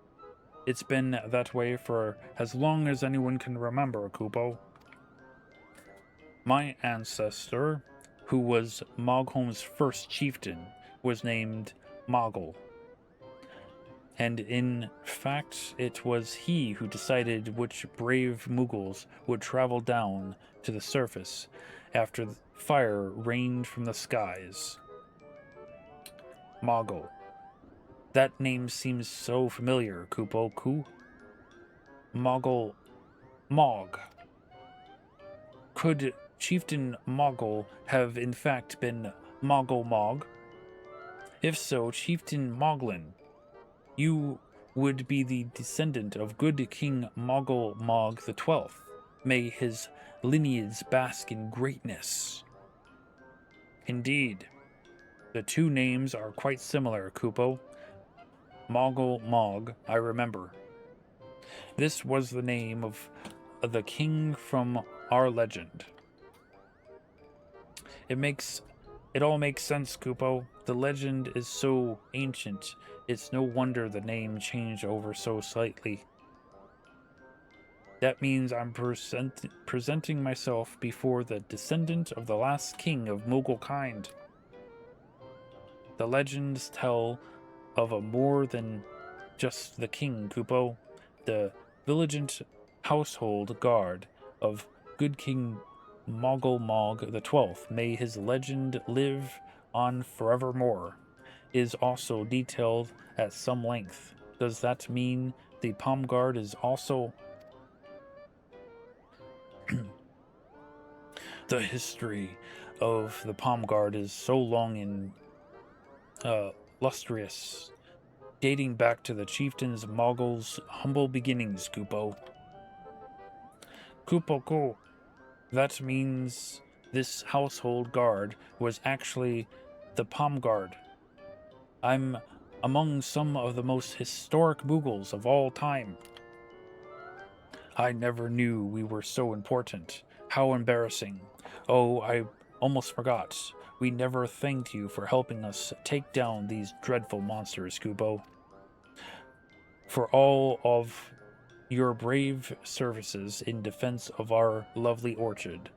A: It's been that way for as long as anyone can remember, Kupo. My ancestor, who was Moghome's first chieftain, was named Moggle. And in fact, it was he who decided which brave Moogles would travel down to the surface after fire rained from the skies. Moggle. That name seems so familiar, Kupo. Moggle. Mog. Could Chieftain Moggle have in fact been Moggle Mog? If so, Chieftain Moglin, you would be the descendant of good King Moggle Mog the 12th. May his lineage bask in greatness. Indeed, the two names are quite similar, Kupo. Moggle Mog, I remember. This was the name of the king from our legend. It makes It all makes sense, Kupo. The legend is so ancient, it's no wonder the name changed over so slightly. That means I'm presenting myself before the descendant of the last king of Mogul kind. The legends tell of a more than just the king, Kupo. The vigilant household guard of good King Mogul Mog the 12th, may his legend live on forevermore, is also detailed at some length. Does that mean the Palm Guard is also the history of the Palm Guard is so long and lustrous, dating back to the chieftains Mogul's humble beginnings, Kupo. Kupo. That means this household guard was actually the Palm Guard. I'm among some of the most historic Mughals of all time. I never knew we were so important. How embarrassing. Oh, I almost forgot. We never thanked you for helping us take down these dreadful monsters, Kubo. For all of your brave services in defense of our lovely orchard,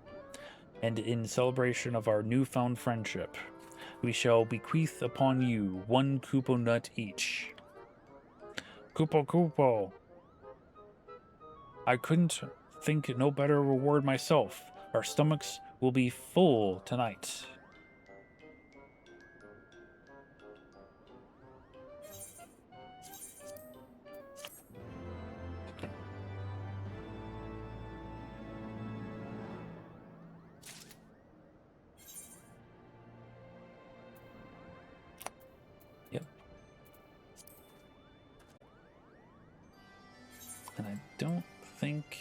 A: and in celebration of our newfound friendship, we shall bequeath upon you 1 Kupo nut each. Kupo. I couldn't think no better reward myself. Our stomachs will be full tonight. Yep. And I don't think